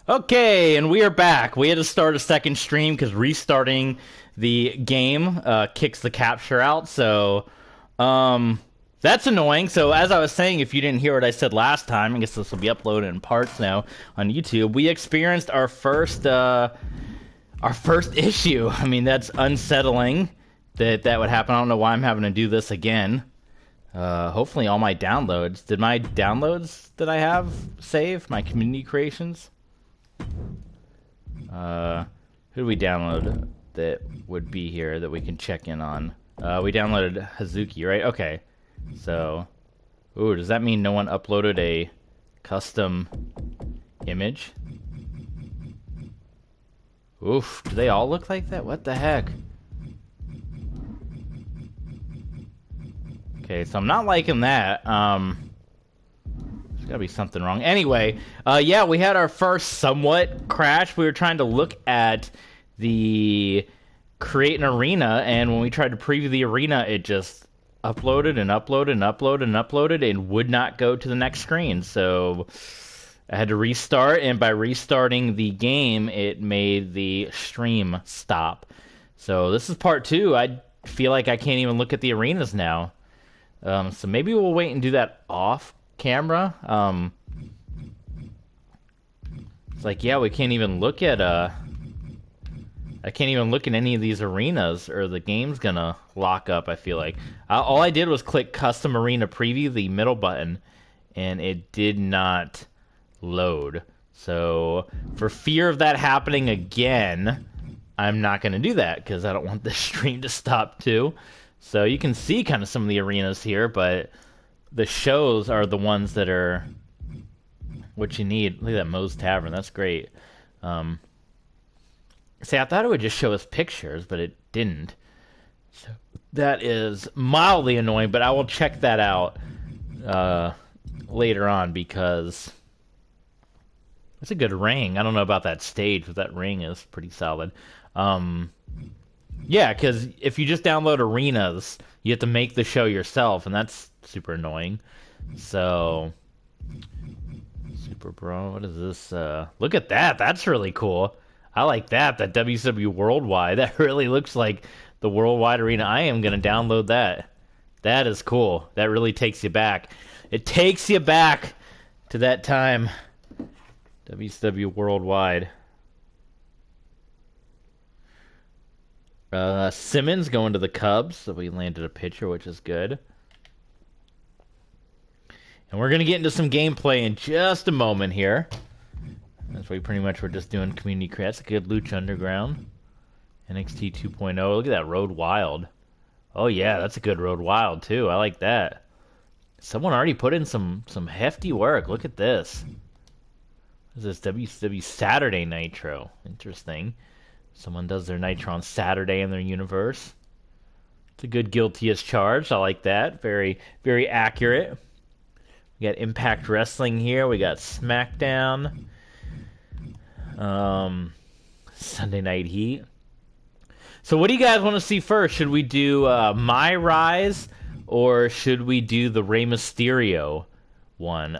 Okay, and we are back. We had to start a second stream because restarting the game kicks the capture out. So, um, that's annoying. So, as I was saying, if you didn't hear what I said last time, I guess this will be uploaded in parts now on YouTube. We experienced our first issue. I mean, that's unsettling that would happen. I don't know why I'm having to do this again. Hopefully, all my downloads. Did my downloads that I have save my community creations? Who do we download that would be here that we can check in on? We downloaded Hazuki, right? Okay. So, ooh, does that mean no one uploaded a custom image? Oof, do they all look like that? What the heck? Okay, so I'm not liking that. There's gotta be something wrong. Anyway, yeah, we had our first somewhat crash. We were trying to look at the create an arena, and when we tried to preview the arena, it just uploaded and uploaded and uploaded and uploaded and would not go to the next screen. So I had to restart, and by restarting the game, it made the stream stop. So this is part two. I feel like I can't even look at the arenas now. So maybe we'll wait and do that off camera. It's like, yeah, we can't even look at I can't even look at any of these arenas, or the game's gonna lock up. I feel like all I did was click custom arena preview, the middle button, and it did not load. So for fear of that happening again, I'm not gonna do that because I don't want the stream to stop too. So you can see kind of some of the arenas here, but the shows are the ones that are what you need. Look at that Moe's Tavern. That's great. See, I thought it would just show us pictures, but it didn't. So that is mildly annoying, but I will check that out later on because it's a good ring. I don't know about that stage, but that ring is pretty solid. Yeah, because if you just download arenas, you have to make the show yourself, and that's super annoying. So, Super Bro, what is this? Look at that. That's really cool. I like that. That WCW Worldwide. That really looks like the Worldwide Arena. I am going to download that. That is cool. That really takes you back. It takes you back to that time. WCW Worldwide. Simmons going to the Cubs, so we landed a pitcher, which is good. And we're going to get into some gameplay in just a moment here. That's why we pretty much were just doing community create. That's a good Lucha Underground. NXT 2.0. Look at that Road Wild. Oh yeah, that's a good Road Wild too. I like that. Someone already put in some hefty work. Look at this. What is this? WCW Saturday Nitro. Interesting. Someone does their Nitro on Saturday in their universe. It's a good guilty as charged. I like that. Very, very accurate. We got Impact Wrestling here. We got SmackDown. Sunday Night Heat. So what do you guys want to see first? Should we do My Rise, or should we do the Rey Mysterio one?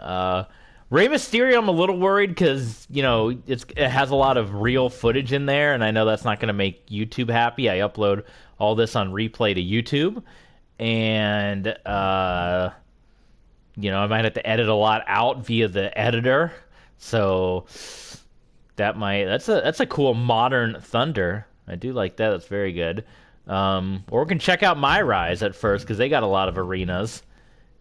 Rey Mysterio, I'm a little worried because, you know, it has a lot of real footage in there, and I know that's not going to make YouTube happy. I upload all this on replay to YouTube, and, you know, I might have to edit a lot out via the editor, so that's a cool modern Thunder. I do like that. That's very good. Or we can check out My Rise at first, because they got a lot of arenas.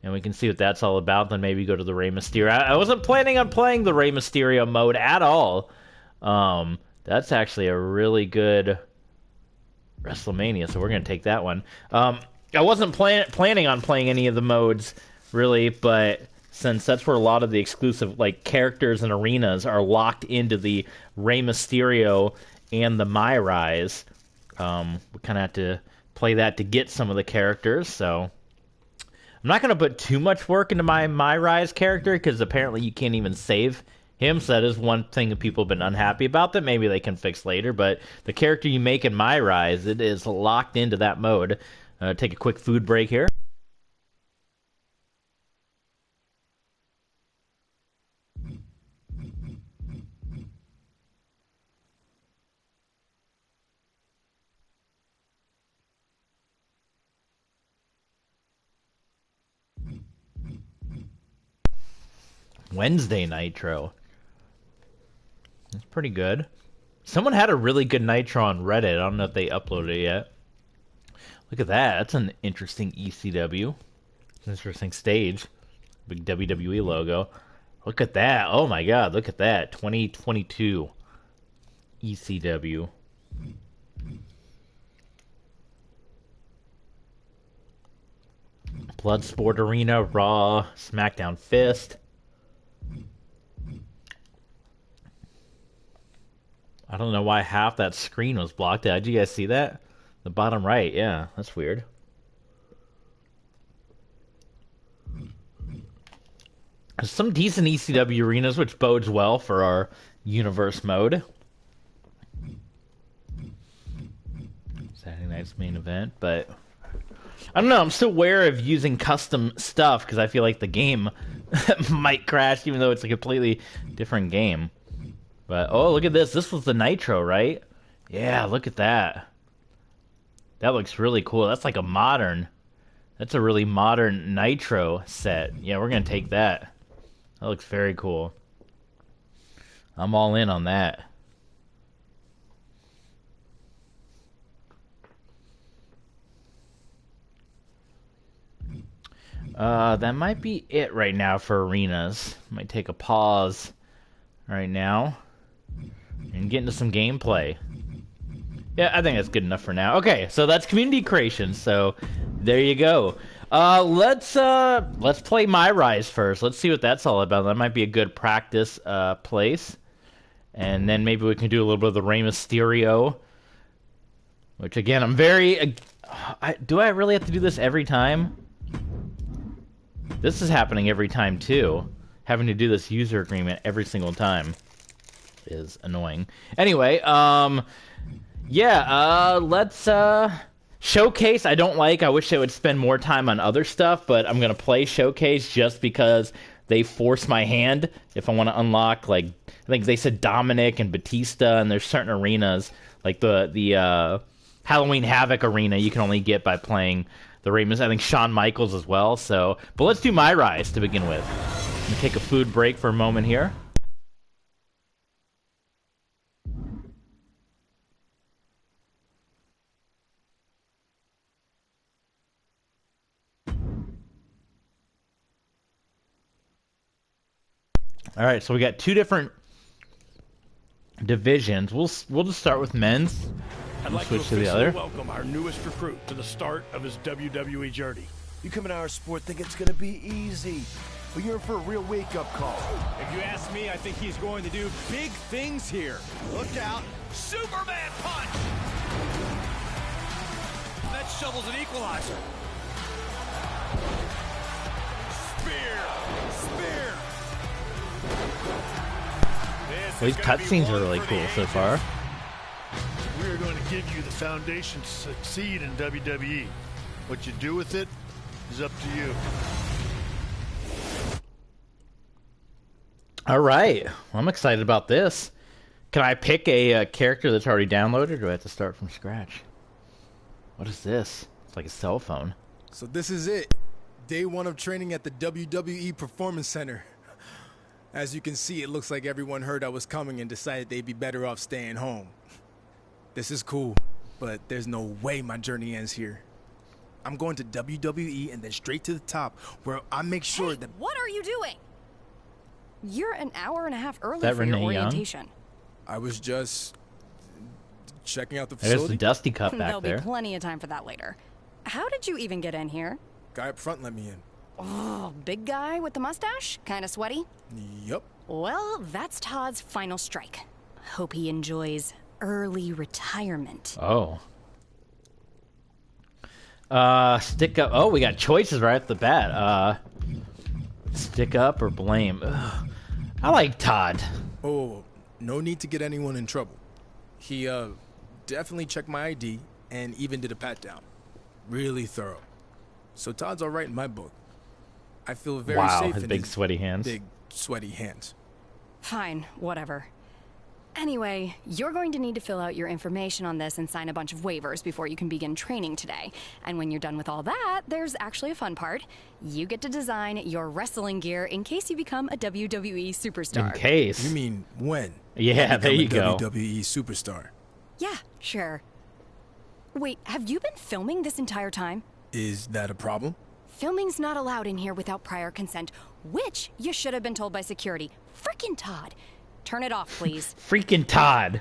And we can see what that's all about, then maybe go to the Rey Mysterio. I wasn't planning on playing the Rey Mysterio mode at all. That's actually a really good WrestleMania, so we're going to take that one. I wasn't planning on playing any of the modes, really, but since that's where a lot of the exclusive like characters and arenas are locked into the Rey Mysterio and the My Rise, we kind of have to play that to get some of the characters, so I'm not going to put too much work into my Rise character, because apparently you can't even save him, so that is one thing that people have been unhappy about that maybe they can fix later, but the character you make in My Rise, it is locked into that mode. Take a quick food break here. Wednesday Nitro. That's pretty good. Someone had a really good Nitro on Reddit. I don't know if they uploaded it yet. Look at that. That's an interesting ECW. It's an interesting stage. Big WWE logo. Look at that. Oh my god, look at that. 2022 ECW. Bloodsport Arena, Raw, SmackDown Fist. I don't know why half that screen was blocked out. Did you guys see that? The bottom right, yeah. That's weird. Some decent ECW arenas, which bodes well for our universe mode. Saturday night's main event, but I don't know. I'm still wary of using custom stuff because I feel like the game might crash, even though it's a completely different game. But oh, look at this. This was the Nitro, right? Yeah, look at that. That looks really cool. That's like a modern. That's a really modern Nitro set. Yeah, we're gonna take that. That looks very cool. I'm all in on that. That might be it right now for arenas. Might take a pause right now and get into some gameplay. Yeah, I think that's good enough for now. Okay, so that's community creation. So there you go. Let's play My Rise first. Let's see what that's all about. That might be a good practice place. And then maybe we can do a little bit of the Rey Mysterio. Which again, I'm very do I really have to do this every time? This is happening every time too. Having to do this user agreement every single time is annoying. Anyway, let's Showcase I don't like. I wish they would spend more time on other stuff, but I'm going to play Showcase just because they force my hand if I want to unlock, like, I think they said Dominic and Batista, and there's certain arenas, like the Halloween Havoc arena you can only get by playing the Rey Mysterio. I think Shawn Michaels as well. So, but let's do My Rise to begin with. I'm going to take a food break for a moment here. All right, so we got two different divisions. We'll just start with men's. I'd like switch to to the other. welcome our newest recruit to the start of his WWE journey. You come into our sport think it's gonna be easy, but you're in for a real wake-up call. If you ask me, I think he's going to do big things here. Look out! Superman punch! That shovel's an equalizer. Spear! These cutscenes are really cool so far. We are going to give you the foundation to succeed in WWE. What you do with it is up to you. All right, well, I'm excited about this. Can I pick a character that's already downloaded, or do I have to start from scratch? What is this? It's like a cell phone. So this is it. Day one of training at the WWE Performance Center. As you can see, it looks like everyone heard I was coming and decided they'd be better off staying home. This is cool, but there's no way my journey ends here. I'm going to WWE and then straight to the top, where I make sure that... What are you doing? You're an hour and a half early That for your Renee Young? orientation. I was just checking out the There's the facility. Dusty Cup back There'll there. be plenty of time for that later. How did you even get in here? Guy up front let me in. Oh, big guy with the mustache? Kinda sweaty? Yup. Well, that's Todd's final strike. Hope he enjoys early retirement. Oh. Stick up. Oh, we got choices right off the bat. Stick up or blame. Ugh. I like Todd. Oh, no need to get anyone in trouble. He, definitely checked my ID and even did a pat-down. Really thorough. So Todd's all right in my book. I feel very Wow, safe his in big his sweaty hands. big, sweaty hands. Fine, whatever. Anyway, you're going to need to fill out your information on this and sign a bunch of waivers before you can begin training today. And when you're done with all that, there's actually a fun part. You get to design your wrestling gear in case you become a WWE superstar. In case. You mean when? Yeah, there you go. WWE superstar. Yeah, sure. Wait, have you been filming this entire time? Is that a problem? Filming's not allowed in here without prior consent, which you should have been told by security. Frickin' Todd. Turn it off, please. Freaking Todd.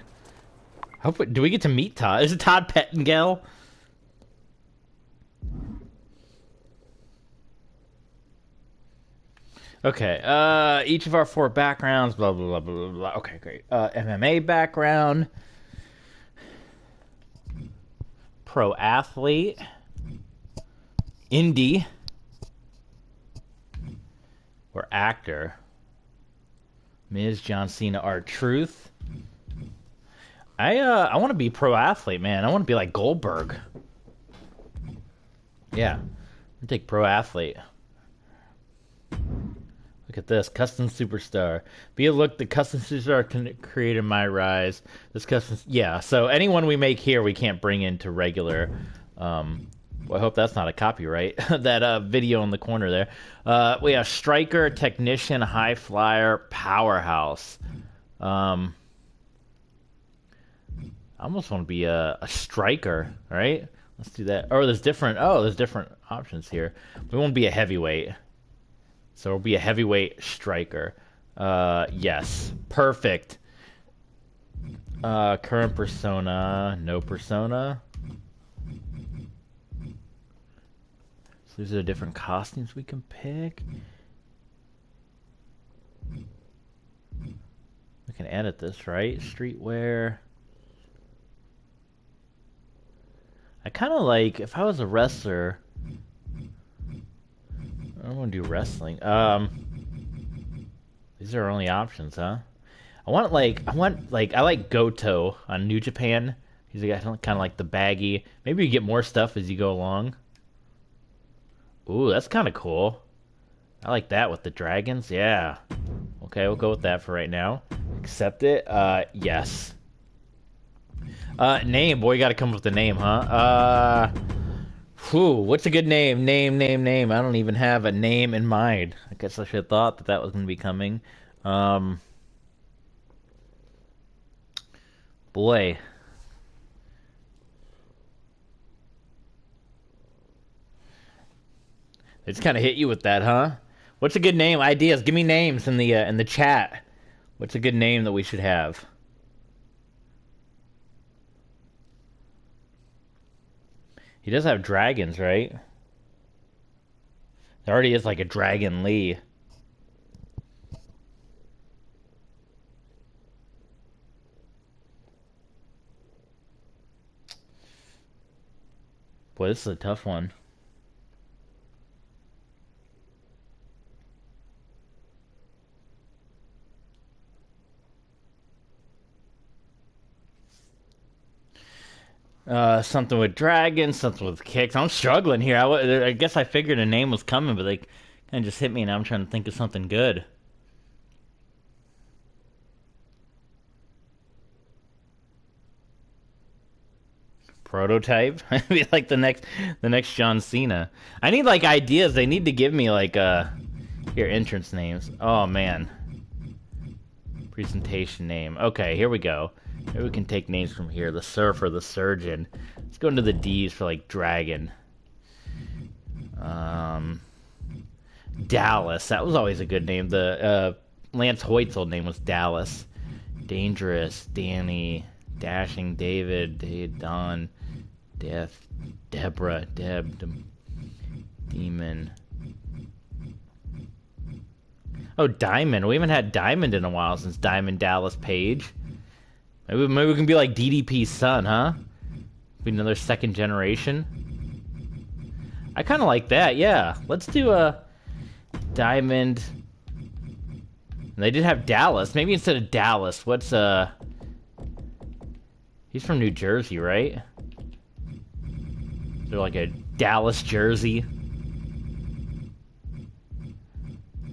Do we get to meet Todd? Is it Todd Pettengill? Okay. Each of our 4 backgrounds. Blah blah blah blah blah. Okay, great. MMA background. Pro athlete. Indie. Or actor. Ms. John Cena, R-Truth. I want to be pro athlete, man. I want to be like Goldberg. Yeah. I'll take pro athlete. Look at this. Custom superstar. Be a look the custom superstar created my rise. This custom... Yeah, so anyone we make here, we can't bring into regular... Well, I hope that's not a copyright. That video in the corner there. We have striker, technician, high flyer, powerhouse. I almost want to be a striker, right? Let's do that. Oh, there's different options here. We won't be a heavyweight. So we'll be a heavyweight striker. Yes. Perfect. Current persona, no persona. These are the different costumes we can pick. We can edit this, right? Streetwear. I kind of like, if I was a wrestler, I don't want to do wrestling. These are our only options, huh? I like Goto on New Japan. He's got kind of like the baggy. Maybe you get more stuff as you go along. Ooh, that's kind of cool. I like that with the dragons. Yeah. Okay, we'll go with that for right now. Accept it. Yes. Name. Boy, you gotta come up with a name, huh? What's a good name? Name. I don't even have a name in mind. I guess I should have thought that was going to be coming. Boy. They just kind of hit you with that, huh? What's a good name? Ideas. Give me names in the chat. What's a good name that we should have? He does have dragons, right? There already is like a Dragon Lee. Boy, this is a tough one. Something with dragons, something with kicks. I'm struggling here. I guess I figured a name was coming, but they kind of just hit me, and I'm trying to think of something good. Prototype. Be like the next John Cena. I need like ideas. They need to give me like here entrance names. Oh man. Presentation name. Okay, here we go. Maybe we can take names from here. The Surfer, the Surgeon. Let's go into the D's for like Dragon. Dallas. That was always a good name. The Lance Hoyt's old name was Dallas. Dangerous. Danny. Dashing. David. Don. Death. Deborah. Demon. Oh, Diamond. We haven't had Diamond in a while since Diamond Dallas Page. Maybe we can be like DDP's son, huh? Be another second generation. I kind of like that, yeah. Let's do a Diamond. And they did have Dallas. Maybe instead of Dallas, what's he's from New Jersey, right? Is there like a Dallas jersey?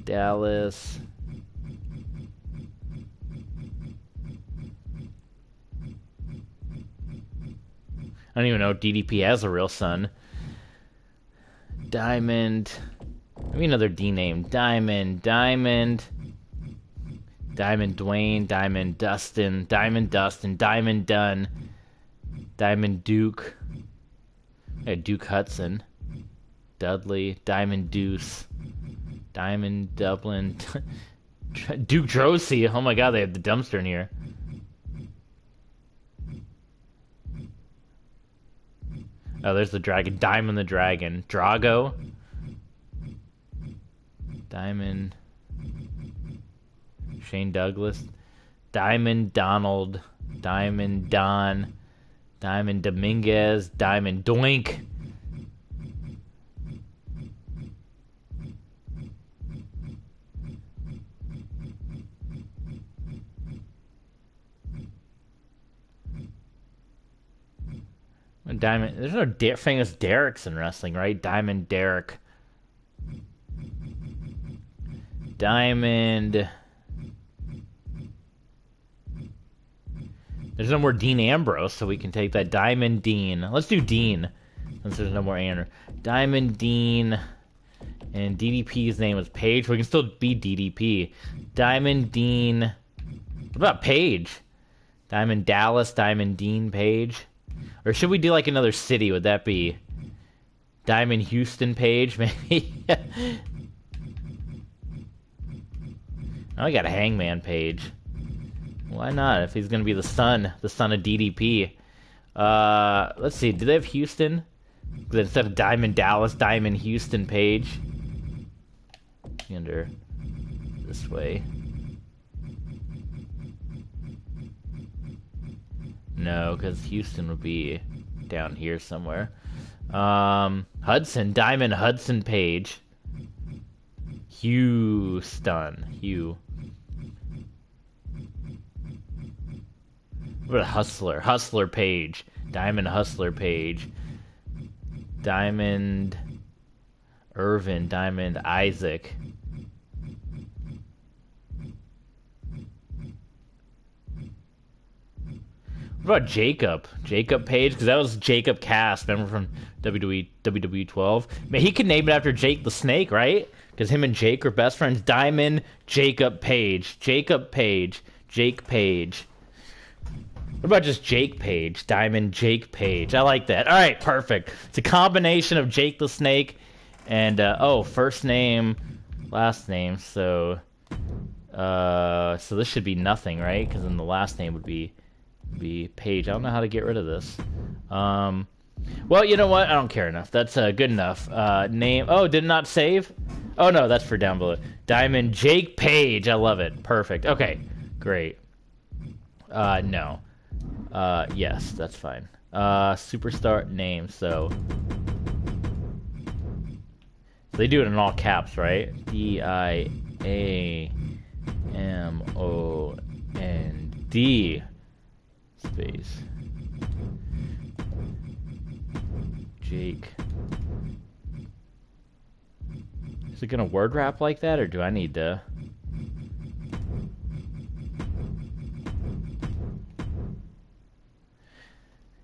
Dallas. I don't even know if DDP has a real son. Diamond. Maybe another D name. Diamond. Dwayne, Diamond Dustin, Diamond Dunn, Diamond Duke, Duke Hudson, Dudley, Diamond Deuce, Diamond Dublin, Duke Drosy. Oh my god, they have the dumpster in here. Oh, there's the dragon. Diamond the Dragon. Drago. Diamond. Shane Douglas. Diamond Donald. Diamond Don. Diamond Dominguez. Diamond Doink. Diamond. There's no famous Derricks in wrestling, right? Diamond Derrick. Diamond. There's no more Dean Ambrose, so we can take that. Diamond Dean. Let's do Dean, since there's no more Andrew. Diamond Dean. And DDP's name is Paige. We can still be DDP. Diamond Dean. What about Paige? Diamond Dallas. Diamond Dean Paige. Or should we do like another city? Would that be Diamond Houston Page, maybe? I got a Hangman Page. Why not? If he's gonna be the son of DDP. Let's see. Do they have Houston? Instead of Diamond Dallas, Diamond Houston Page. Under this way. No, because Houston would be down here somewhere. Hudson, Diamond Hudson Page. Houston. What about Hustler? Hustler Page. Diamond Hustler Page. Diamond Irvin. Diamond Isaac. What about Jacob? Jacob Page? Because that was Jacob Cass, remember from WWE 12? Man, he could name it after Jake the Snake, right? Because him and Jake are best friends. Diamond Jacob Page. Jacob Page. Jake Page. What about just Jake Page? Diamond Jake Page. I like that. All right, perfect. It's a combination of Jake the Snake and, first name, last name. So this should be nothing, right? Because then the last name would be Page. I don't know how to get rid of this. Well, you know what? I don't care enough. That's good enough. Name. Oh, did not save? Oh, no, that's for down below. Diamond Jake Page. I love it. Perfect. Okay, great. No. Yes, that's fine. Superstar name. So they do it in all caps, right? DIAMOND. Space. Jake. Is it gonna word wrap like that, or do I need to?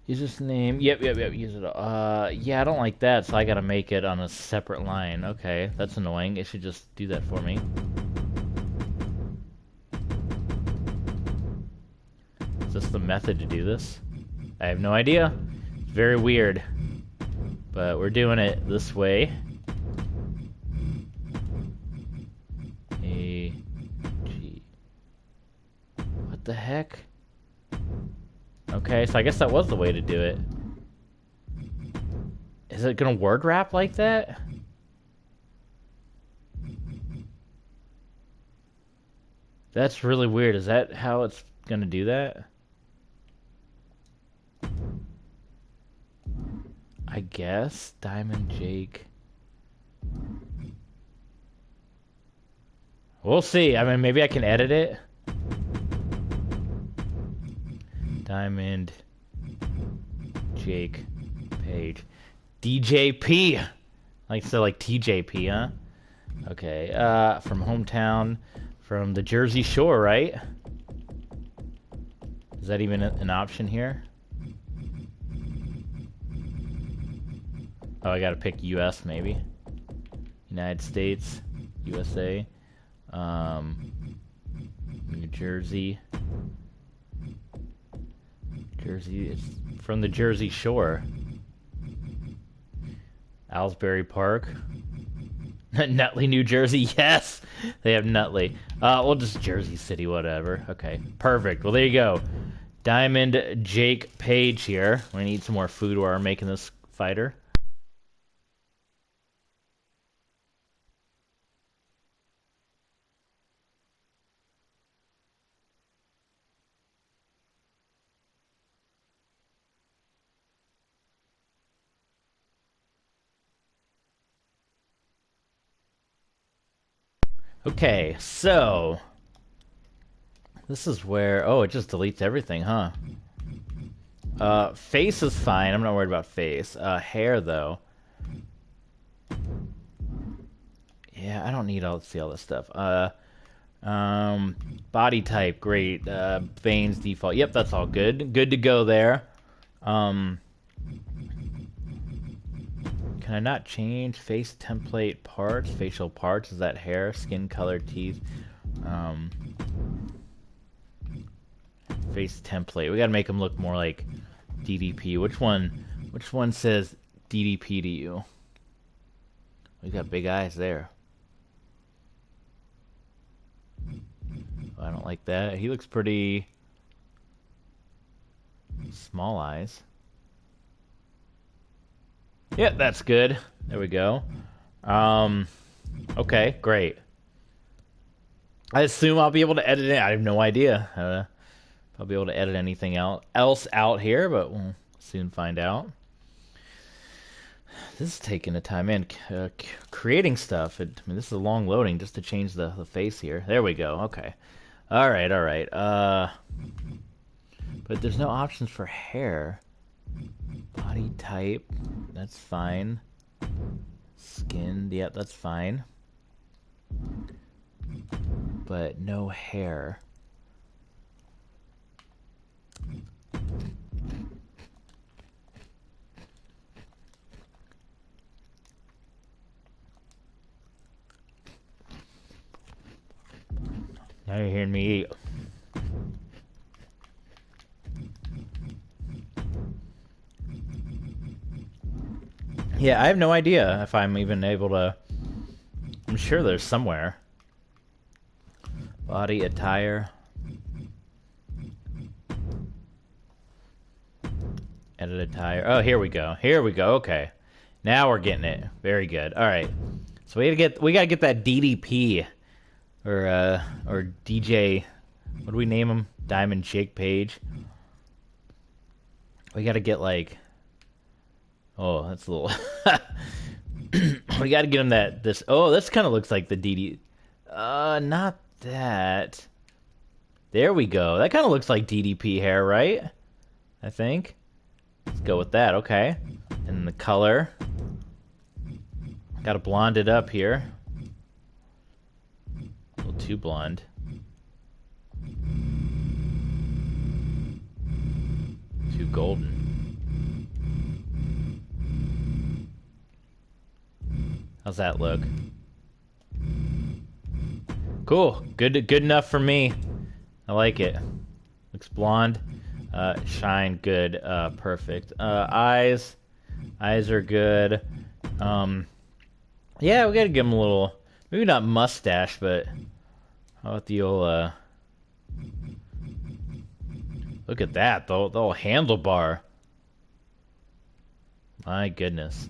Use this name. Yep. Use it. Yeah, I don't like that, so I gotta make it on a separate line. Okay, that's annoying. It should just do that for me. Is this the method to do this? I have no idea. It's very weird. But we're doing it this way. A-G. What the heck? Okay, so I guess that was the way to do it. Is it gonna word wrap like that? That's really weird. Is that how it's gonna do that? I guess. Diamond Jake. We'll see. I mean, maybe I can edit it. Diamond Jake Page. DJP. Like TJP, huh? Okay. From hometown. From the Jersey Shore, right? Is that even an option here? Oh, I gotta pick U.S. maybe. United States, USA, New Jersey. Jersey, it's from the Jersey Shore. Owlsbury Park. Nutley, New Jersey. Yes, they have Nutley. We'll just Jersey City, whatever. Okay, perfect. Well, there you go. Diamond Jake Page here. We're gonna eat some more food while we're making this fighter. Okay, so this is where, oh, it just deletes everything, huh? Face is fine. I'm not worried about face. Hair though. Yeah, I don't need all see all this stuff. Body type, great. Veins default. Yep, that's all good. Good to go there. Can I not change face template parts, facial parts? Is that hair, skin color, teeth? Face template. We gotta make them look more like DDP. Which one says DDP to you? We got big eyes there. Oh, I don't like that. He looks pretty small eyes. Yep, that's good. There we go. Okay, great. I assume I'll be able to edit it. I have no idea. If I'll be able to edit anything else out here, but we'll soon find out. This is taking the time in. Creating stuff. I mean, this is a long loading just to change the face here. There we go. Okay. All right, all right. But there's no options for hair. Body type. That's fine. Skin. Yep, that's fine. But no hair. Now you're hearing me eat. Yeah, I have no idea if I'm even able to... I'm sure there's somewhere. Body attire. Edit attire. Oh, here we go. Here we go. Okay. Now we're getting it. Very good. All right. So we gotta get that DDP or DJ. What do we name him? Diamond Jake Page. We gotta get like. Oh, that's a little. We gotta get him this. Oh, this kind of looks like the DD. Not that. There we go. That kind of looks like DDP hair, right? I think. Let's go with that. Okay. And the color. Gotta blonde it up here. A little too blonde. Too golden. How's that look? Cool. Good enough for me. I like it. Looks blonde. Shine good. Perfect. Eyes. Eyes are good. Yeah, we gotta give him a little, maybe not mustache, but how about the old, look at that, the old handlebar. My goodness.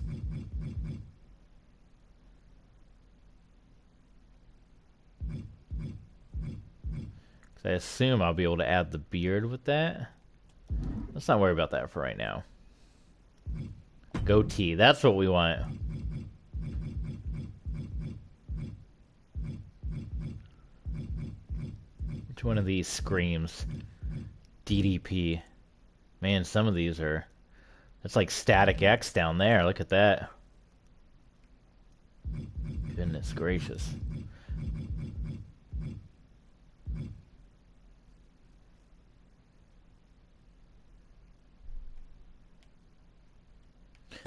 I assume I'll be able to add the beard with that. Let's not worry about that for right now. Goatee, that's what we want. Which one of these screams DDP? Man, some of these are... That's like Static X down there. Look at that. Goodness gracious.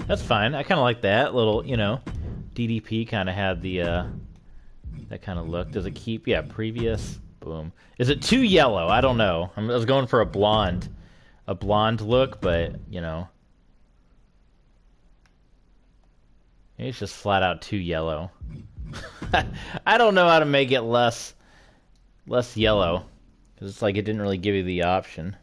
That's fine. I kind of like that little, you know, DDP kind of had the that kind of look. Does it keep? Yeah, previous. Boom. Is it too yellow? I don't know. I was going for a blonde look, but you know, maybe it's just flat out too yellow. I don't know how to make it less yellow, because it's like it didn't really give you the option.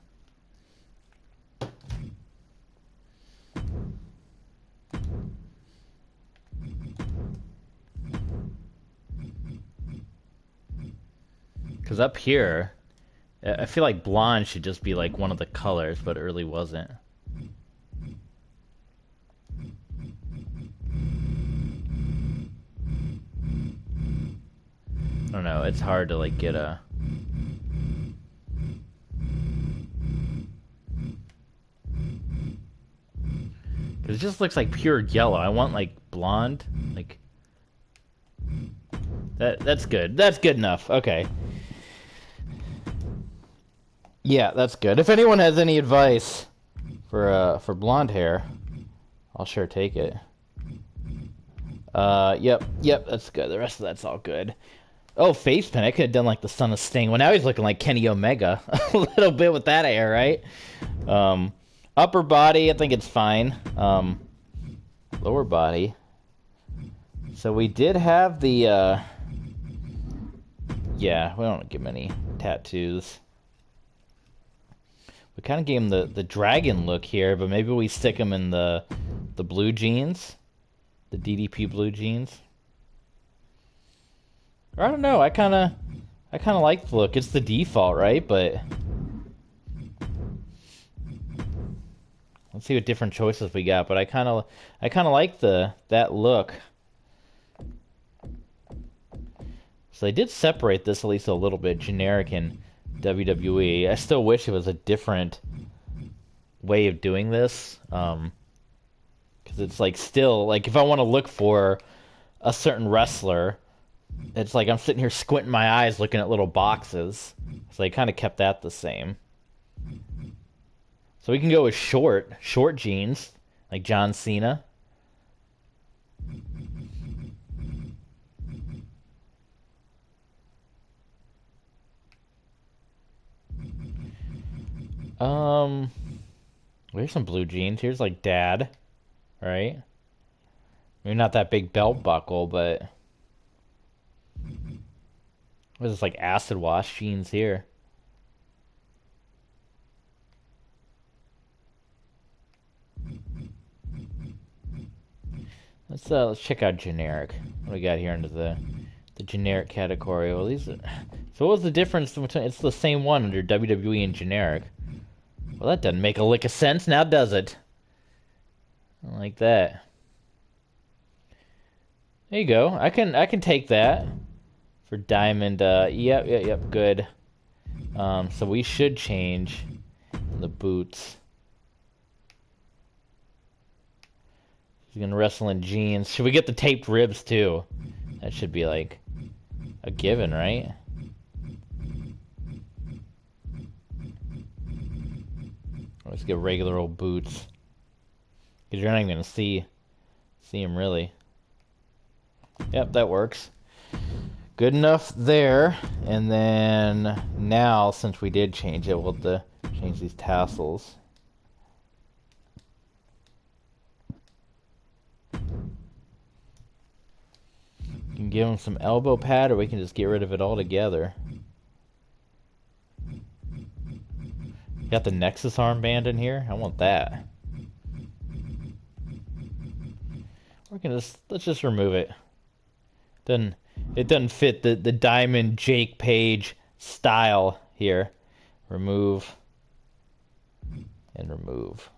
Because up here, I feel like blonde should just be like one of the colors, but it really wasn't. I don't know, it's hard to like get a... It just looks like pure yellow. I want like blonde, like... That's good. That's good enough. Okay. Yeah, that's good. If anyone has any advice for blonde hair, I'll sure take it. Yep, that's good. The rest of that's all good. Oh, face paint. I could have done like the Son of Sting. Well, now he's looking like Kenny Omega a little bit with that hair, right? Upper body, I think it's fine. Lower body. So we did have the, yeah, we don't give him any tattoos. We kind of gave him the dragon look here, but maybe we stick him in the blue jeans. The DDP blue jeans. Or I don't know, I kind of like the look. It's the default, right? But let's see what different choices we got. But I kind of like that look. So they did separate this at least a little bit, generic and WWE. I still wish it was a different way of doing this, because it's like still like if I want to look for a certain wrestler, it's like I'm sitting here squinting my eyes looking at little boxes. So they kind of kept that the same. So we can go with short jeans like John Cena. Here's some blue jeans. Here's like dad, right? Maybe not that big belt buckle, but what is this, like acid wash jeans here? Let's check out generic. What do we got here under the generic category? Well, these are... So what was the difference between... It's the same one under WWE and generic. Well, that doesn't make a lick of sense, now does it? I like that. There you go. I can take that for diamond. Yep, good. So we should change the boots. He's gonna wrestle in jeans. Should we get the taped ribs too? That should be like a given, right? Let's get regular old boots. Because you're not even gonna see him really. Yep, that works. Good enough there. And then now, since we did change it, we'll have to change these tassels. You can give him some elbow pad, or we can just get rid of it altogether. Got the Nexus armband in here. I want that. We're gonna let's just remove it. It doesn't fit the Diamond Jake Page style here. Remove and remove.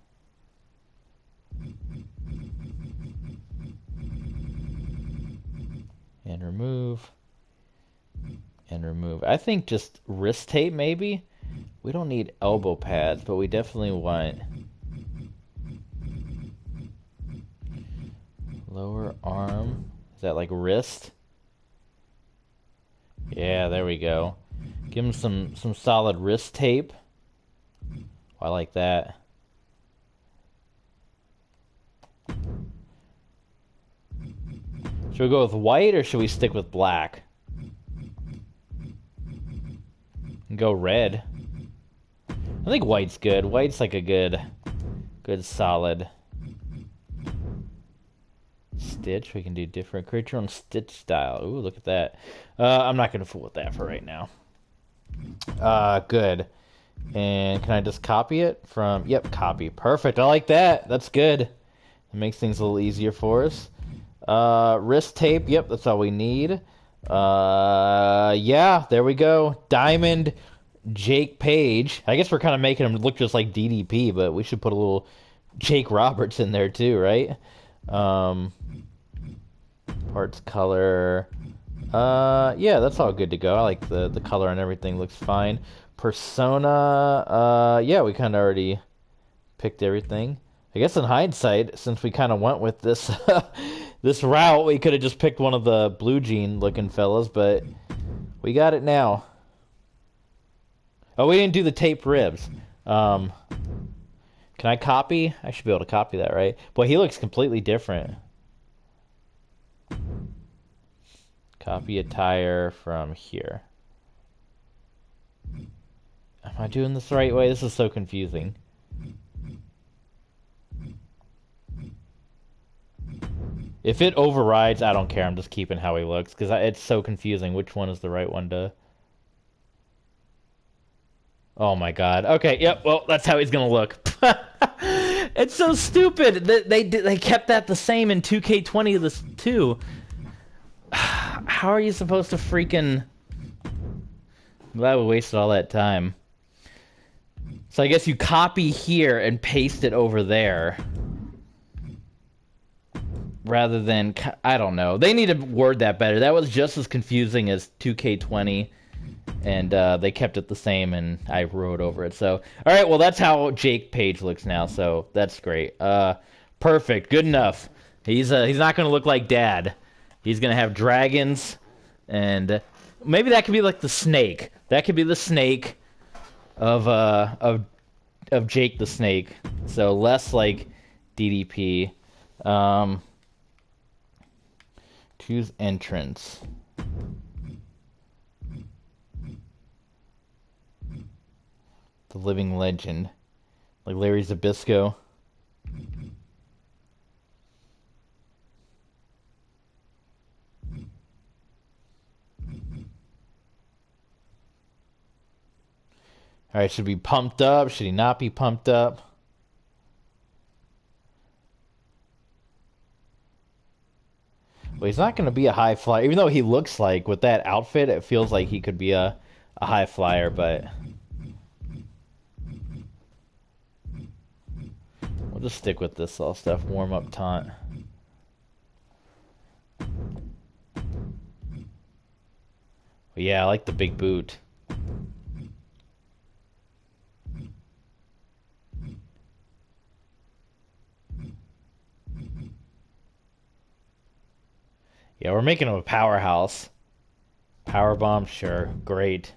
And remove. And remove. I think just wrist tape maybe. We don't need elbow pads, but we definitely want lower arm. Is that like wrist? Yeah, there we go. Give him some solid wrist tape. I like that. Should we go with white or should we stick with black? And go red. I think white's good. White's like a good solid stitch. We can do different. Create your own stitch style. Ooh, look at that. I'm not gonna fool with that for right now. Good. And can I just copy it from? Yep, copy. Perfect. I like that. That's good. It makes things a little easier for us. Wrist tape. Yep, that's all we need. Yeah, there we go. Diamond Jake Page. I guess we're kind of making him look just like DDP, but we should put a little Jake Roberts in there too, right? Parts color. Yeah, that's all good to go. I like the color and everything looks fine. Persona. Yeah, we kind of already picked everything. I guess in hindsight, since we kind of went with this this route, we could have just picked one of the blue jean looking fellas, but we got it now. Oh, we didn't do the taped ribs. Can I copy? I should be able to copy that, right? Boy, he looks completely different. Copy attire from here. Am I doing this the right way? This is so confusing. If it overrides, I don't care. I'm just keeping how he looks because it's so confusing. Which one is the right one to... Oh my god. Okay, yep, well, that's how he's gonna look. It's so stupid. They kept that the same in 2K20 this too. How are you supposed to freaking... I'm glad we wasted all that time. So I guess you copy here and paste it over there. Rather than... I don't know. They need to word that better. That was just as confusing as 2K20. And they kept it the same, and I wrote over it. So, all right, well, that's how Jake Page looks now. So that's great. Perfect. Good enough. He's not going to look like Dad. He's going to have dragons, and maybe that could be like the snake. That could be the snake of Jake the Snake. So less like DDP. Choose entrance. The living legend. Like Larry Zbyszko. Alright, should he be pumped up? Should he not be pumped up? Well, he's not going to be a high flyer. Even though he looks like, with that outfit, it feels like he could be a high flyer, but... We'll just stick with this all stuff. Warm-up taunt. Well, yeah, I like the big boot. Yeah, we're making him a powerhouse. Powerbomb, sure. Great.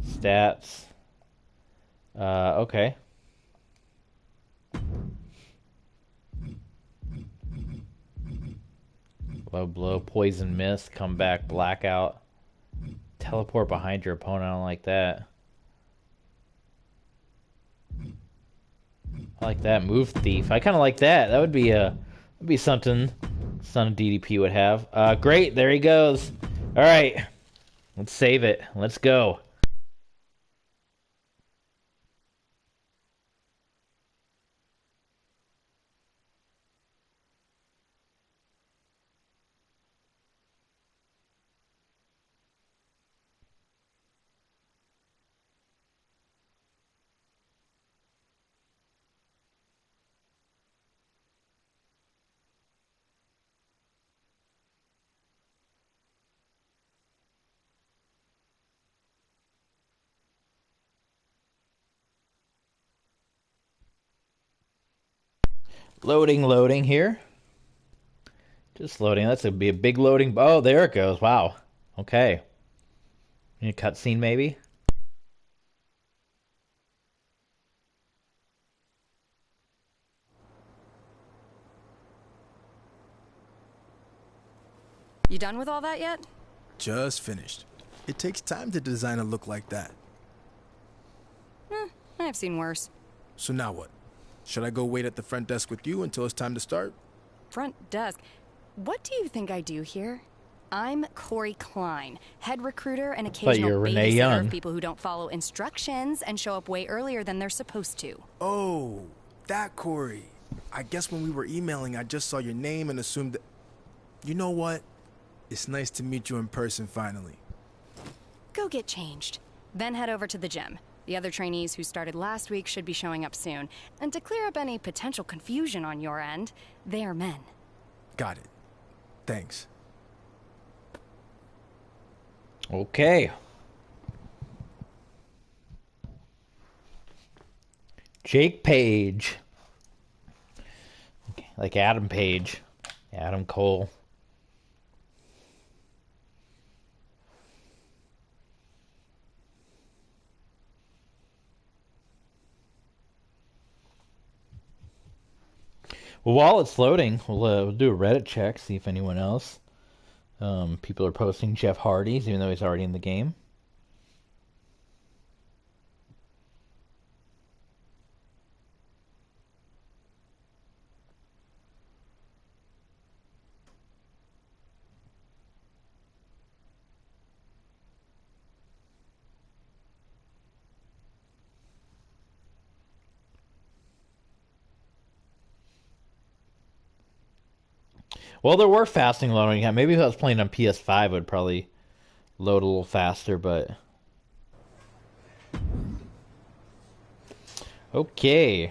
Stats. Okay. Low blow, poison mist, comeback, blackout. Teleport behind your opponent, I don't like that. I like that. Move thief. I kind of like that. That would be something Son DDP would have. Great, there he goes. All right, let's save it. Let's go. Loading here. Just loading. That's gonna be a big loading. Oh, there it goes. Wow. Okay. Need a cutscene, maybe? You done with all that yet? Just finished. It takes time to design a look like that. I've seen worse. So now what? Should I go wait at the front desk with you until it's time to start? Front desk. What do you think I do here? I'm Corey Klein, head recruiter and occasional you're Renee babysitter Young. of people who don't follow instructions and show up way earlier than they're supposed to. Oh, that Corey. I guess when we were emailing, I just saw your name and assumed that... You know what? It's nice to meet you in person finally. Go get changed. Then head over to the gym. The other trainees who started last week should be showing up soon. And to clear up any potential confusion on your end, they are men. Got it. Thanks. Okay. Jake Page. Okay, like Adam Page. Adam Cole. Well, while it's loading, we'll do a Reddit check, see if anyone else. People are posting Jeff Hardy's, even though he's already in the game. Well, there were fasting loading. Yeah, maybe if I was playing on PS5, it would probably load a little faster, but... Okay.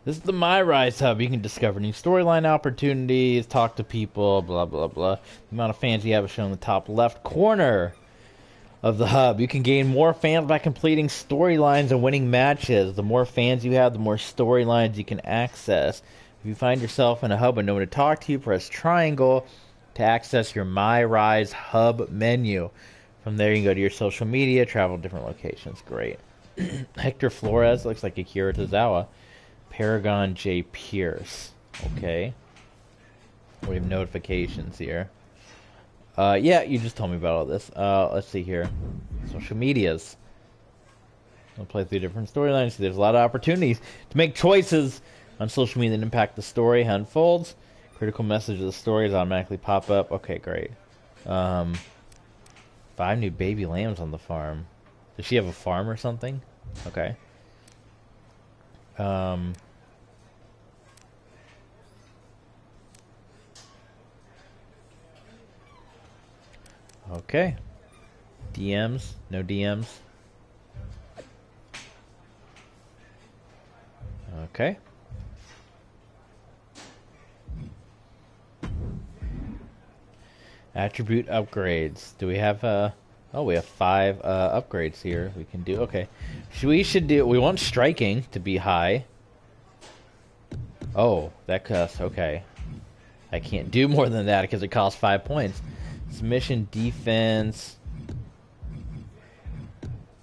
This is the My Rise Hub. You can discover new storyline opportunities, talk to people, blah, blah, blah. The amount of fans you have is shown in the top left corner of the hub. You can gain more fans by completing storylines and winning matches. The more fans you have, the more storylines you can access. If you find yourself in a hub and no one to talk to you, press triangle to access your My Rise Hub menu. From there, you can go to your social media, travel to different locations. Great. Hector Flores looks like Akira Tozawa. Paragon J. Pierce. Okay. We have notifications here. Yeah, you just told me about all this. Let's see here. Social medias. I'll play through different storylines. There's a lot of opportunities to make choices on social media that impact the story, how it unfolds. Critical message of the stories automatically pop up. Okay, great. 5 new baby lambs on the farm. Does she have a farm or something? Okay. Okay. DMs? No DMs? Okay. Attribute upgrades. Do we have oh, we have 5 upgrades here we can do. Okay. We want striking to be high. Oh, that costs, okay. I can't do more than that because it costs 5 points. Submission, defense,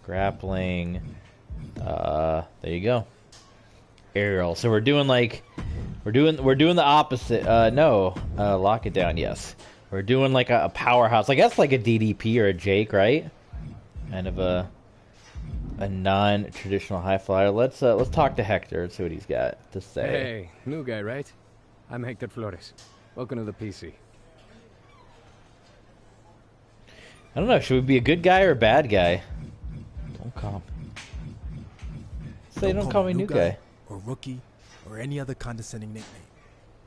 grappling. There you go. Aerial. So we're doing the opposite. No, lock it down. Yes, we're doing like a powerhouse. I guess like a DDP or a Jake, right? Kind of a non-traditional high flyer. Let's talk to Hector and see what he's got to say. Hey, new guy, right? I'm Hector Flores. Welcome to the PC. I don't know. Should we be a good guy or a bad guy? Don't call me. Don't call me new guy. Or rookie, or any other condescending nickname.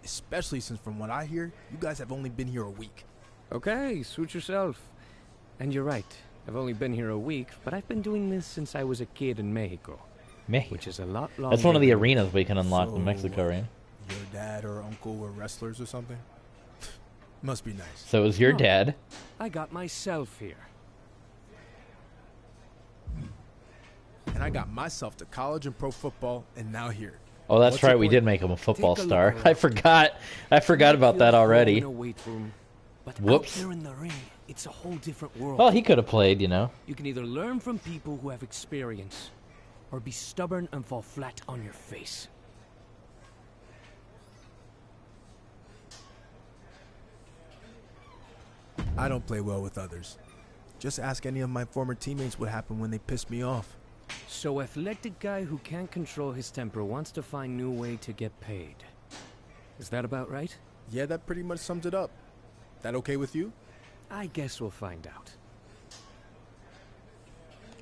Especially since from what I hear, you guys have only been here a week. Okay, suit yourself. And you're right. I've only been here a week, but I've been doing this since I was a kid in Mexico. Which is a lot longer. That's one of the arenas we can unlock in Mexico, right? Your dad or uncle were wrestlers or something? Must be nice. So it was your dad? I got myself here. And I got myself to college and pro football, and now here. Oh, that's right. We did make him a football star. I forgot about that already. In a weight room. But Whoops. out there in the ring, it's a whole different world. Well, he could have played, you know. You can either learn from people who have experience, or be stubborn and fall flat on your face. I don't play well with others. Just ask any of my former teammates what happened when they pissed me off. So athletic guy who can't control his temper wants to find new way to get paid. Is that about right? Yeah, that pretty much sums it up. That okay with you? I guess we'll find out.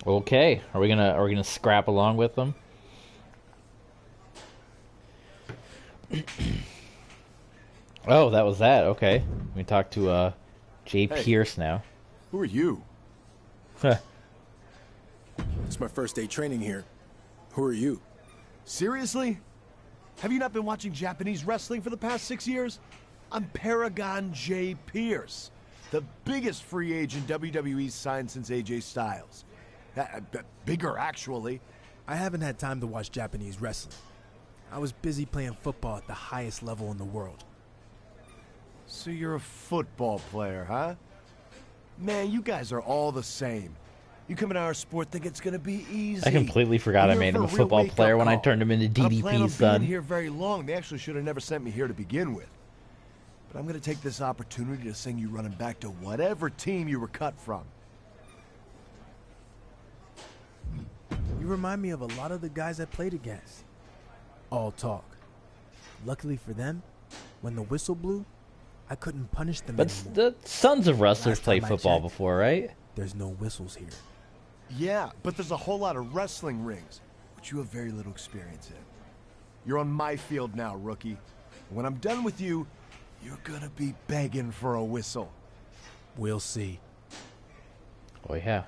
Okay, are we gonna scrap along with them? Oh, that was that. Okay, we talk to Jay Pierce now. Who are you? It's my first day training here. Who are you? Seriously? Have you not been watching Japanese wrestling for the past 6 years? I'm Paragon J. Pierce, the biggest free agent WWE's signed since AJ Styles. Bigger, actually. I haven't had time to watch Japanese wrestling. I was busy playing football at the highest level in the world. So you're a football player, huh? Man, you guys are all the same. You come in our sport think it's gonna be easy. I completely forgot I made him a football player when I turned him into DDP, son. I don't plan on being here very long. They actually should have never sent me here to begin with. But I'm gonna take this opportunity to sing you running back to whatever team you were cut from. You remind me of a lot of the guys I played against. All talk. Luckily for them, when the whistle blew, I couldn't punish them But anymore. the sons of wrestlers Last played time I football checked, before, right? There's no whistles here. Yeah, but there's a whole lot of wrestling rings, which you have very little experience in. You're on my field now, rookie. When I'm done with you, you're gonna be begging for a whistle. We'll see. Oh yeah.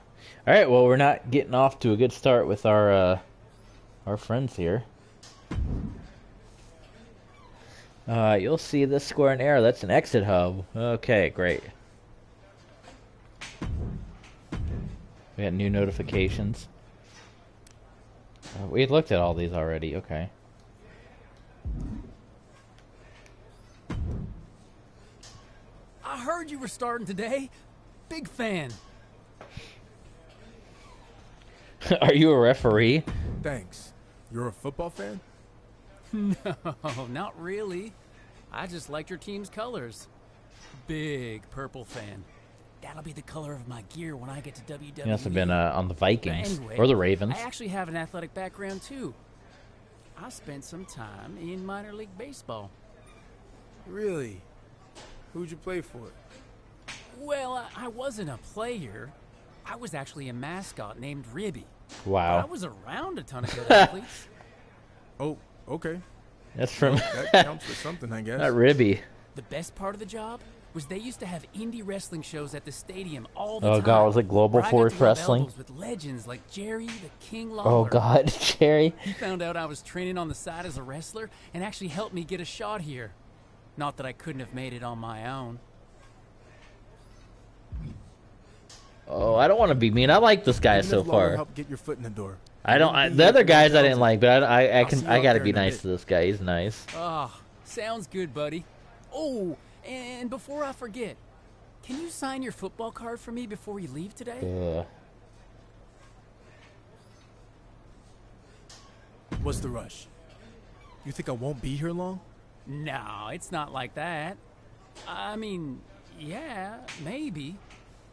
All right. Well, we're not getting off to a good start with our friends here. You'll see this square and arrow. That's an exit hub. Okay, great. We got new notifications. We had looked at all these already. Okay. I heard you were starting today. Big fan. Are you a referee? Thanks. You're a football fan? No, not really. I just liked your team's colors. Big purple fan. That'll be the color of my gear when I get to WWE. You must have been on the Vikings Anyway, or the Ravens. I actually have an athletic background too. I spent some time in minor league baseball. Really? Who'd you play for? Well, I wasn't a player. I was actually a mascot named Ribby. Wow. I was around a ton of good athletes. Oh, okay. That's from That counts for something, I guess. not Ribby. The best part of the job was they used to have indie wrestling shows at the stadium all the Oh time. God, was it Global where I got Force to rub Wrestling? elbows with legends like Jerry the King Lawler. Oh God, Jerry. He found out I was training on the side as a wrestler and actually helped me get a shot here. Not that I couldn't have made it on my own. Oh, I don't want to be mean. I like this guy Even so if Lawler far. helped get your foot in the door. I don't. The other guys I didn't like, but I gotta be nice to this guy. He's nice. Ah, sounds good, buddy. Oh, and before I forget, can you sign your football card for me before you leave today? What's the rush? You think I won't be here long? No, it's not like that. I mean, yeah, maybe.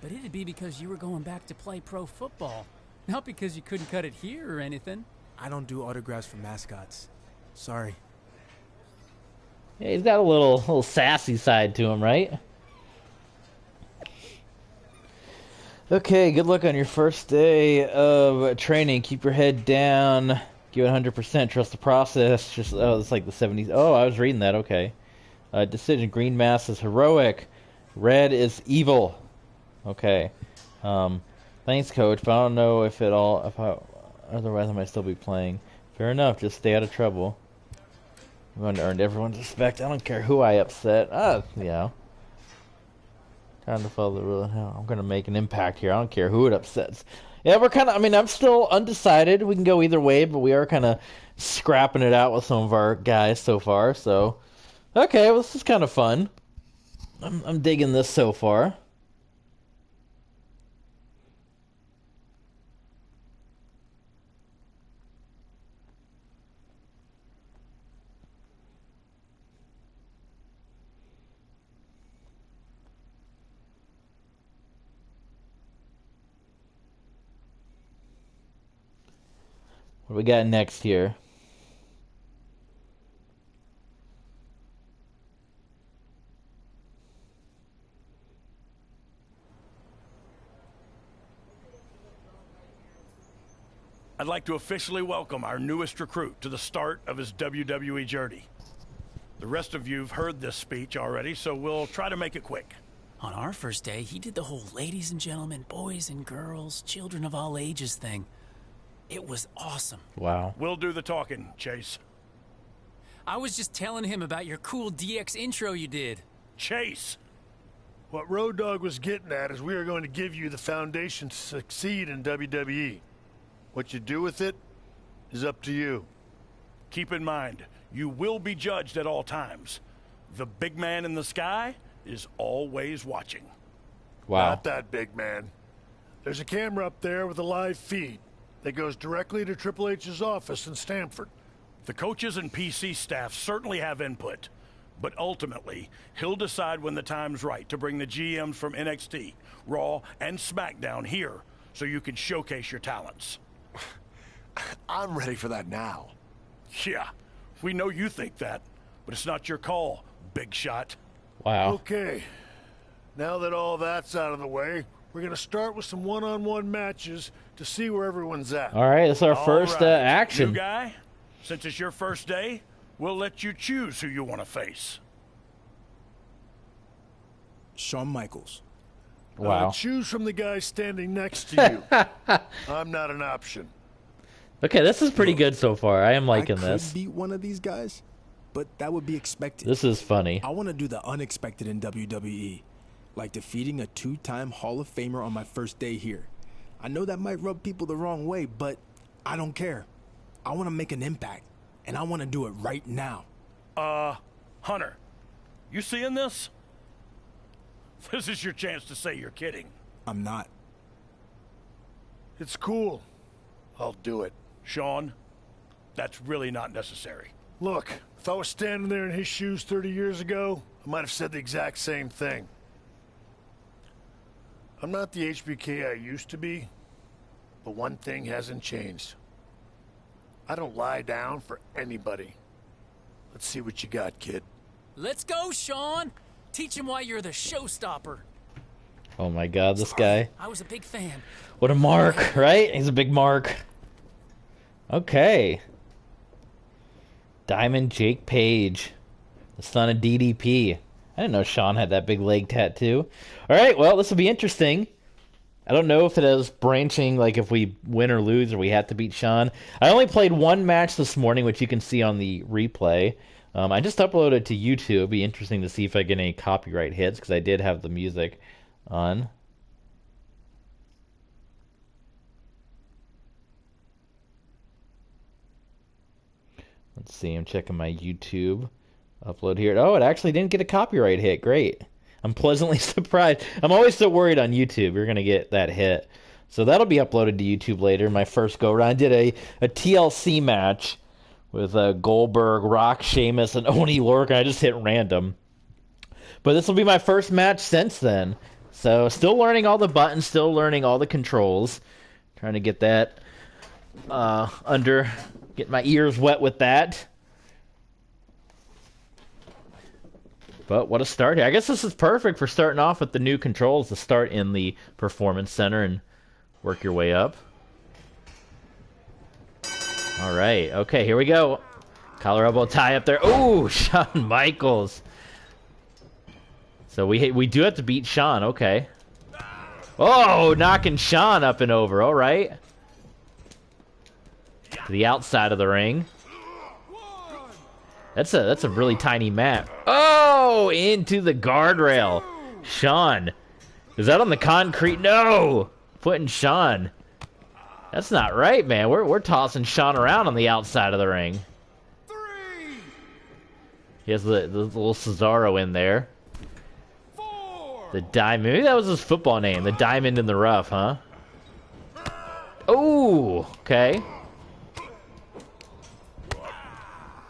But it'd be because you were going back to play pro football. Not because you couldn't cut it here or anything. I don't do autographs for mascots. Sorry. Yeah, he's got a little sassy side to him, right? Okay, good luck on your first day of training. Keep your head down. Give it 100%. Trust the process. Just it's like the 70s. Oh, I was reading that. Okay. Decision: green mass is heroic. Red is evil. Okay. Thanks, coach. But I don't know if otherwise I might still be playing. Fair enough. Just stay out of trouble. I'm going to earn everyone's respect. I don't care who I upset. Yeah. Time to follow the rule of hell. I'm going to make an impact here. I don't care who it upsets. Yeah, we're kind of, I mean, I'm still undecided. We can go either way, but we are kind of scrapping it out with some of our guys so far. So, okay, well, this is kind of fun. I'm digging this so far. What do we got next here? I'd like to officially welcome our newest recruit to the start of his WWE journey. The rest of you've heard this speech already, so we'll try to make it quick. On our first day, he did the whole ladies and gentlemen, boys and girls, children of all ages thing. It was awesome. Wow. We'll do the talking, Chase. I was just telling him about your cool DX intro you did. Chase! What Road Dogg was getting at is we are going to give you the foundation to succeed in WWE. What you do with it is up to you. Keep in mind, you will be judged at all times. The big man in the sky is always watching. Wow. Not that big man. There's a camera up there with a live feed that goes directly to Triple H's office in Stamford. The coaches and PC staff certainly have input, but ultimately, he'll decide when the time's right to bring the GMs from NXT, Raw, and SmackDown here so you can showcase your talents. I'm ready for that now. Yeah, we know you think that, but it's not your call, big shot. Wow. Okay, now that all that's out of the way, we're going to start with some one-on-one matches to see where everyone's at. All right, it's our All first right, action. New guy, since it's your first day, we'll let you choose who you want to face. Shawn Michaels. Wow. Choose from the guy standing next to you. I'm not an option. Okay, this is pretty good so far. I am liking I this. could beat one of these guys, but that would be expected. This is funny. I want to do the unexpected in WWE, like defeating a two-time Hall of Famer on my first day here. I know that might rub people the wrong way, but I don't care. I want to make an impact, and I want to do it right now. Hunter, you seeing this? This is your chance to say you're kidding. I'm not. It's cool. I'll do it. Sean, that's really not necessary. Look, if I was standing there in his shoes 30 years ago, I might have said the exact same thing. I'm not the HBK I used to be, but one thing hasn't changed. I don't lie down for anybody. Let's see what you got, kid. Let's go, Sean. Teach him why you're the showstopper. Oh my god, this guy. I was a big fan. What a mark, right? He's a big mark. Okay. Diamond Jake Page, the son of DDP. I didn't know Sean had that big leg tattoo. All right, well, this will be interesting. I don't know if it is branching, like if we win or lose or we have to beat Sean. I only played one match this morning, which you can see on the replay. I just uploaded to YouTube. It'd be interesting to see if I get any copyright hits, because I did have the music on. Let's see, I'm checking my YouTube upload here. Oh, it actually didn't get a copyright hit. Great. I'm pleasantly surprised. I'm always so worried on YouTube you're going to get that hit. So that'll be uploaded to YouTube later, my first go-around. I did a TLC match with Goldberg, Rock, Sheamus, and Oni Lorcan. I just hit random. But this will be my first match since then. So still learning all the buttons, still learning all the controls. Trying to get that get my ears wet with that. But what a start here. I guess this is perfect for starting off with the new controls to start in the Performance Center and work your way up. All right. Okay, here we go. Collar elbow tie up there. Oh, Shawn Michaels. So we do have to beat Shawn. Okay. Oh, knocking Shawn up and over. All right. To the outside of the ring. That's a really tiny map. Oh, into the guardrail. Shawn. Is that on the concrete? No. Putting Shawn. That's not right, man. We're tossing Shawn around on the outside of the ring. He has the little Cesaro in there. The Diamond. Maybe that was his football name. The Diamond in the Rough, huh? Oh, okay.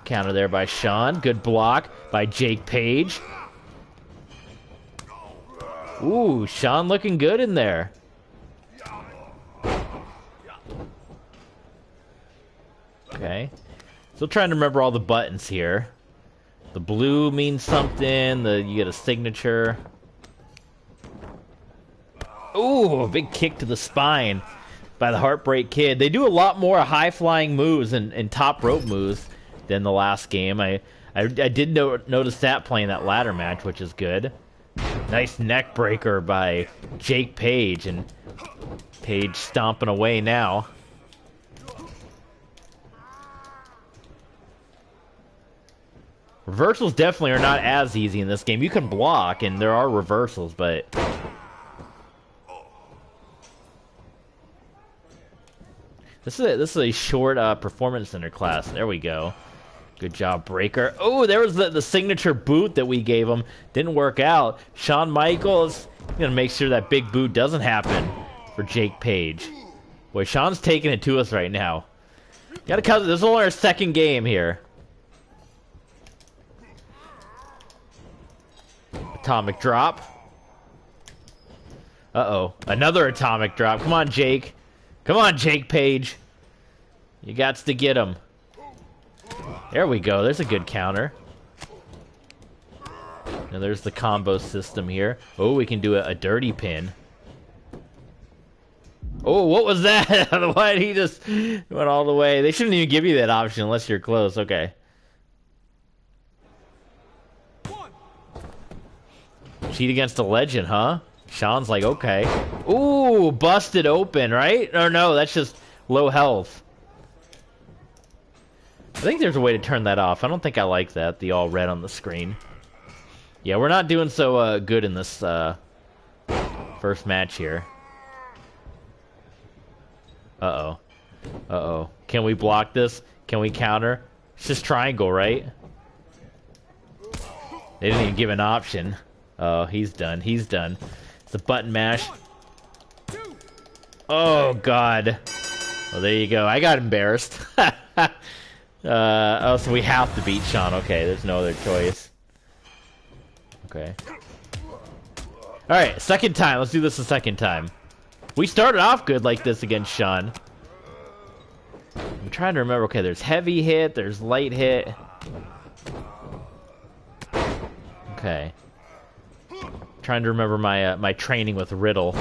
Counter there by Sean. Good block by Jake Page. Ooh, Sean looking good in there. Okay. Still trying to remember all the buttons here. The blue means something. You get a signature. Ooh, a big kick to the spine by the Heartbreak Kid. They do a lot more high-flying moves and top rope moves than the last game. I did notice that playing that ladder match, which is good. Nice neck breaker by Jake Page, and Page stomping away now. Reversals definitely are not as easy in this game. You can block, and there are reversals, but... This is a short Performance Center class. There we go. Good job, Breaker. Oh, there was the signature boot that we gave him. Didn't work out. Shawn Michaels going to make sure that big boot doesn't happen for Jake Page. Boy, Shawn's taking it to us right now. Gotta cut. This is only our second game here. Atomic drop. Uh-oh. Another atomic drop. Come on, Jake. Come on, Jake Page. You gots to get him. There we go. There's a good counter. Now there's the combo system here. Oh, we can do a dirty pin. Oh, what was that? Why did he just went all the way? They shouldn't even give you that option unless you're close. Okay. Cheat against a legend, huh? Sean's like, okay. Ooh, busted open, right? Or no, that's just low health. I think there's a way to turn that off. I don't think I like that, the all red on the screen. Yeah, we're not doing so good in this first match here. Uh-oh. Uh-oh. Can we block this? Can we counter? It's just triangle, right? They didn't even give an option. Oh, he's done. He's done. It's a button mash. Oh, God. Well, there you go. I got embarrassed. Oh, so we have to beat Sean. Okay, there's no other choice. Okay. Alright, second time. Let's do this a second time. We started off good like this against Sean. I'm trying to remember. Okay, there's heavy hit. There's light hit. Okay. Trying to remember my my training with Riddle.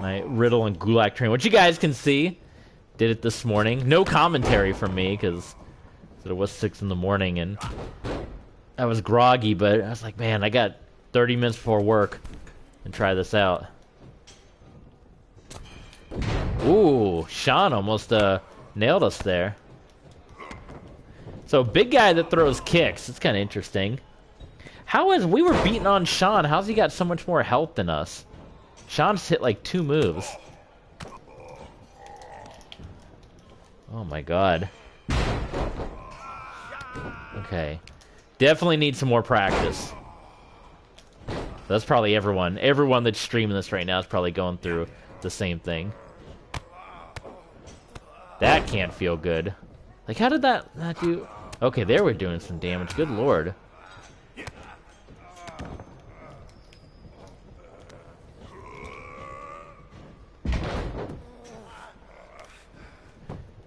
My Riddle and Gulak training, which you guys can see. Did it this morning. No commentary from me, because it was 6 in the morning, and I was groggy, but I was like, man, I got 30 minutes before work and try this out. Ooh, Sean almost nailed us there. So, big guy that throws kicks. It's kind of interesting. How is... We were beating on Sean. How's he got so much more health than us? Sean's hit like 2 moves. Oh my god. Okay. Definitely need some more practice. That's probably everyone. Everyone that's streaming this right now is probably going through the same thing. That can't feel good. Like, how did that do... Okay, there we're doing some damage. Good lord.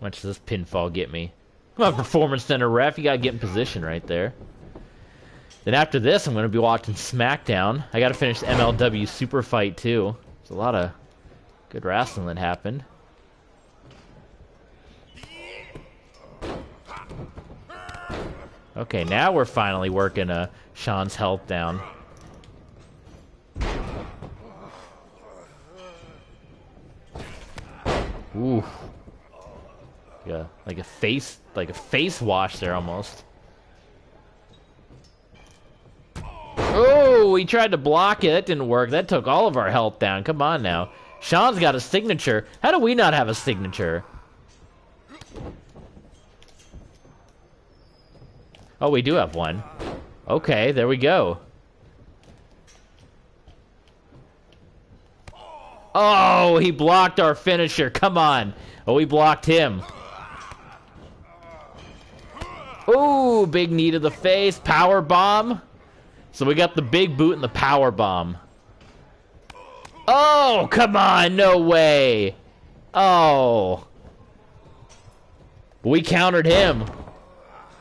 How much does this pinfall get me? Come on, Performance Center ref. You gotta get in position right there. Then after this, I'm gonna be watching SmackDown. I gotta finish the MLW Super Fight too. There's a lot of good wrestling that happened. Okay, now we're finally working Sean's health down. Ooh. Yeah, like a face wash there almost. Oh, he tried to block it. That didn't work. That took all of our health down. Come on now. Sean's got a signature. How do we not have a signature? Oh, we do have one. Okay, there we go. Oh, he blocked our finisher. Come on. Oh, we blocked him. Ooh, big knee to the face. Power bomb. So we got the big boot and the power bomb. Oh, come on. No way. Oh. We countered him.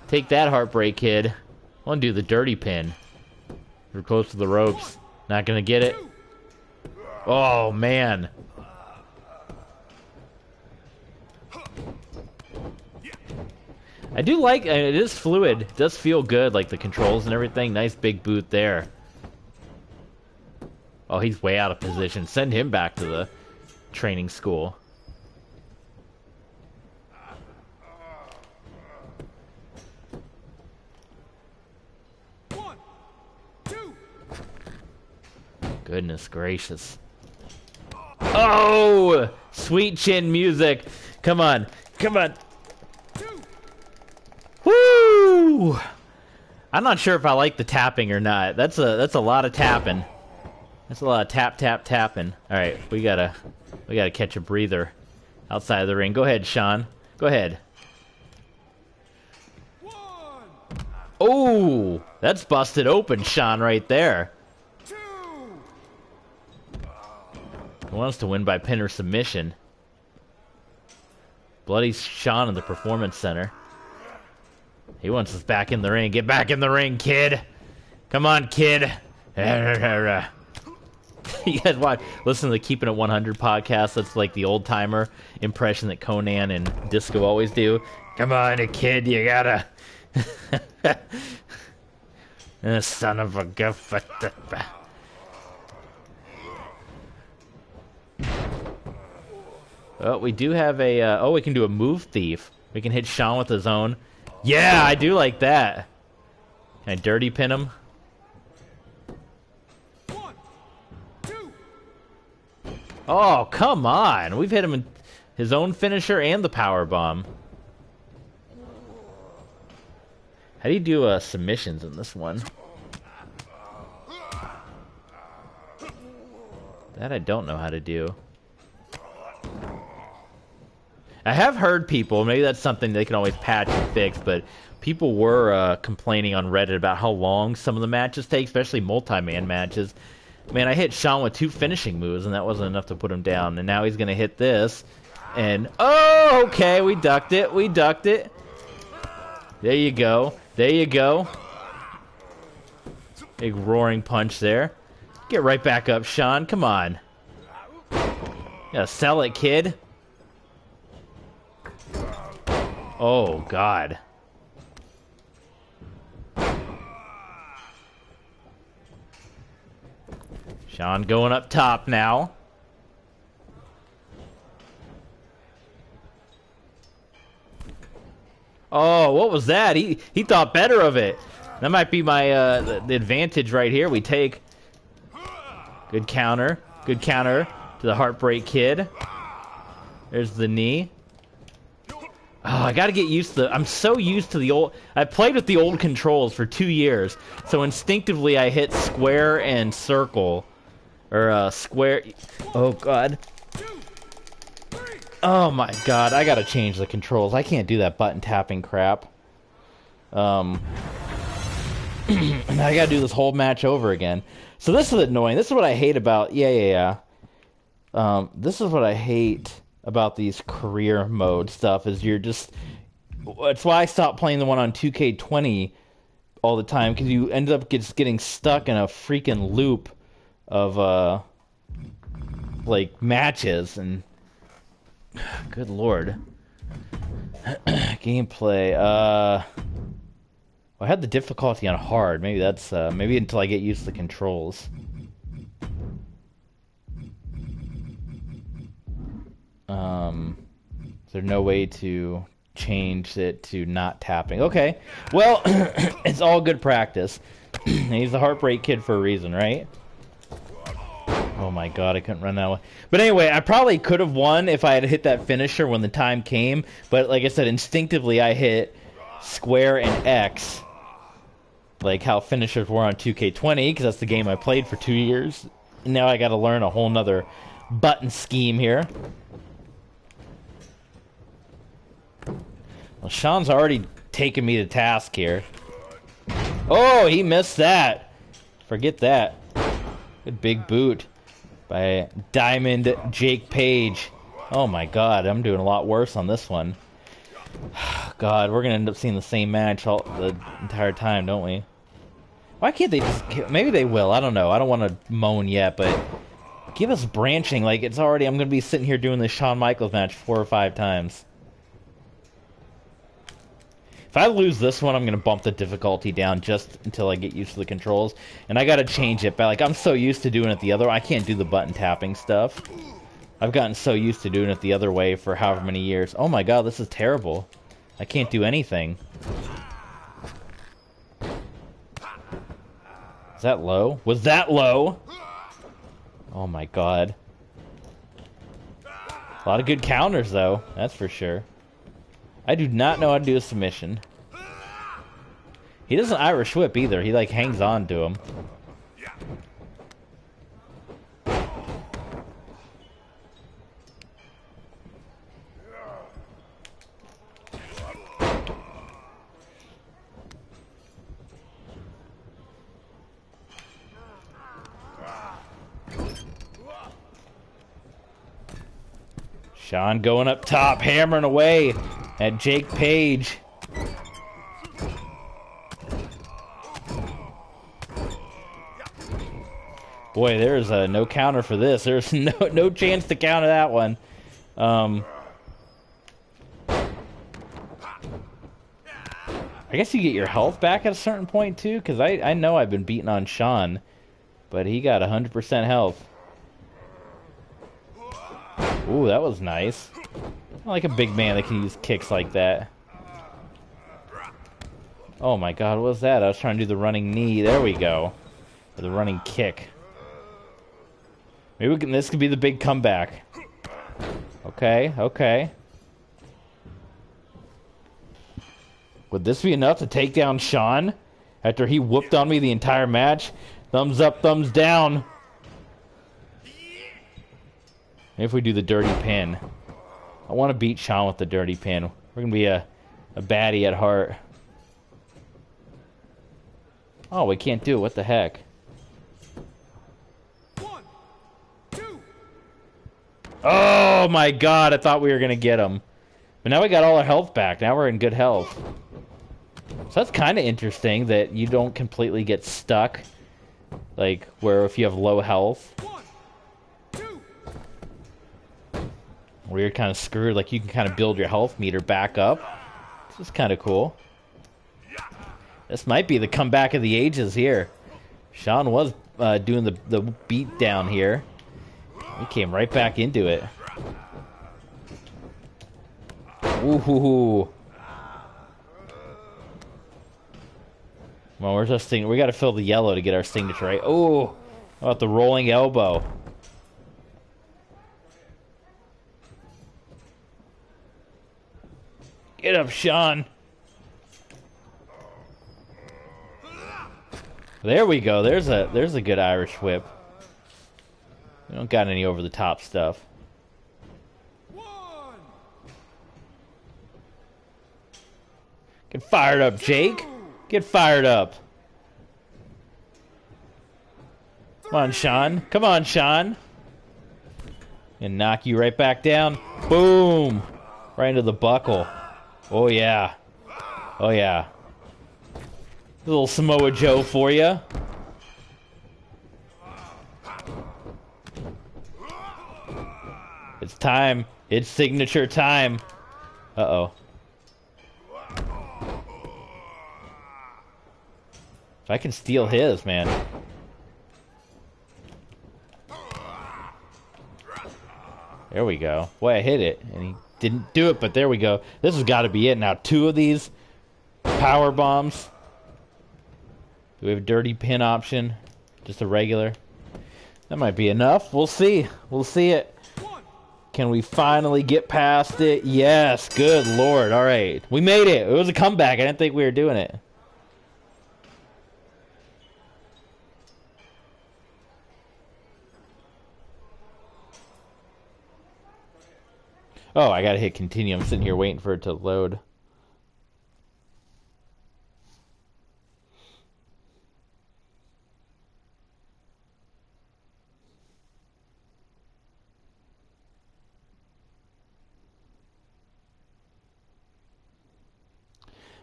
Take that, Heartbreak Kid. I want to do the dirty pin. We're close to the ropes. Not going to get it. Oh, man. I do like, it is fluid. It does feel good, like the controls and everything. Nice big boot there. Oh, he's way out of position. Send him back to the training school. Goodness gracious. Oh! Sweet chin music. Come on. Come on. Woo! I'm not sure if I like the tapping or not. That's a lot of tapping. That's a lot of tapping. Alright, we gotta catch a breather outside of the ring. Go ahead, Sean. Go ahead. Oh! That's busted open, Sean, right there. He wants to win by pin or submission. Bloody Sean in the Performance Center. He wants us back in the ring. Get back in the ring, kid. Come on, kid. You guys watch, listen to the Keeping It 100 podcast. That's like the old-timer impression that Conan and Disco always do. Come on, kid, you gotta... Son of a guff. Oh, we do have a... oh, we can do a move thief. We can hit Sean with his own. Yeah, I do like that. Can I dirty pin him? 1, 2. Oh, come on. We've hit him in his own finisher and the power bomb. How do you do submissions in this one? That I don't know how to do. I have heard people, maybe that's something they can always patch and fix, but people were complaining on Reddit about how long some of the matches take, especially multi-man matches. Man, I hit Sean with 2 finishing moves, and that wasn't enough to put him down. And now he's going to hit this. And, oh, okay, we ducked it. We ducked it. There you go. There you go. Big roaring punch there. Get right back up, Sean. Come on. Yeah, sell it, kid. Oh, God. Sean going up top now. Oh, what was that? He thought better of it. That might be my the advantage right here. We take. Good counter. Good counter to the Heartbreak Kid. There's the knee. Oh, I gotta get used to I'm so used to the old... I played with the old controls for 2 years, so instinctively I hit square and circle. Or, square... Oh, God. Oh, my God. I gotta change the controls. I can't do that button tapping crap. I gotta do this whole match over again. So this is annoying. This is what I hate about... Yeah. This is what I hate about these career mode stuff, is you're just... That's why I stopped playing the one on 2K20 all the time, because you end up just getting stuck in a freaking loop of, like, matches, and... Good lord. Gameplay, I had the difficulty on hard. Maybe that's, maybe until I get used to the controls. Is there no way to change it to not tapping? Okay, well, it's all good practice. He's the Heartbreak Kid for a reason, right? Oh my God, I couldn't run that way. But anyway, I probably could have won if I had hit that finisher when the time came. But like I said, instinctively I hit square and X, like how finishers were on 2K20, because that's the game I played for 2 years. And now I got to learn a whole nother button scheme here. Well, Sean's already taken me to task here. Oh, he missed that. Forget that. Good big boot by Diamond Jake Page. Oh my god, I'm doing a lot worse on this one. God, we're gonna end up seeing the same match all the entire time, don't we? Why can't they just... Maybe they will, I don't know. I don't want to moan yet, but... Give us branching, like it's already... I'm gonna be sitting here doing this Shawn Michaels match 4 or 5 times. If I lose this one, I'm going to bump the difficulty down just until I get used to the controls. And I got to change it. But like, I'm so used to doing it the other way. I can't do the button tapping stuff. I've gotten so used to doing it the other way for however many years. Oh my god, this is terrible. I can't do anything. Is that low? Was that low? Oh my god. A lot of good counters, though. That's for sure. I do not know how to do a submission. He doesn't Irish whip either. He like hangs on to him. Sean going up top, hammering away at Jake Page. Boy, there's no counter for this. There's no chance to counter that one. I guess you get your health back at a certain point too, because I know I've been beating on Sean, but he got 100% health. Ooh, that was nice. I like a big man that can use kicks like that. Oh my god, what was that? I was trying to do the running knee. There we go. Or the running kick. Maybe this could be the big comeback. Okay, okay. Would this be enough to take down Sean? After he whooped on me the entire match? Thumbs up, thumbs down. Maybe if we do the dirty pin. I want to beat Sean with the dirty pin. We're going to be a baddie at heart. Oh, we can't do it. What the heck? 1, 2. Oh my god, I thought we were going to get him. But now we got all our health back. Now we're in good health. So that's kind of interesting that you don't completely get stuck. Like, where if you have low health. 1, 2. Where you're kind of screwed. Like, you can kind of build your health meter back up. This is kind of cool. This might be the comeback of the ages here. Sean was doing the beat down here. He came right back into it. Ooh. Well, where's our signature? We got to fill the yellow to get our signature right. Ooh, how about the rolling elbow? Get up, Sean. There we go. There's a good Irish whip. We don't got any over the top stuff. Get fired up, Jake. Get fired up. Come on, Sean. Come on, Sean. And knock you right back down. Boom. Right into the buckle. Oh, yeah. Oh, yeah. A little Samoa Joe for you. It's time. It's signature time. Uh-oh. If I can steal his, man. There we go. Boy, I hit it, and he didn't do it, but there we go. This has got to be it. Now, 2 of these power bombs. Do we have a dirty pin option? Just a regular? That might be enough. We'll see. We'll see it. Can we finally get past it? Yes. Good Lord. All right. We made it. It was a comeback. I didn't think we were doing it. Oh, I gotta hit continue. I'm sitting here waiting for it to load.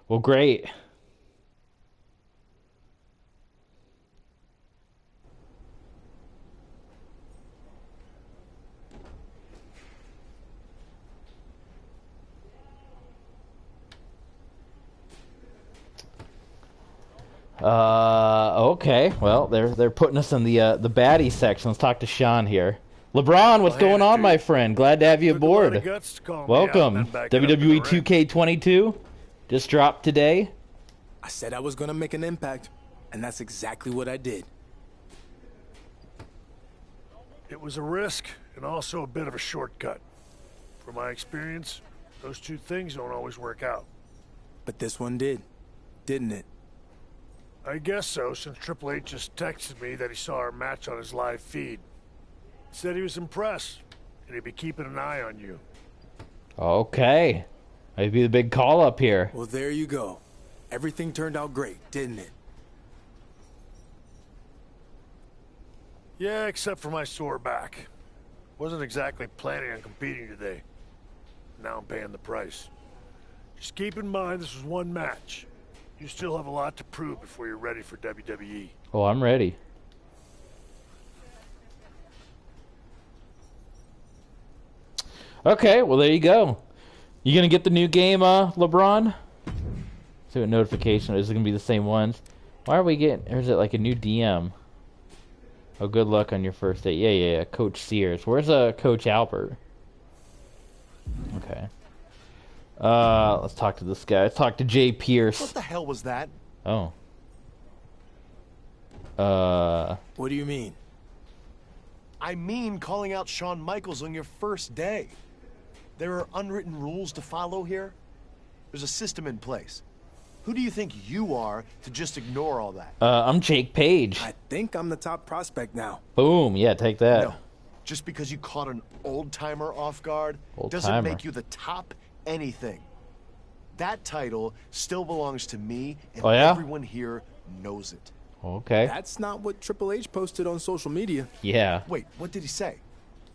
Well, great. Okay. Well, they're putting us in the baddie section. Let's talk to Sean here. LeBron, what's going on, my friend? Glad to have you aboard. Welcome. WWE 2k22 just dropped today. I said I was gonna make an impact, and that's exactly what I did. It was a risk and also a bit of a shortcut. From my experience, those two things don't always work out. But this one did, didn't it? I guess so, since Triple H just texted me that he saw our match on his live feed. He said he was impressed, and he'd be keeping an eye on you. Okay. Might be the big call up here. Well, there you go. Everything turned out great, didn't it? Yeah, except for my sore back. Wasn't exactly planning on competing today. Now I'm paying the price. Just keep in mind this was one match. You still have a lot to prove before you're ready for WWE. Oh, I'm ready. Okay, well there you go. You gonna get the new game, LeBron? See what notification is it gonna be the same ones? Why are we getting? Or is it like a new DM? Oh, good luck on your first date. Yeah. Coach Sears. Where's Coach Albert? Okay. Let's talk to this guy. Let's talk to Jay Pierce. What the hell was that? Oh. What do you mean? I mean calling out Shawn Michaels on your first day. There are unwritten rules to follow here. There's a system in place. Who do you think you are to just ignore all that? I'm Jake Page. I think I'm the top prospect now. Boom. Yeah, take that. No. Just because you caught an old-timer off guard doesn't Old-timer. make you the top anything. That title still belongs to me, and Oh, yeah? everyone here knows it. Okay. That's not what Triple H posted on social media. Yeah. Wait, what did he say?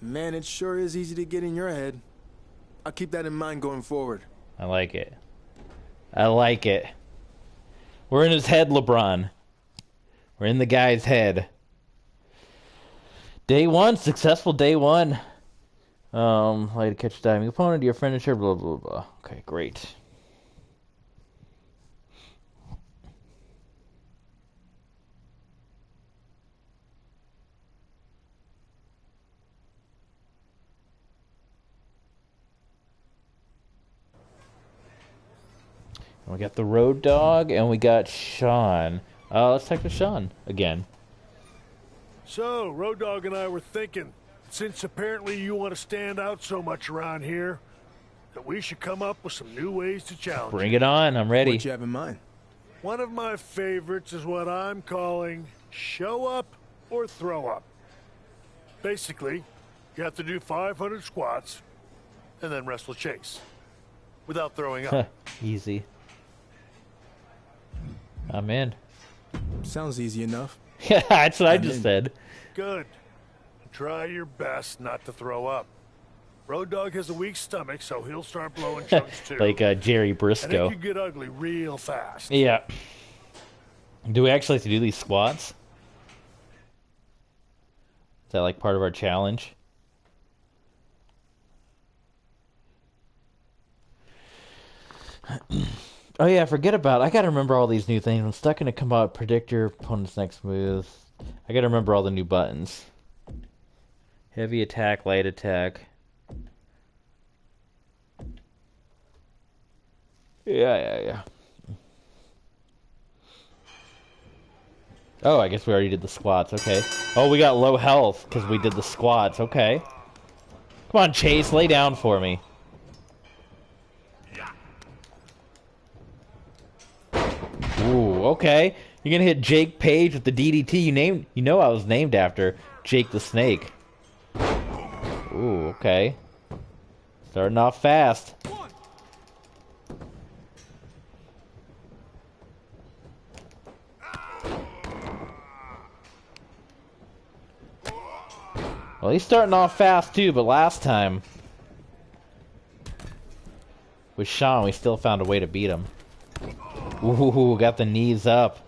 Man, it sure is easy to get in your head. I'll keep that in mind going forward. I like it. I like it. We're in his head, LeBron. We're in the guy's head. Day one, successful day one. Like to catch a diving opponent to your finisher, blah, blah, blah. Okay, great. We got the Road Dogg, and we got Sean. Let's talk to Sean again. So, Road Dogg and I were thinking, since apparently you want to stand out so much around here, that we should come up with some new ways to challenge Bring you. it on. I'm ready. What you have in mind? One of my favorites is what I'm calling show up or throw up. Basically, you have to do 500 squats and then wrestle Chase without throwing up. Easy. I'm in. Sounds easy enough. Yeah, that's what I just said. Good. Try your best not to throw up. Road Dogg has a weak stomach, so he'll start blowing chunks too. Like Jerry and Briscoe. it could get ugly real fast. Yeah. Do we actually have to do these squats? Is that like part of our challenge? Oh yeah, forget about it. I gotta remember all these new things. I'm stuck in a combat. Predict your opponent's next move. I gotta remember all the new buttons. Heavy attack, light attack. Yeah. Oh, I guess we already did the squats. Okay. Oh, we got low health because we did the squats. Okay. Come on, Chase, lay down for me. Ooh, okay. You're gonna hit Jake Page with the DDT. You know I was named after Jake the Snake. Ooh, okay. Starting off fast. Well, he's starting off fast too, but last time with Sean, we still found a way to beat him. Ooh, got the knees up.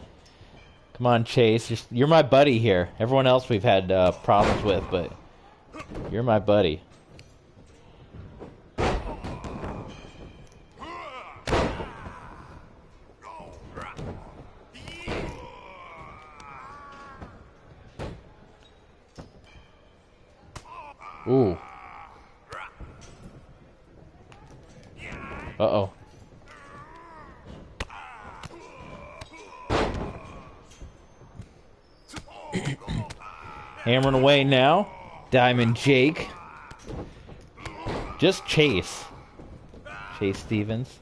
Come on, Chase. You're my buddy here. Everyone else we've had problems with, but you're my buddy. Ooh. Uh-oh. Hammering away now. Diamond Jake. Just Chase. Chase Stevens.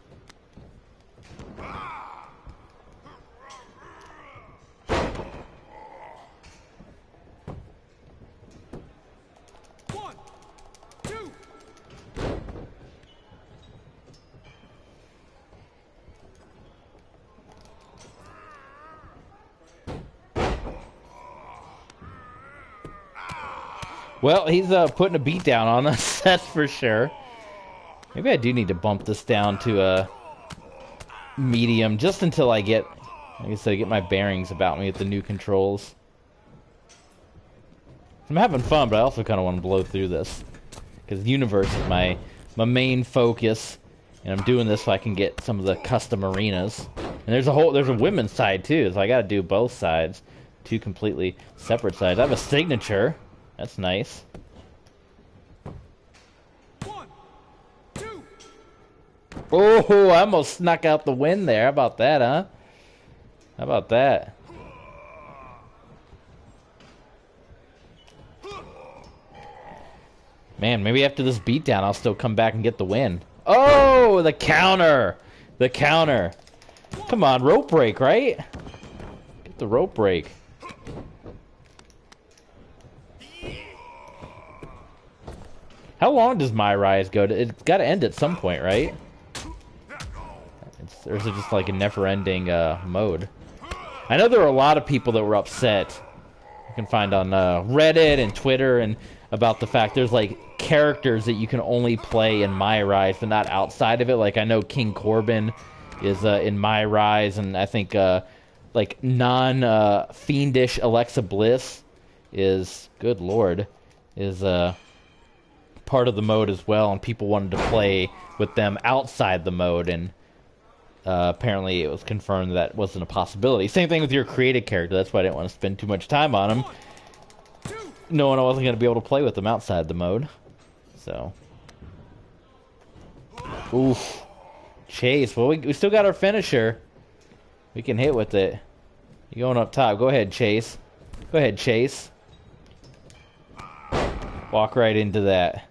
Well, he's putting a beat down on us, that's for sure. Maybe I do need to bump this down to a medium just until I get, like I said, get my bearings about me with the new controls. I'm having fun, but I also kind of want to blow through this because the universe is my main focus, and I'm doing this so I can get some of the custom arenas. And there's a women's side too, so I got to do both sides, two completely separate sides. I have a signature. That's nice. 1, 2. Oh, I almost snuck out the win there. How about that, huh? How about that? Man, maybe after this beatdown, I'll still come back and get the win. Oh, the counter! The counter. Come on, rope break, right? Get the rope break. How long does my rise go? It's got to end at some point, right? Or is it just like a never-ending mode? I know there were a lot of people that were upset. You can find on Reddit and Twitter and about the fact there's like characters that you can only play in My Rise, but not outside of it. Like I know King Corbin is in My Rise, and I think like non-fiendish Alexa Bliss is, good lord, is part of the mode as well, and people wanted to play with them outside the mode, and apparently it was confirmed that wasn't a possibility. Same thing with your created character. That's why I didn't want to spend too much time on him, knowing I wasn't going to be able to play with them outside the mode. So, oof, Chase. Well, we still got our finisher. We can hit with it. You going up top? Go ahead, Chase. Go ahead, Chase. Walk right into that.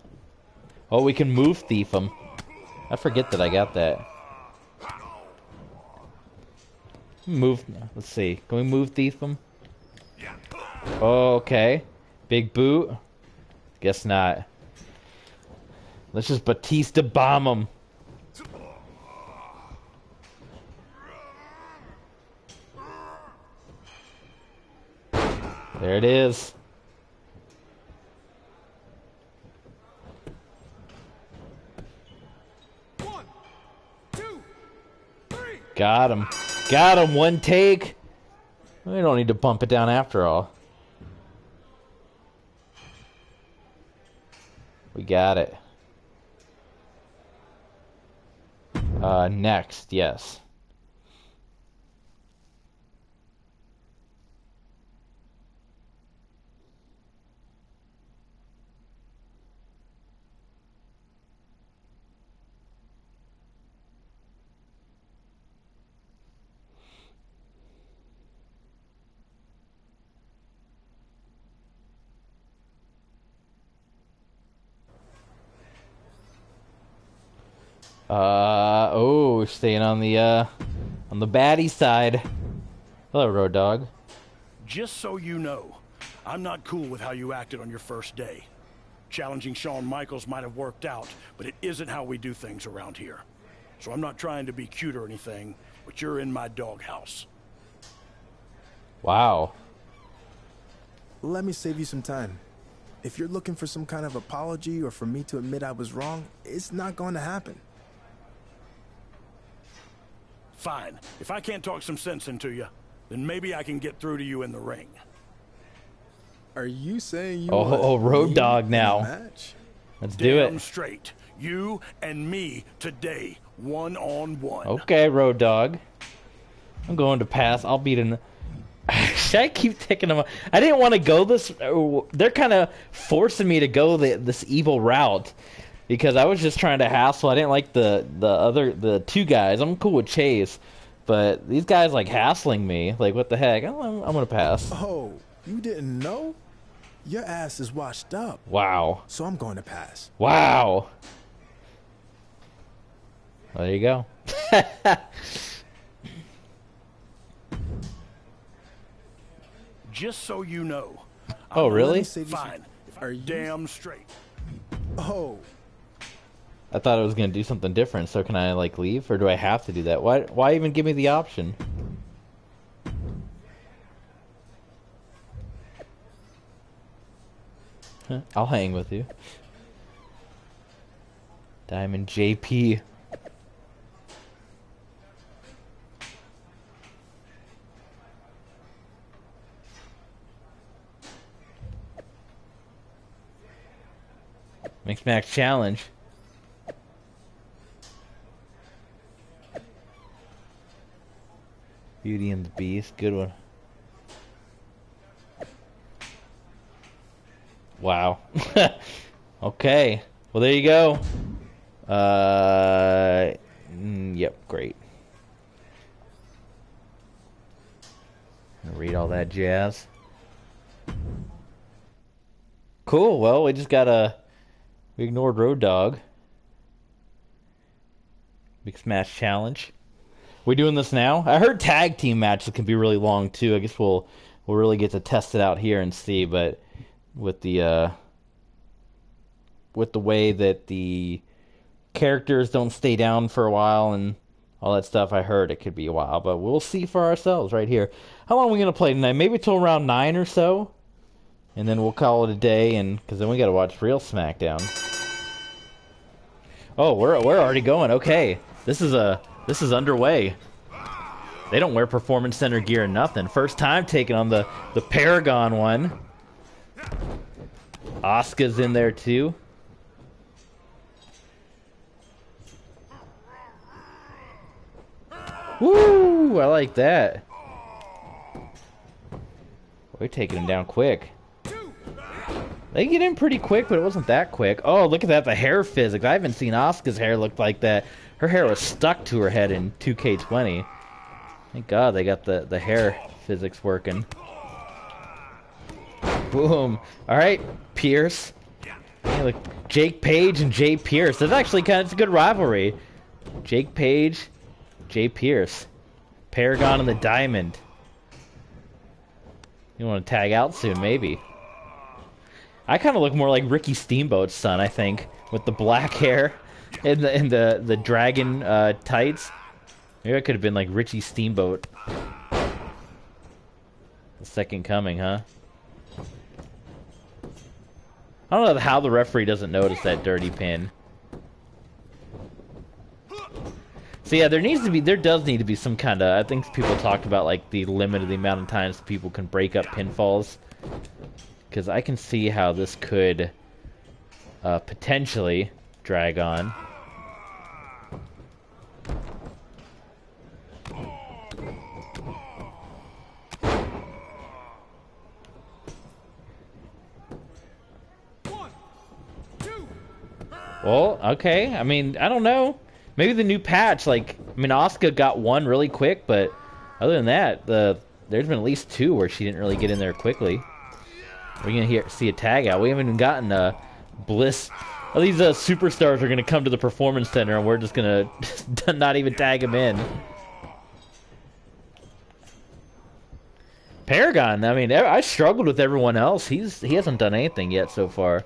Oh, we can move thief him. I forget that I got that. Move. Let's see. Can we move thief him? Oh, okay. Big boot. Guess not. Let's just Batista bomb him. There it is. Got him. Got him. One take. We don't need to bump it down after all. We got it. Next, yes. Oh, staying on the baddie side. Hello, Road Dog. Just so you know, I'm not cool with how you acted on your first day. Challenging Shawn Michaels might have worked out, but it isn't how we do things around here. So I'm not trying to be cute or anything, but you're in my doghouse. Wow. Let me save you some time. If you're looking for some kind of apology or for me to admit I was wrong, it's not going to happen. Fine. If I can't talk some sense into you, then maybe I can get through to you in the ring. Are you saying you Road Dogg now. Match? Let's do it. Damn straight. You and me today, one-on-one. Okay, Road Dogg. I'm going to pass. I'll beat an... Should I keep taking them? I didn't want to go this... They're kind of forcing me to go this evil route. Because I was just trying to hassle. I didn't like the two guys. I'm cool with Chase. But these guys like hassling me. Like, what the heck? I'm going to pass. Oh, you didn't know? Your ass is washed up. Wow. So I'm going to pass. Wow. Well, there you go. Just so you know. Oh, really? Fine. Are you damn straight? Oh. I thought it was going to do something different. So can I, like, leave? Or do I have to do that? Why even give me the option? I'll hang with you. Diamond JP. Mixed Match Challenge. Beauty and the Beast. Good one. Wow. Okay. Well, there you go. Yep, great. Read all that jazz. Cool. Well, we just got we ignored Road Dogg. Mixed Match Challenge. We doing this now? I heard tag team matches can be really long too. I guess we'll really get to test it out here and see, but with the way that the characters don't stay down for a while and all that stuff, I heard it could be a while, but we'll see for ourselves right here. How long are we gonna play tonight? Maybe till around 9 or so, and then we'll call it a day. And because then we got to watch real SmackDown. Oh, we're already going. Okay, this is underway. They don't wear Performance Center gear or nothing. First time taking on the Paragon one. Asuka's in there too. Woo! I like that. We're taking him down quick. They get in pretty quick, but it wasn't that quick. Oh, look at that, the hair physics. I haven't seen Asuka's hair look like that. Her hair was stuck to her head in 2K20. Thank God they got the hair physics working. Boom. Alright, Pierce. Hey, look, Jake Page and Jay Pierce. That's actually it's a good rivalry. Jake Page, Jay Pierce. Paragon and the Diamond. You want to tag out soon, maybe. I kind of look more like Ricky Steamboat's son, I think, with the black hair and the dragon tights. Maybe I could have been like Richie Steamboat. The second coming, huh? I don't know how the referee doesn't notice that dirty pin. So yeah, there does need to be some kind of, I think people talked about like the limit of the amount of times people can break up pinfalls. Because I can see how this could potentially drag on. Well, okay. I mean, I don't know. Maybe the new patch, like, I mean, Asuka got one really quick, but other than that, there's been at least two where she didn't really get in there quickly. We're gonna see a tag out. We haven't even gotten Bliss. All these superstars are gonna come to the Performance Center, and we're just gonna not even tag them in. Paragon. I mean, I struggled with everyone else. He hasn't done anything yet so far.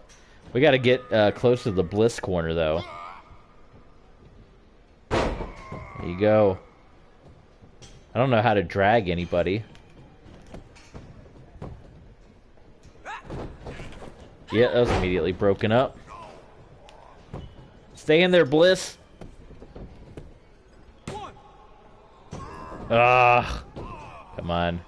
We got to get close to the Bliss corner, though. There you go. I don't know how to drag anybody. Yeah, that was immediately broken up. Stay in there, Bliss. Ugh. Come on.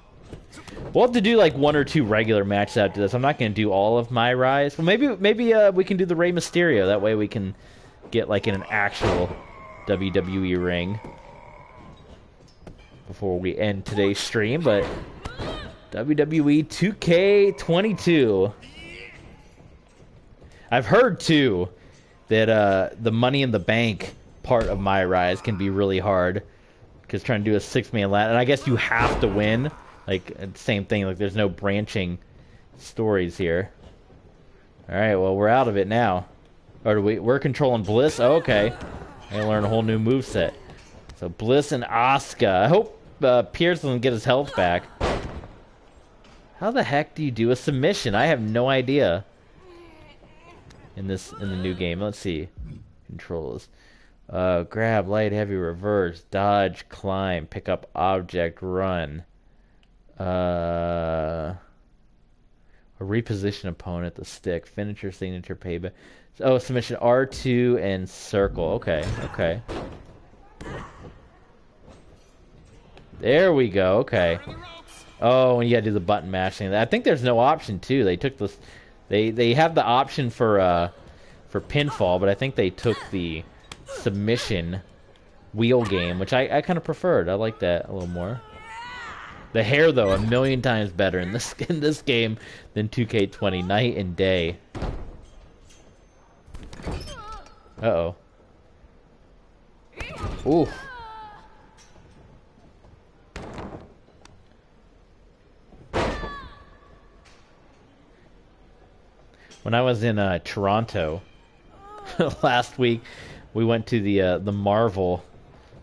We'll have to do like 1 or 2 regular matches after this. I'm not going to do all of my Rise. Well, maybe we can do the Rey Mysterio. That way we can get like in an actual WWE ring before we end today's stream. But WWE 2k22. I've heard too that the Money in the Bank part of my Rise can be really hard because trying to do a 6-man ladder, and I guess you have to win. Like same thing. Like there's no branching stories here. All right, well we're out of it now. Or do we're controlling Bliss. Oh, okay, I gotta learn a whole new moveset. So Bliss and Asuka. I hope Pierce doesn't get his health back. How the heck do you do a submission? I have no idea. In the new game, let's see. Controls. Grab, light, heavy, reverse, dodge, climb, pick up object, run. A reposition opponent, the stick, finisher, signature, payback. Oh, submission R2 and circle. Okay, okay. There we go. Okay. Oh, and you gotta do the button mashing. I think there's no option too. They took this. They have the option for pinfall, but I think they took the submission wheel game, which I kind of preferred. I like that a little more. The hair, though, 1,000,000 times better in this game than 2K20, night and day. Uh-oh. Ooh. When I was in Toronto last week, we went to the Marvel.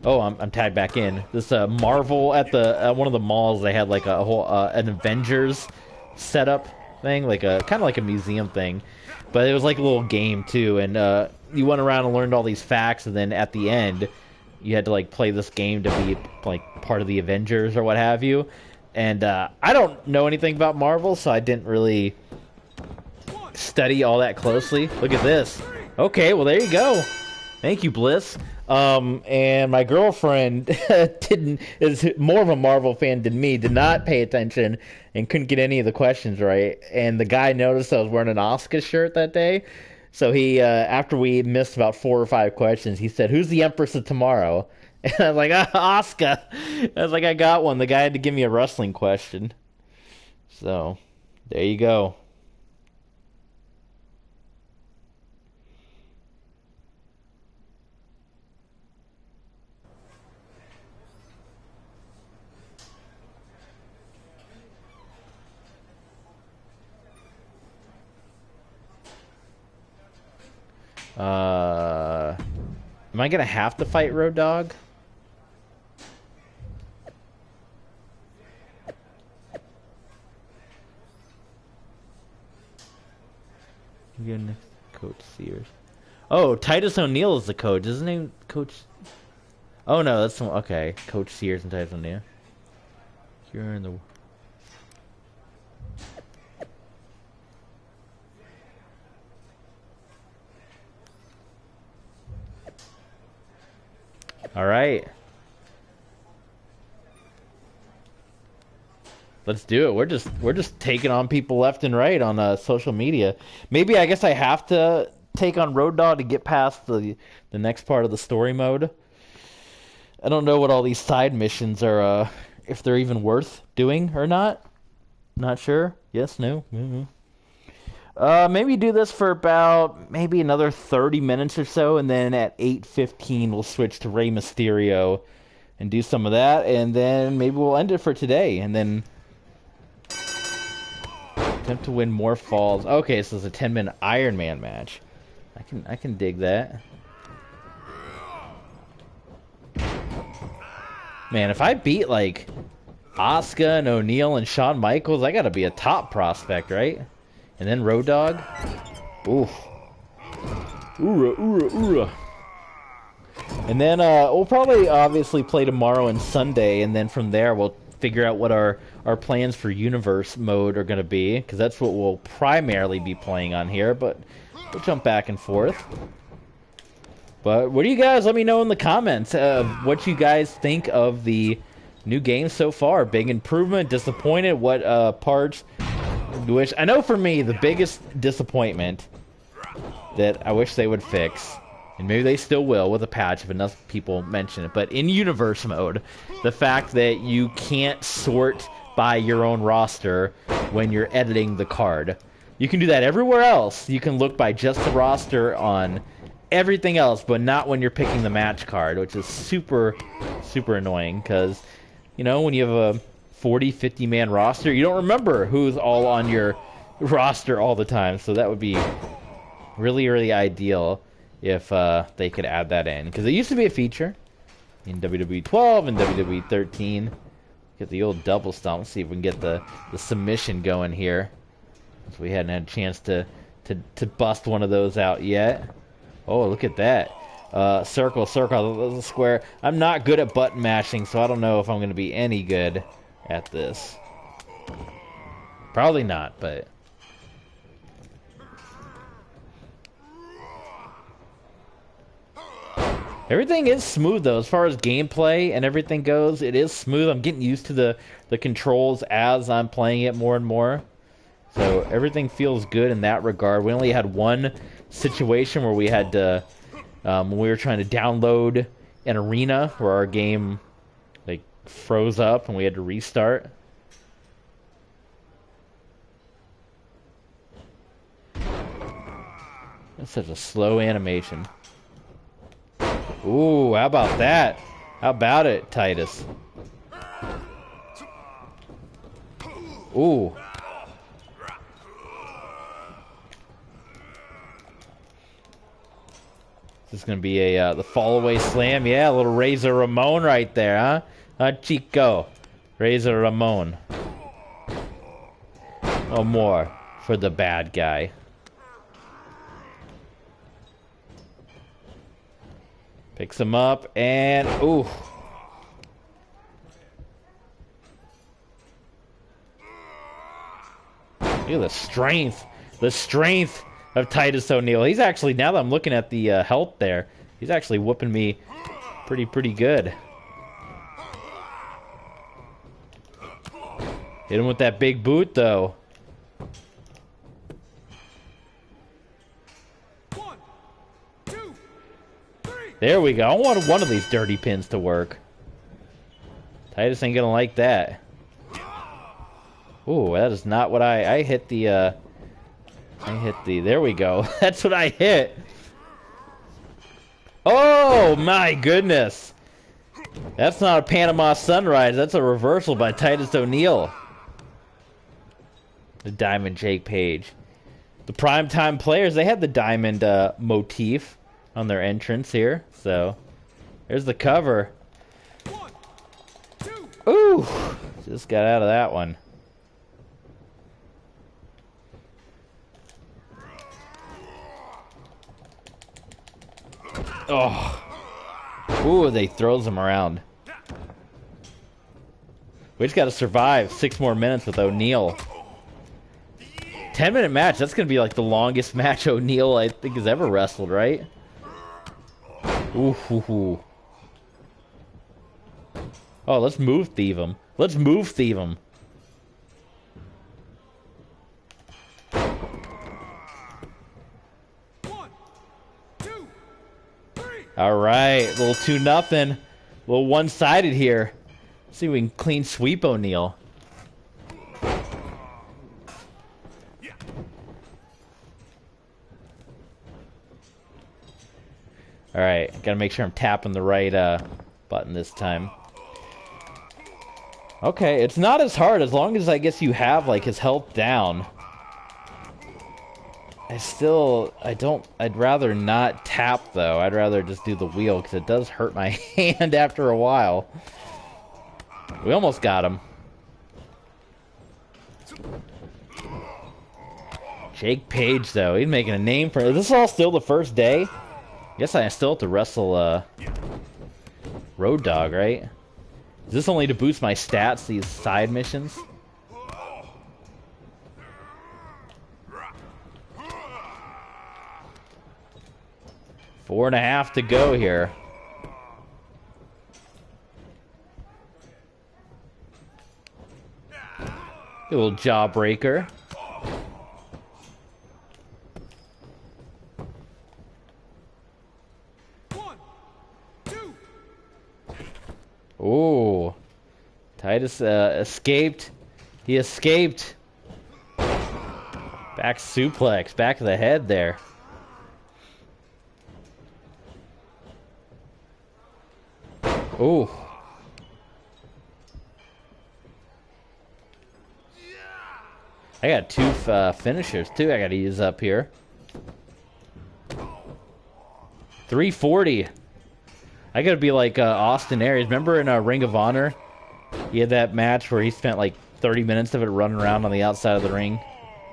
Oh, I'm tied back in. This Marvel at the one of the malls. They had like a whole an Avengers setup thing, like a kind of like a museum thing, but it was like a little game too. And you went around and learned all these facts, and then at the end, you had to like play this game to be like part of the Avengers or what have you. And I don't know anything about Marvel, so I didn't really study all that closely. Look at this. Okay, well there you go. Thank you, Bliss. And my girlfriend is more of a Marvel fan than me, did not pay attention and couldn't get any of the questions right. And the guy noticed I was wearing an Asuka shirt that day. So he, after we missed about 4 or 5 questions, he said, "Who's the Empress of Tomorrow?" And I was like, Asuka. I was like, I got one. The guy had to give me a wrestling question. So, there you go. Am I gonna have to fight Road Dogg? Goodness, Coach Sears. Oh, Titus O'Neil is the coach. Isn't he Coach? Oh no, that's okay. Coach Sears and Titus O'Neil. You're in the. All right. Let's do it. We're just taking on people left and right on social media. Maybe I guess I have to take on Road Dogg to get past the next part of the story mode. I don't know what all these side missions are, if they're even worth doing or not. Not sure. Yes, no. Mm-hmm. Maybe do this for about maybe another 30 minutes or so, and then at 8:15 we'll switch to Rey Mysterio and do some of that, and then maybe we'll end it for today, and then attempt to win more falls. Okay, so it's a 10-minute Iron Man match. I can dig that. Man, if I beat like Asuka and O'Neil and Shawn Michaels, I gotta be a top prospect, right? And then Road Dogg. Oof. Oorah, oorah, oorah. And then we'll probably obviously play tomorrow and Sunday, and then from there we'll figure out what our plans for universe mode are going to be, because that's what we'll primarily be playing on here, but we'll jump back and forth. But what do you guys, let me know in the comments what you guys think of the new game so far. Big improvement, disappointed, what parts, which I know for me the biggest disappointment that I wish they would fix, and maybe they still will with a patch if enough people mention it, but in universe mode, the fact that you can't sort by your own roster when you're editing the card. You can do that everywhere else. You can look by just the roster on everything else, but not when you're picking the match card, which is super, super annoying, because, you know, when you have a 40, 50-man roster, you don't remember who's all on your roster all the time, so that would be really, really ideal if they could add that in, because it used to be a feature in WWE 12 and WWE 13. Get the old double stomp. Let's see if we can get the submission going here, since we hadn't had a chance to bust one of those out yet. Oh, look at that. Circle, circle, square. I'm not good at button mashing, so I don't know if I'm going to be any good at this. Probably not, but... Everything is smooth, though, as far as gameplay and everything goes. It is smooth. I'm getting used to the controls as I'm playing it more and more. So everything feels good in that regard. We only had one situation where we had to, when we were trying to download an arena, where our game, like, froze up and we had to restart. That's such a slow animation. Ooh, how about that? How about it, Titus? Ooh. This is gonna be a the fall away slam. Yeah, a little Razor Ramon right there, huh? Chico, Razor Ramon. Oh, more for the bad guy. Picks him up and ooh. Look at the strength of Titus O'Neil. He's actually, now that I'm looking at the health there, he's actually whooping me pretty good. Hit him with that big boot though. There we go. I want one of these dirty pins to work. Titus ain't gonna like that. Ooh, that is not what I hit the, there we go. That's what I hit. Oh, my goodness. That's not a Panama Sunrise. That's a reversal by Titus O'Neil. The Diamond Jake Page. The Primetime Players, they had the diamond motif on their entrance here. So, there's the cover. Ooh, just got out of that one. Oh. Ooh, they throws him around. We just got to survive 6 more minutes with O'Neil. 10-minute match. That's going to be like the longest match O'Neil, I think, has ever wrestled, right? Ooh, hoo, hoo. Oh, let's move thieve him. Let's move thieve him. All right, little 2-0, little one-sided here. Let's see if we can clean sweep O'Neil. All right, gotta make sure I'm tapping the right button this time. Okay, it's not as hard as long as I guess you have like his health down. I'd rather not tap though. I'd rather just do the wheel because it does hurt my hand after a while. We almost got him. Jake Page, though, he's making a name for... Is this all still the first day? Guess I still have to wrestle, Road Dogg, right? Is this only to boost my stats, these side missions? Four and a half to go here. A little jawbreaker. Ooh. Titus escaped. He escaped. Back suplex. Back of the head there. Ooh. I got two finishers too I gotta use up here. 340. I gotta be like Austin Aries. Remember in Ring of Honor? He had that match where he spent like 30 minutes of it running around on the outside of the ring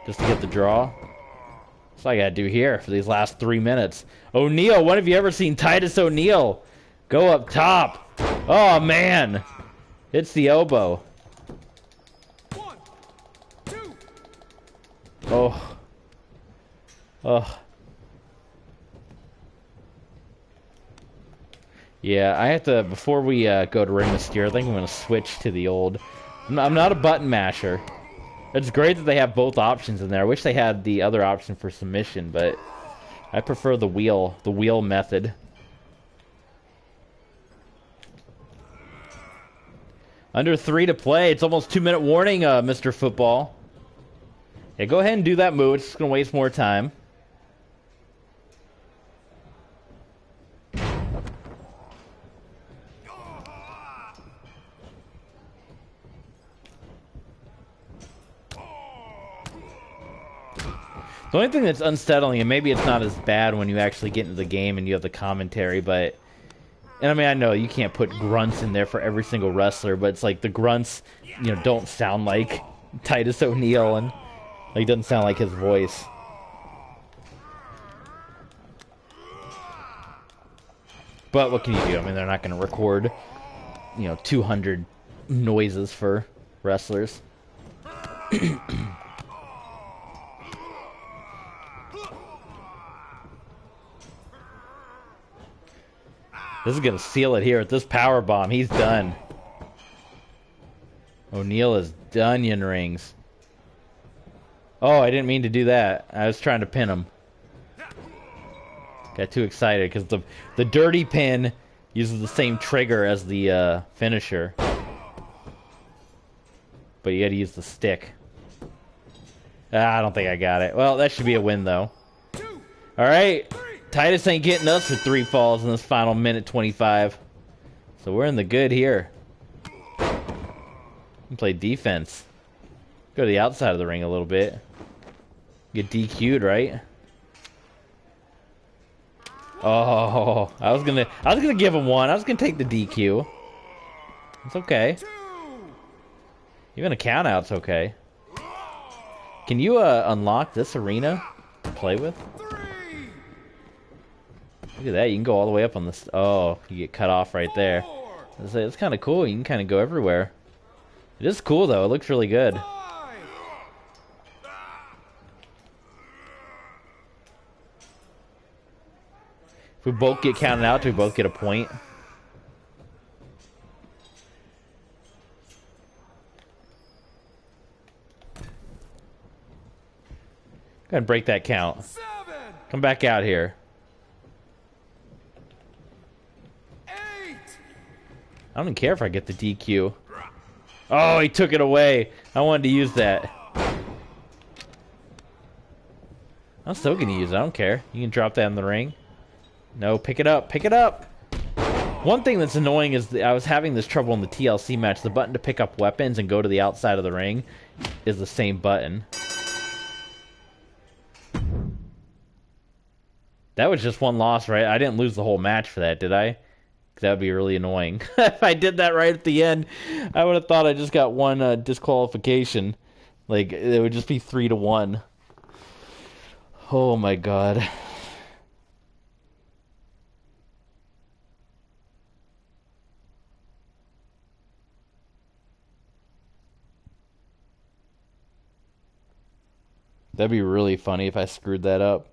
just to get the draw. That's what I gotta do here for these last 3 minutes. O'Neal, when have you ever seen Titus O'Neal go up top? Oh man! It's the elbow. 1, 2. Oh. Oh. Yeah, I have to, before we go to Rey Mysterio, I think I'm going to switch to the old... I'm not a button masher. It's great that they have both options in there. I wish they had the other option for submission, but I prefer the wheel method. Under 3 to play. It's almost 2-minute warning, Mr. Football. Yeah, go ahead and do that move. It's just going to waste more time. The only thing that's unsettling, and maybe it's not as bad when you actually get into the game and you have the commentary, but... And I mean, I know you can't put grunts in there for every single wrestler, but it's like the grunts, you know, don't sound like Titus O'Neal, and like, doesn't sound like his voice. But what can you do? I mean, they're not going to record, you know, 200 noises for wrestlers. This is going to seal it here with this power bomb. He's done. O'Neal is onion rings. Oh, I didn't mean to do that. I was trying to pin him. Got too excited because the dirty pin uses the same trigger as the finisher. But you got to use the stick. I don't think I got it. Well, that should be a win, though. Alright. Titus ain't getting us for 3 falls in this final minute 25. So we're in the good here. Play defense. Go to the outside of the ring a little bit. Get DQ'd, right? Oh, I was gonna give him one. I was gonna take the DQ. It's okay. Even a count out's okay. Can you unlock this arena to play with? Look at that, you can go all the way up on this. Oh, you get cut off right there. It's kind of cool, you can kind of go everywhere. It is cool though, it looks really good. If we both get counted out, do we both get a point? Go ahead and break that count. 7, Come back out here. 8. I don't even care if I get the DQ. Oh, he took it away. I wanted to use that. I'm still gonna use it. I don't care. You can drop that in the ring. No, pick it up. Pick it up. One thing that's annoying is I was having this trouble in the TLC match. The button to pick up weapons and go to the outside of the ring is the same button. That was just one loss, right? I didn't lose the whole match for that, did I? That would be really annoying. If I did that right at the end, I would have thought I just got one disqualification. Like, it would just be 3-1. Oh my god. That'd be really funny if I screwed that up.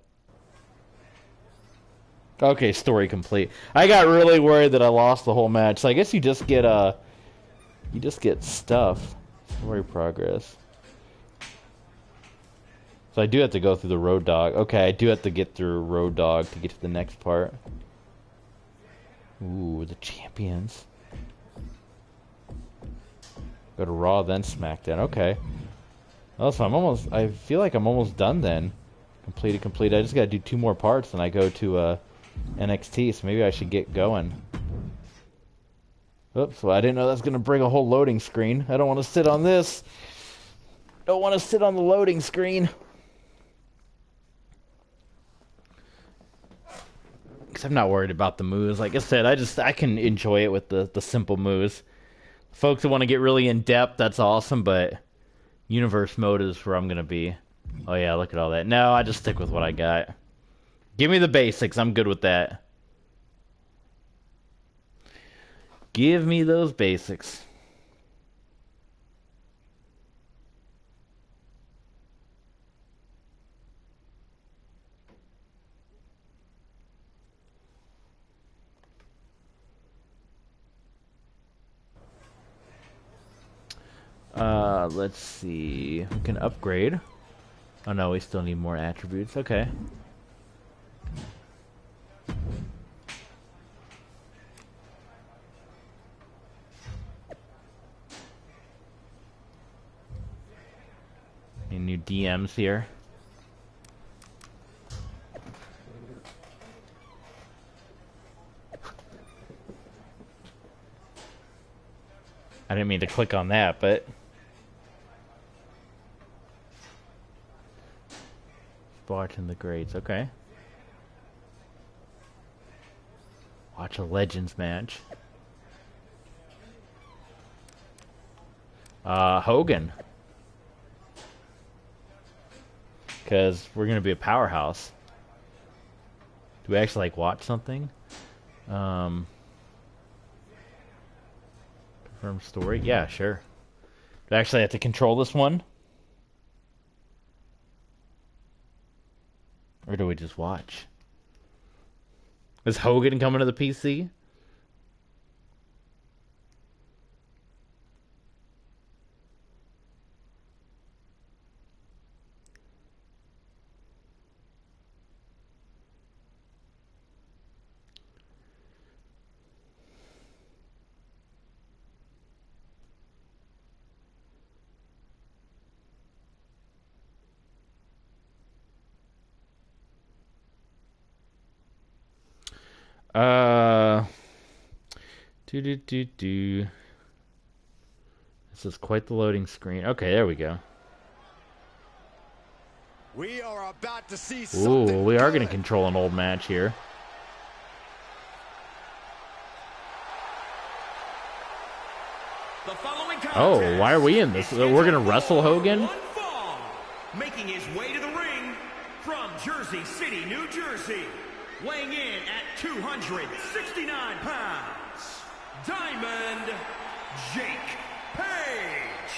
Okay, story complete. I got really worried that I lost the whole match. So I guess you just get stuff. Story progress. So I do have to go through the Road Dog. Okay, I do have to get through Road Dog to get to the next part. Ooh, the champions. Go to Raw, then SmackDown. Okay. Oh, so I feel like I'm almost done then. Complete. I just gotta do 2 more parts and I go to NXT, so maybe I should get going. Oops, well, I didn't know that's gonna bring a whole loading screen. I don't want to sit on this. Don't want to sit on the loading screen. Because I'm not worried about the moves. Like I said, I can enjoy it with the simple moves. Folks that want to get really in depth, that's awesome, but universe mode is where I'm gonna be. Oh yeah, look at all that. No, I just stick with what I got. Give me the basics. I'm good with that. Give me those basics. Let's see. We can upgrade. Oh no, we still need more attributes. Okay. Any new DMs here? I didn't mean to click on that, but watching the grades, okay. Watch a Legends match. Hogan. Because we're gonna be a powerhouse. Do we actually like watch something? Confirm story? Yeah, sure. Do I actually have to control this one? Or do we just watch? Is Hogan coming to the PC? This is quite the loading screen. Okay, there we go. We are about to see something. Ooh, we are going to control an old match here. Oh, why are we in this? We're going to wrestle Hogan? Making his way to the ring from Jersey City, New Jersey, weighing in at 269 pounds, Diamond Jake Page.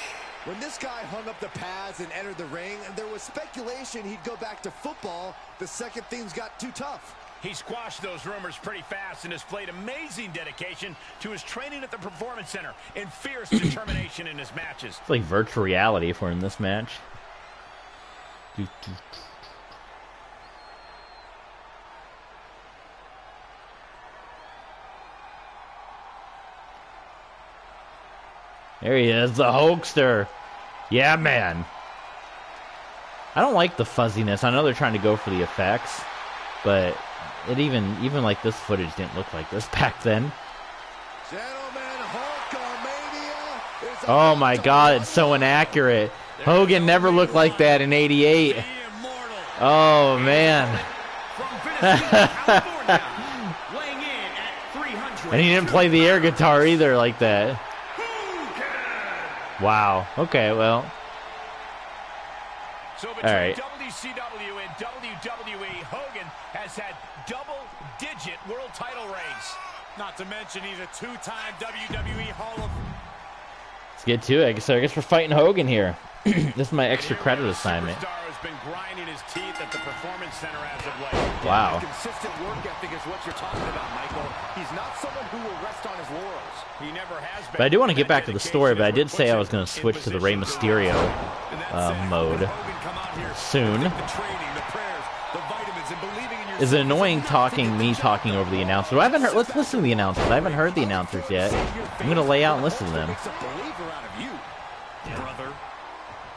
When this guy hung up the pads and entered the ring, there was speculation he'd go back to football the second things got too tough. He squashed those rumors pretty fast and displayed amazing dedication to his training at the Performance Center and fierce determination in his matches. It's like virtual reality if we're in this match. There he is, the Hulkster. Yeah, man. I don't like the fuzziness. I know they're trying to go for the effects, but it even like this footage didn't look like this back then. Gentlemen, Hulkamania is Oh my God, it's so inaccurate. Hogan never looked like that in '88. Oh man. And he didn't play the air guitar either like that. Wow. Okay, well. So All between right. WCW and WWE, Hogan has had double-digit world title reigns. Not to mention he's a two-time WWE Hall of... Let's get to it. So I guess we're fighting Hogan here. This is my extra credit assignment. Superstar has been grinding his teeth at the Performance Center as of late. Wow. Consistent work ethic is what you're talking about, Michael. He's not someone who will rest on his laurels. He never has been. But I do want to get back to the story, but I did say I was going to switch to the Rey Mysterio mode soon. Is it annoying me talking over the announcers? I haven't heard. Let's listen to the announcers. I haven't heard the announcers yet. I'm going to lay out and listen to them.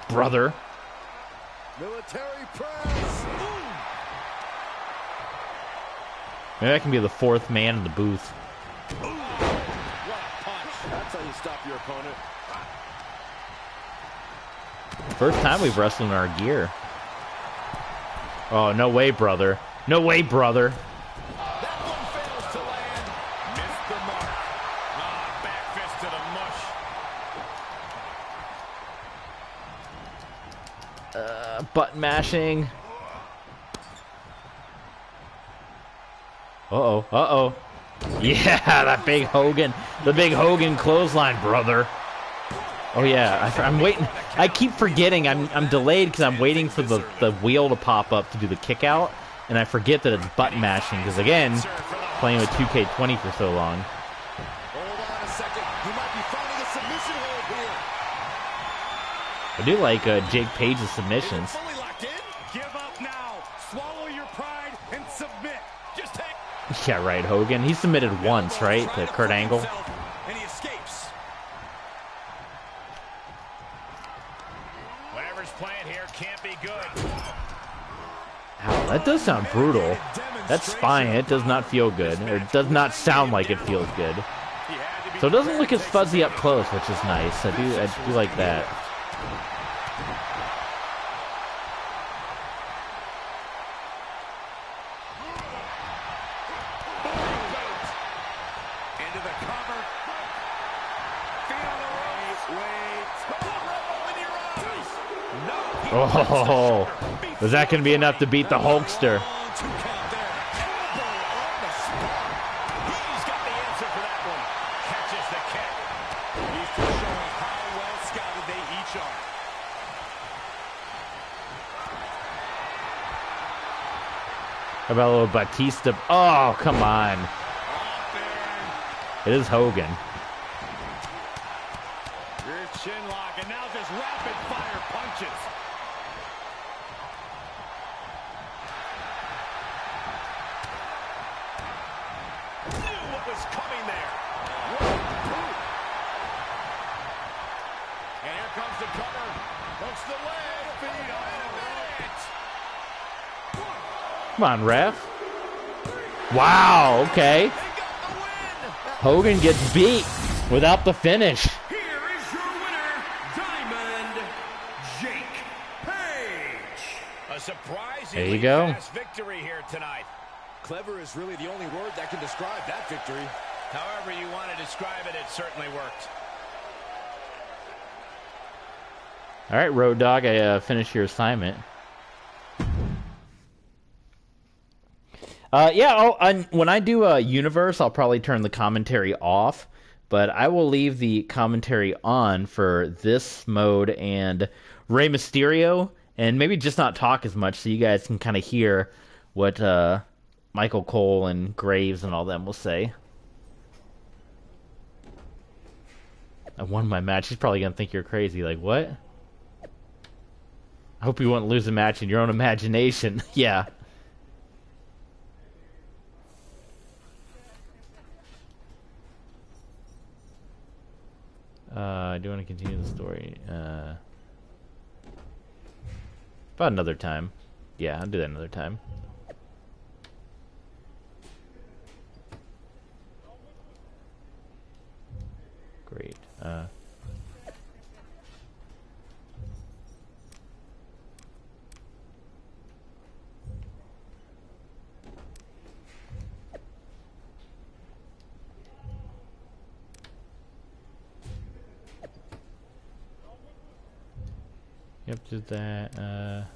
Brother. Military press. Maybe I can be the fourth man in the booth. What a punch. That's how you stop your opponent. First time we've wrestled in our gear. Oh, no way, brother. No way, brother. That one fails to land. Missed the mark. Back fist to the mush. Button mashing. Uh-oh, uh-oh. Yeah, that big Hogan. The big Hogan clothesline, brother. Oh, yeah, I'm waiting. I keep forgetting. I'm delayed because I'm waiting for the wheel to pop up to do the kick out. And I forget that it's button mashing because, again, playing with 2K20 for so long. Hold on a second. He might be finding a submission hold here. I do like Jake Page's submissions. Fully locked in. Give up now. Swallow your pride and submit. Just take. Yeah, right, Hogan. He submitted once, right, to Kurt Angle. And he escapes. Whatever's playing here can't be good. Ow, that does sound brutal. That spine, it does not feel good. Or it does not sound like it feels good. So it doesn't look as fuzzy up close, which is nice. I do like that. Into the cover. Feet on the ropes. Wait. Oh, was that going to be enough to beat the Hulkster? He's got the answer for that one. Catches the kick. He's just showing how well scouted they each are. How about a little Batista? Oh, come on. It is Hogan. Rear chin lock, and now just rapid fire punches. Knew what was coming there. And here comes the cover. Hooks the leg. Feet on it. Come on, ref. Wow, okay. Hogan gets beat without the finish. Here is your winner, Diamond Jake Page. A surprising There you go. fast victory here tonight. Clever is really the only word that can describe that victory. However you want to describe it, it certainly worked. All right, Road Dogg, I finished your assignment. When I do a universe, I'll probably turn the commentary off, but I will leave the commentary on for this mode and Rey Mysterio, and maybe just not talk as much so you guys can kind of hear what Michael Cole and Graves and all them will say. I won my match. He's probably going to think you're crazy. Like, what? I hope you won't lose a match in your own imagination. Yeah. I do want to continue the story. About another time. Yeah, I'll do that another time. Great. Yep, did that.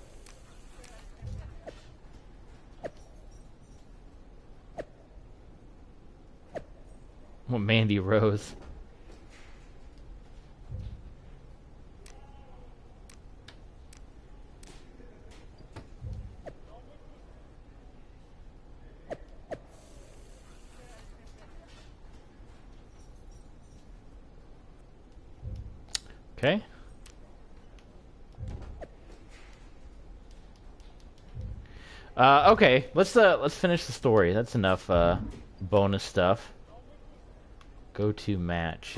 What Mandy Rose? Okay. Okay. Let's finish the story. That's enough bonus stuff. Go to match.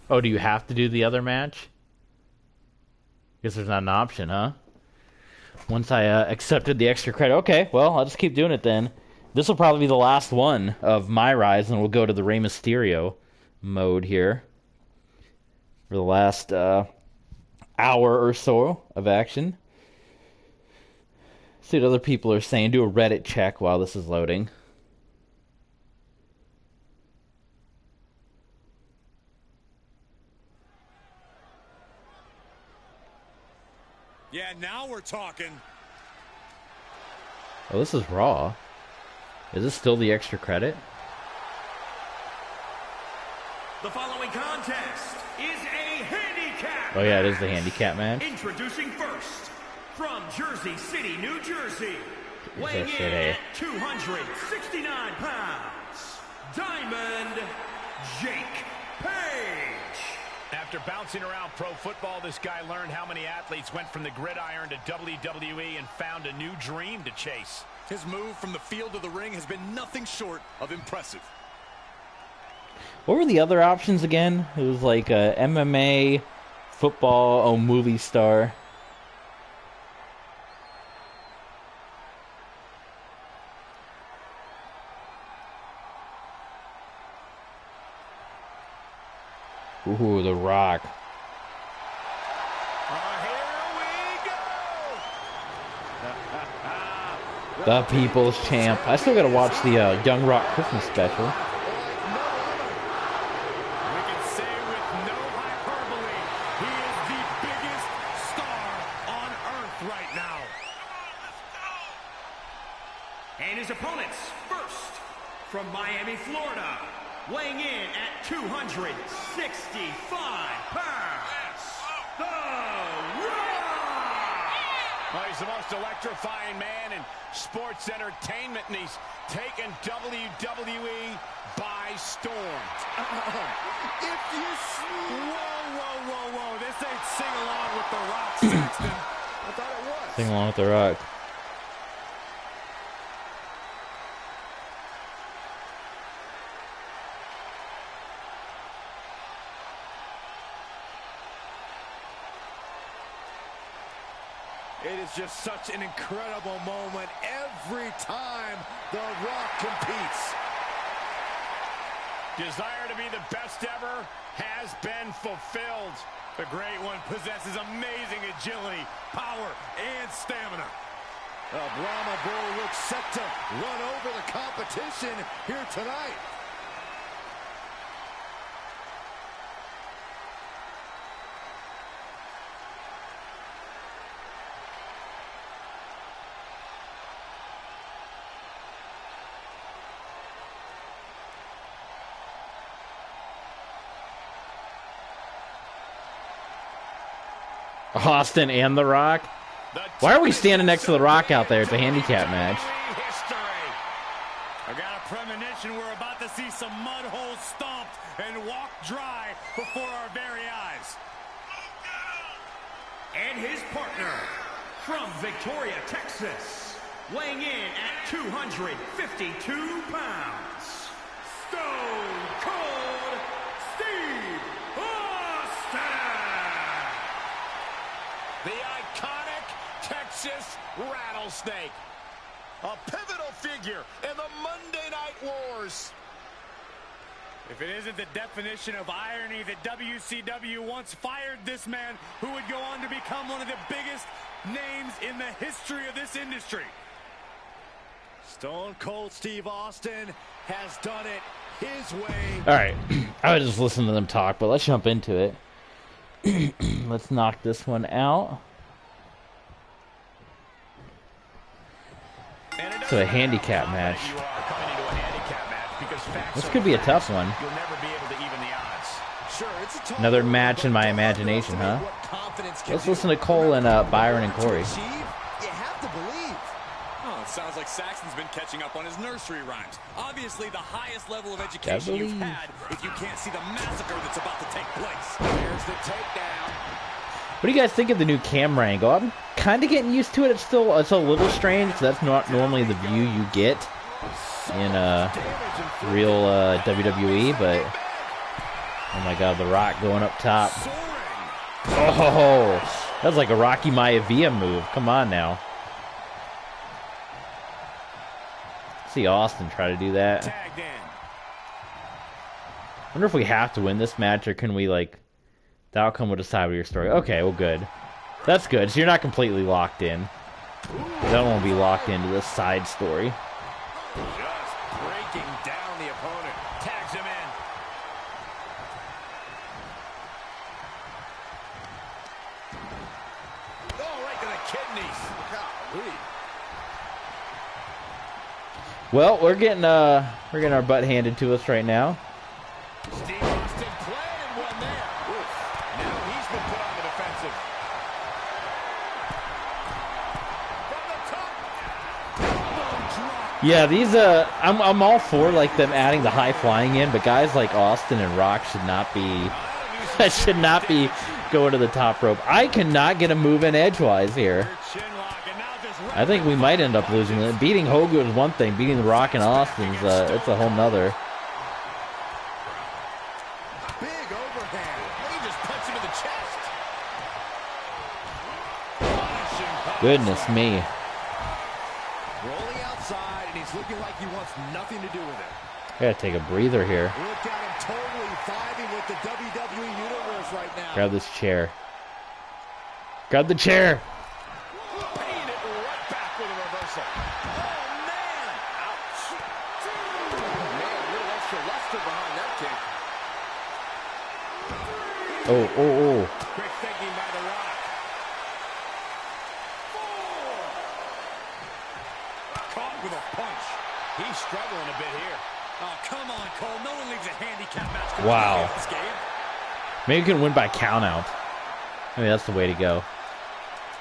Oh, do you have to do the other match? Guess there's not an option, huh? Once I accepted the extra credit. Okay, well, I'll just keep doing it then. This will probably be the last one of my rise, and we'll go to the Rey Mysterio mode here for the last hour or so of action. See what other people are saying. Do a Reddit check while this is loading. Yeah, now we're talking. Oh, this is Raw. Is this still the extra credit? The following contest is a handicap. Oh yeah, it is the handicap match. Introducing first, from Jersey City, New Jersey, Is weighing that in shit, eh? at 269 pounds, Diamond Jake Page. After bouncing around pro football, this guy learned how many athletes went from the gridiron to WWE and found a new dream to chase. His move from the field to the ring has been nothing short of impressive. What were the other options again? It was like MMA, football, movie star. Ooh, The Rock. The People's Champ. I still gotta watch the Young Rock Christmas special. We can say with no hyperbole, he is the biggest star on earth right now. And his opponents, first, from Miami, Florida, weighing in at 265 pounds, The Rock! Well, he's the most electrifying man in sports entertainment, and he's taken WWE by storm. If you... Whoa. This ain't Sing Along with The Rock, Saxton. I thought it was. Sing along with The Rock. It is just such an incredible moment every time The Rock competes. Desire to be the best ever has been fulfilled. The Great One possesses amazing agility, power, and stamina. The Brahma Bull looks set to run over the competition here tonight. Austin and The Rock. Why are we standing next to The Rock out there? It's a handicap match. I got a premonition we're about to see some mud holes stomped and walked dry before our very eyes. And his partner, from Victoria, Texas, weighing in at 252 pounds, Stone Cold Steve Austin! The iconic Texas Rattlesnake. A pivotal figure in the Monday Night Wars. If it isn't the definition of irony that WCW once fired this man who would go on to become one of the biggest names in the history of this industry. Stone Cold Steve Austin has done it his way. Alright, I was just listening to them talk, but let's jump into it. Let's knock this one out. So a handicap match. This could be a tough one. Another match in my imagination, huh? Let's listen to Cole and Byron and Corey. Sounds like Saxton's been catching up on his nursery rhymes. Obviously, the highest level of education you've had if you can't see the massacre that's about to take place. There's the takedown. What do you guys think of the new camera angle? I'm kind of getting used to it. It's a little strange. That's not normally the view you get in real WWE, but oh my God, The Rock going up top. Oh, that's like a Rocky Maivia move. Come on now. See Austin try to do that. Wonder if we have to win this match, or can we, like, the outcome will decide with your story. Okay, well, good. That's good. So you're not completely locked in. I don't want to be locked into this side story. Just breaking down the opponent. Tags him in. Oh, right to the kidneys. Golly. Well, we're getting our butt handed to us right now. Steve Austin planted one there. Now he's been put on the defensive. From the top. Yeah, these I'm all for like them adding the high flying in, but guys like Austin and Rock should not be going to the top rope. I cannot get a move in edgewise here. I think we might end up losing it. Beating Hogan is one thing. Beating The Rock and Austin's it's a whole nother. Big overhand. He just punched him in the chest. Goodness me. Rolling outside, and he's looking like he wants nothing to do with it. I gotta take a breather here. Look at him totally vibing with the WWE Universe right now. Grab this chair. Grab the chair. Oh. Quick thinking by The Rock. Caught with a punch. He's struggling a bit here. Oh, come on, Cole. No one leaves a handicap match. Wow. Maybe we can win by count out. I mean, that's the way to go.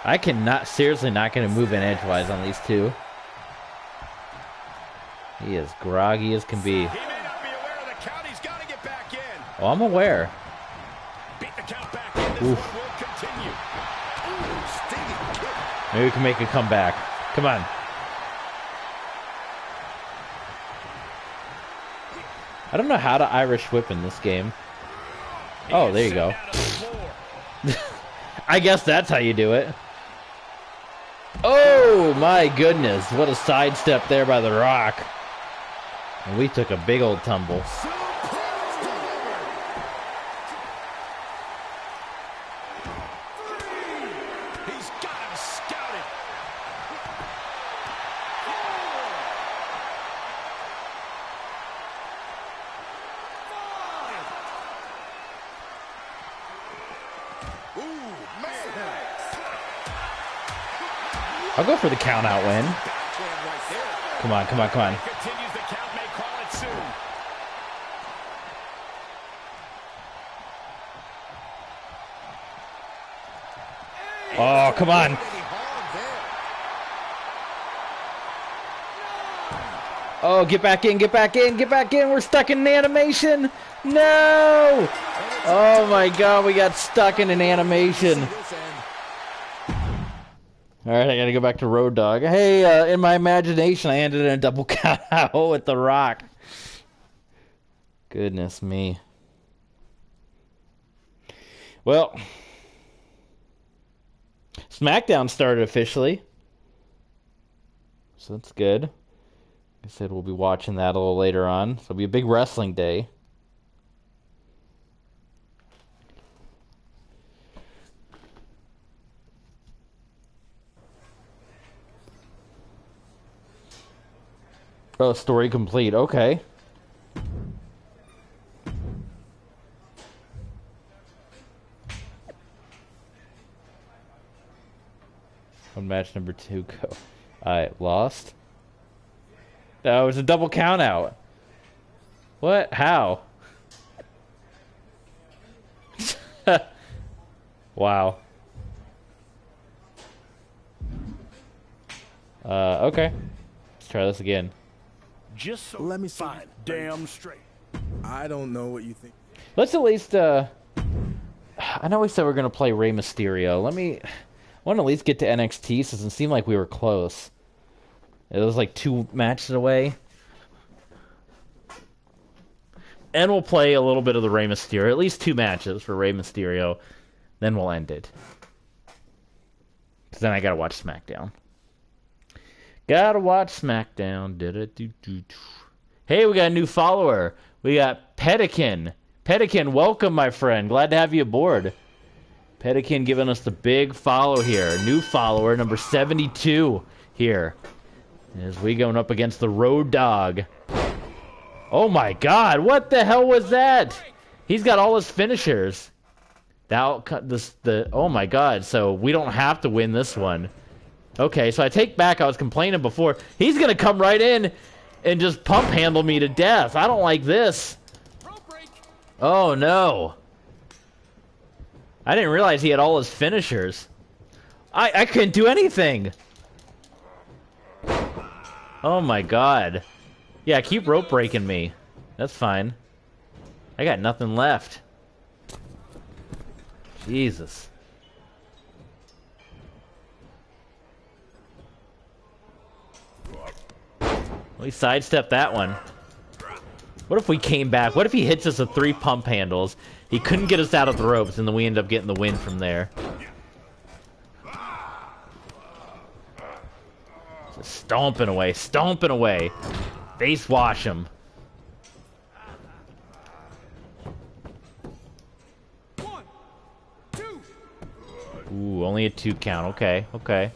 I cannot, seriously not going to move in edgewise on these two. He is groggy as can be. He may not be aware of the count. He's got to get back in. Oh, I'm aware. Beat the count back in. This one will continue. Ooh, stinging kick. Maybe we can make a comeback. Come on. I don't know how to Irish whip in this game. Oh, there you go. I guess that's how you do it. Oh, my goodness. What a sidestep there by The Rock. And we took a big old tumble. He's got him scouted. I'll go for the count out win. Come on, come on, come on. Continues the count, may call it soon. Oh, come on. Oh, get back in, get back in, get back in. We're stuck in an animation. No! Oh my God, we got stuck in an animation. All right, I got to go back to Road Dogg. Hey, in my imagination, I ended in a double count out with The Rock. Goodness me. Well, SmackDown started officially, so that's good. Like I said, we'll be watching that a little later on. So it'll be a big wrestling day. Oh, story complete. Okay. On match number 2, go. I lost. Oh, it was a double count out. What? How? Wow. Okay. Let's try this again. Just so Let me see. fine, damn straight. I don't know what you think. Let's at least, I know we said we're going to play Rey Mysterio. I want to at least get to NXT since it seemed like we were close. It was like 2 matches away. And we'll play a little bit of the Rey Mysterio. At least 2 matches for Rey Mysterio. Then we'll end it. Because then I gotta watch SmackDown. Gotta watch SmackDown. Hey, we got a new follower. We got Pedikin. Pedikin, welcome, my friend. Glad to have you aboard. Pedikin giving us the big follow here. New follower, number 72 here. As we going up against the Road Dogg. Oh my god, what the hell was that? He's got all his finishers. Oh my god, so we don't have to win this one. Okay, so I take back, I was complaining before. He's gonna come right in and just pump handle me to death. I don't like this. Oh no. I didn't realize he had all his finishers. I couldn't do anything. Oh my god. Yeah, keep rope breaking me. That's fine. I got nothing left. Jesus. We sidestepped that one. What if we came back? What if he hits us with 3 pump handles? He couldn't get us out of the ropes, and then we end up getting the win from there. Just stomping away, stomping away. Face wash him. Ooh, only a 2 count. Okay, okay.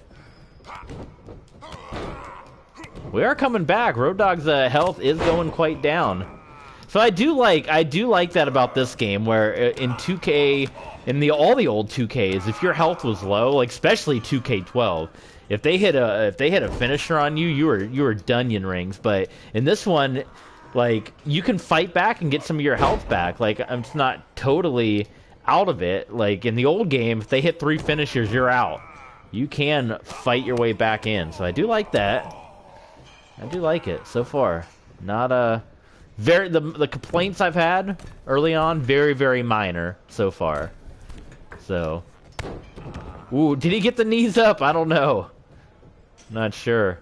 We are coming back. Road Dogg's health is going quite down. So I do like that about this game, where in 2K, in all the old 2Ks, if your health was low, like especially 2K12, if they hit a finisher on you, you were Dunyan rings. But in this one, like, you can fight back and get some of your health back. Like, I'm not totally out of it. Like in the old game, if they hit 3 finishers, you're out. You can fight your way back in. So I do like that. I do like it so far. Not the complaints I've had early on, very, very minor so far. So, ooh, did he get the knees up? I don't know. Not sure.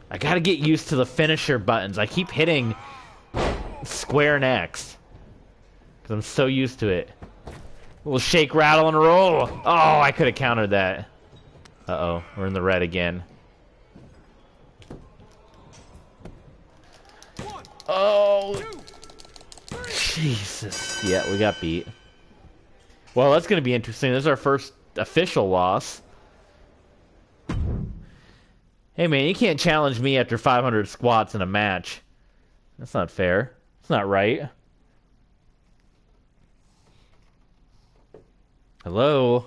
I gotta get used to the finisher buttons. I keep hitting square and X because I'm so used to it. We'll shake, rattle, and roll. Oh, I could have countered that. Uh-oh, we're in the red again. Oh, Jesus. Yeah, we got beat. Well, that's gonna be interesting. This is our first official loss. Hey man, you can't challenge me after 500 squats in a match. That's not fair. It's not right. Hello?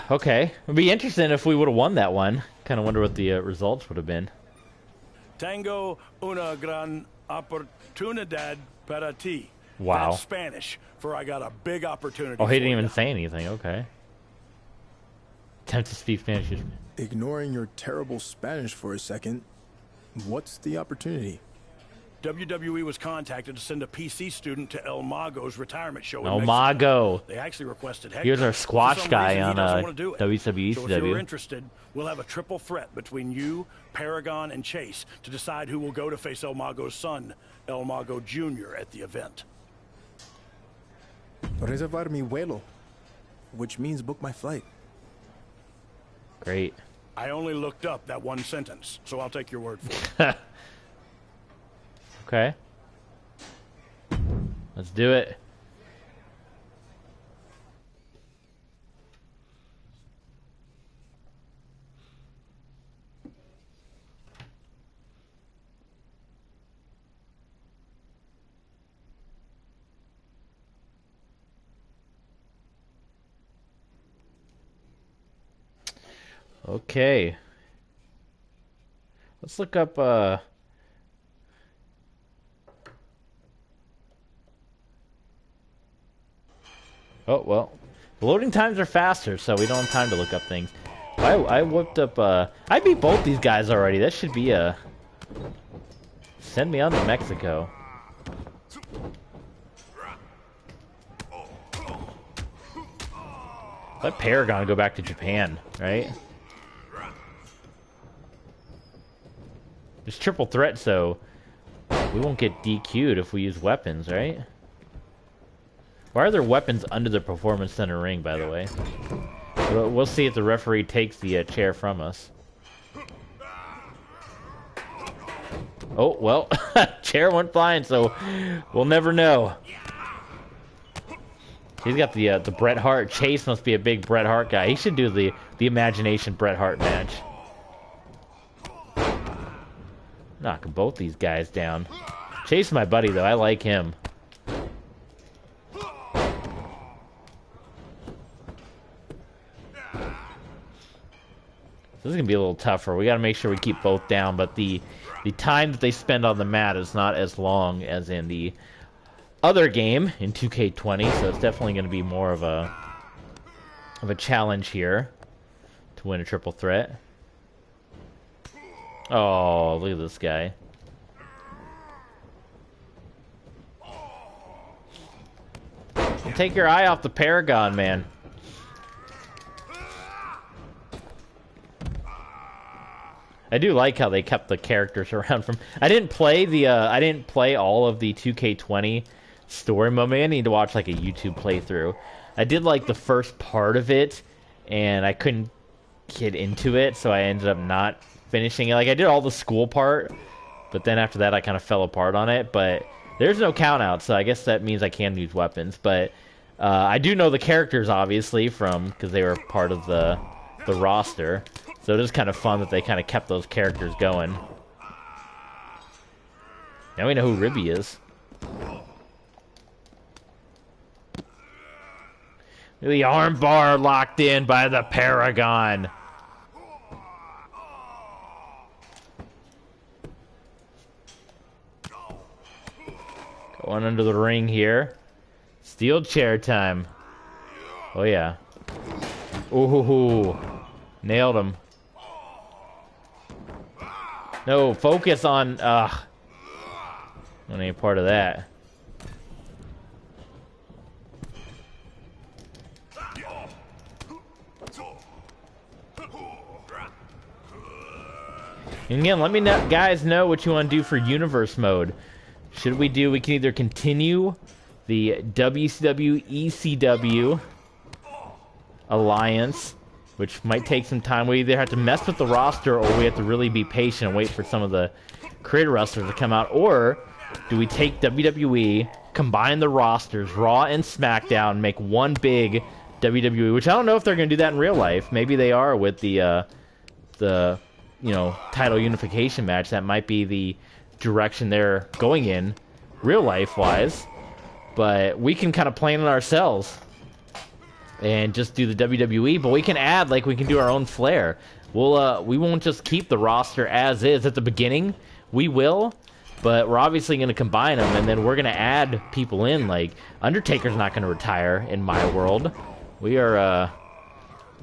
Okay. It'd be interesting if we would have won that one. Kind of wonder what the results would have been. Tengo una gran oportunidad para ti. Wow. That's Spanish for I got a big opportunity. Oh, he didn't for even you. say anything. Okay. Attempt to speak Spanish. Ignoring your terrible Spanish for a second, what's the opportunity? WWE was contacted to send a PC student to El Mago's retirement show in El Mexico. Mago. They actually requested Hector. He was our squash guy on WWE. So if you're WCW. interested, we'll have a triple threat between you, Paragon, and Chase to decide who will go to face El Mago's son, El Mago Jr. at the event. Reservar mi vuelo, which means book my flight. Great. I only looked up that one sentence, so I'll take your word for it. Okay. Let's do it. Okay. Let's look up Oh, well. The loading times are faster, so we don't have time to look up things. I whipped up, I beat both these guys already. That should be a... Send me on to Mexico. Let Paragon go back to Japan, right? There's triple threat, so we won't get DQ'd if we use weapons, right? Why are there weapons under the Performance Center ring, by the way? We'll see if the referee takes the chair from us. Oh, well, chair went flying, so we'll never know. He's got the Bret Hart. Chase must be a big Bret Hart guy. He should do the Imagination Bret Hart match. Knocking both these guys down. Chase is my buddy, though. I like him. This is going to be a little tougher. We got to make sure we keep both down, but the time that they spend on the mat is not as long as in the other game in 2K20, so it's definitely going to be more of a challenge here to win a triple threat. Oh, look at this guy. Take your eye off the Paragon, man. I do like how they kept the characters around from... I didn't play all of the 2K20 story mode. Maybe I need to watch like a YouTube playthrough. I did like the first part of it, and I couldn't get into it, so I ended up not finishing it. Like, I did all the school part, but then after that I kind of fell apart on it. But there's no count out, so I guess that means I can use weapons. But I do know the characters, obviously, because they were part of the roster. So it is kind of fun that they kind of kept those characters going. Now we know who Ribby is. The armbar locked in by the Paragon. Going under the ring here. Steel chair time. Oh yeah. Ooh, nailed him. No, focus on, not any part of that. And again, let me know, guys know what you want to do for universe mode. We can either continue the WCW ECW alliance, which might take some time. We either have to mess with the roster, or we have to really be patient and wait for some of the creator wrestlers to come out. Or do we take WWE, combine the rosters, Raw and SmackDown, make one big WWE? Which I don't know if they're going to do that in real life. Maybe they are with the title unification match. That might be the direction they're going in, real life wise. But we can kind of plan it ourselves and just do the WWE, but we can add, like, we can do our own flair. We won't just keep the roster as is at the beginning. We will, but we're obviously going to combine them, and then we're going to add people in. Like, Undertaker's not going to retire in my world. We are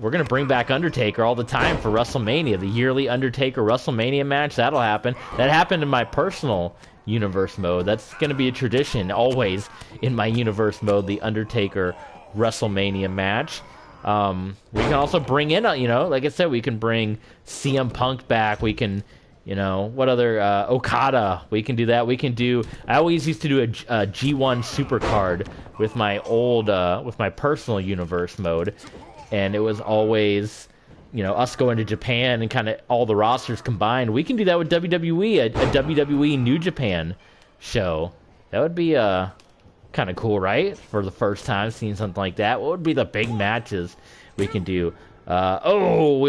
we're gonna bring back Undertaker all the time for WrestleMania, the yearly Undertaker WrestleMania match. That'll happen. That happened in my personal universe mode. That's gonna be a tradition always in my universe mode. The Undertaker WrestleMania match. We can also bring in, like I said, we can bring CM Punk back. We can, what other, Okada. We can do that. We can do, I always used to do a G1 Supercard with my old, with my personal universe mode. And it was always, us going to Japan and kind of all the rosters combined. We can do that with WWE, a WWE New Japan show. That would be, kind of cool, right? For the first time seeing something like that. What would be the big matches we can do? We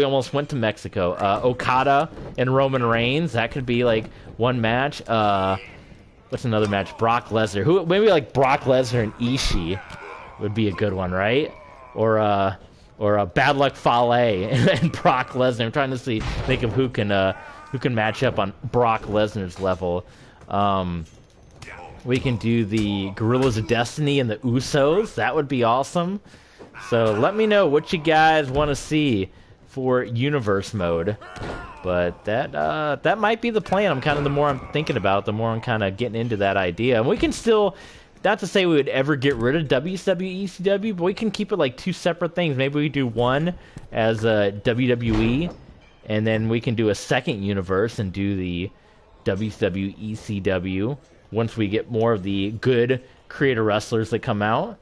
almost went to Mexico. Okada and Roman Reigns. That could be like one match. What's another match? Brock Lesnar. Maybe like Brock Lesnar and Ishii would be a good one, right? Or Bad Luck Fale and Brock Lesnar. I'm trying to think of who can match up on Brock Lesnar's level. We can do the Gorillas of Destiny and the Usos. That would be awesome. So let me know what you guys want to see for universe mode. But that might be the plan. The more I'm thinking about it, the more I'm kind of getting into that idea. And we can still, not to say we would ever get rid of WCW, ECW, but we can keep it like two separate things. Maybe we do one as WWE, and then we can do a second universe and do the WCW, ECW. Once we get more of the good creator wrestlers that come out.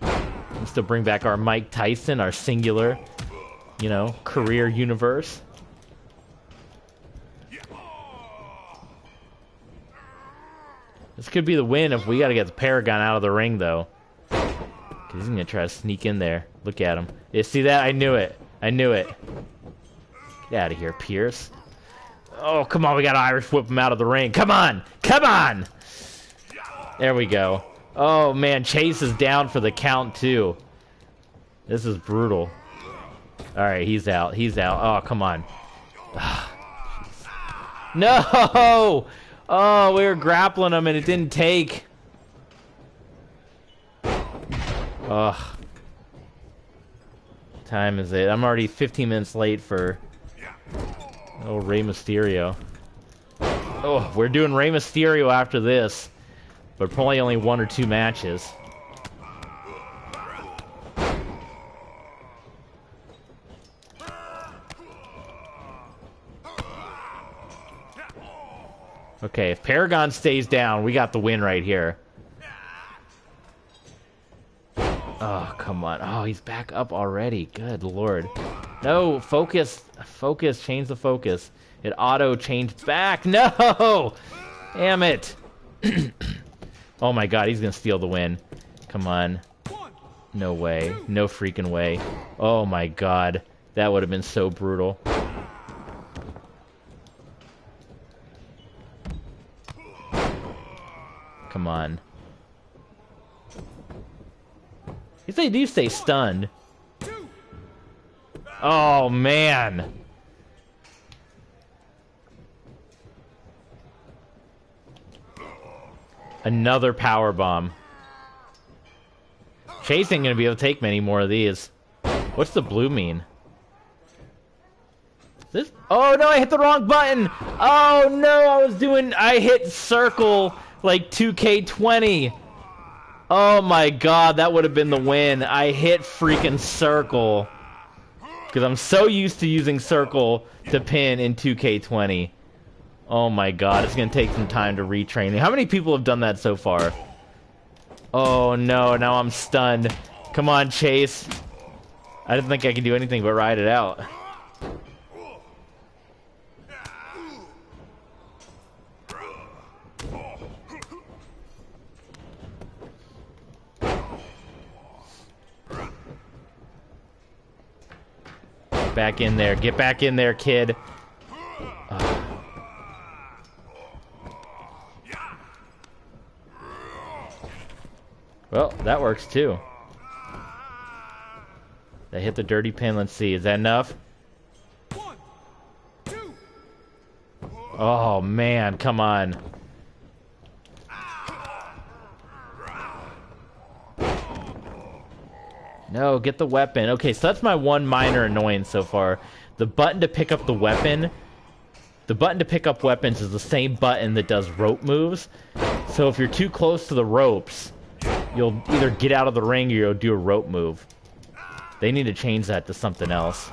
And still bring back our Mike Tyson, our singular, career universe. This could be the win if we got to get the Paragon out of the ring, though. Because he's going to try to sneak in there. Look at him. You see that? I knew it. Get out of here, Pierce. Oh, come on. We got to Irish whip him out of the ring. Come on. There we go. Oh, man. Chase is down for the count, too. This is brutal. All right. He's out. Oh, come on. No! Oh, we were grappling him and it didn't take. Ugh. Time is it? I'm already 15 minutes late for Rey Mysterio. Oh, we're doing Rey Mysterio after this, but probably only 1 or 2 matches. Okay, if Paragon stays down, we got the win right here. Oh, come on. Oh, he's back up already. Good lord. No, focus. Change the focus. It auto-changed back. No! Damn it. Oh my god, he's gonna steal the win. Come on. No way. No freaking way. Oh my god. That would have been so brutal. Come on. If they do stay stunned. Oh, man. Another power bomb. Chase ain't gonna be able to take many more of these. What's the blue mean? This? Oh, no, I hit the wrong button. Oh, no, I hit circle like 2K20. Oh my god, that would have been the win. I hit freaking circle. Because I'm so used to using circle to pin in 2K20. Oh my god, it's going to take some time to retrain. How many people have done that so far? Oh no, now I'm stunned. Come on, Chase. I didn't think I could do anything but ride it out. Back in there. Get back in there, kid. Well, that works too. They hit the dirty pin. Let's see. Is that enough? 1, 2. Oh, man. Come on. No, get the weapon. Okay, so that's my one minor annoyance so far. The button to pick up the weapon. The button to pick up weapons is the same button that does rope moves. So if you're too close to the ropes, you'll either get out of the ring or you'll do a rope move. They need to change that to something else.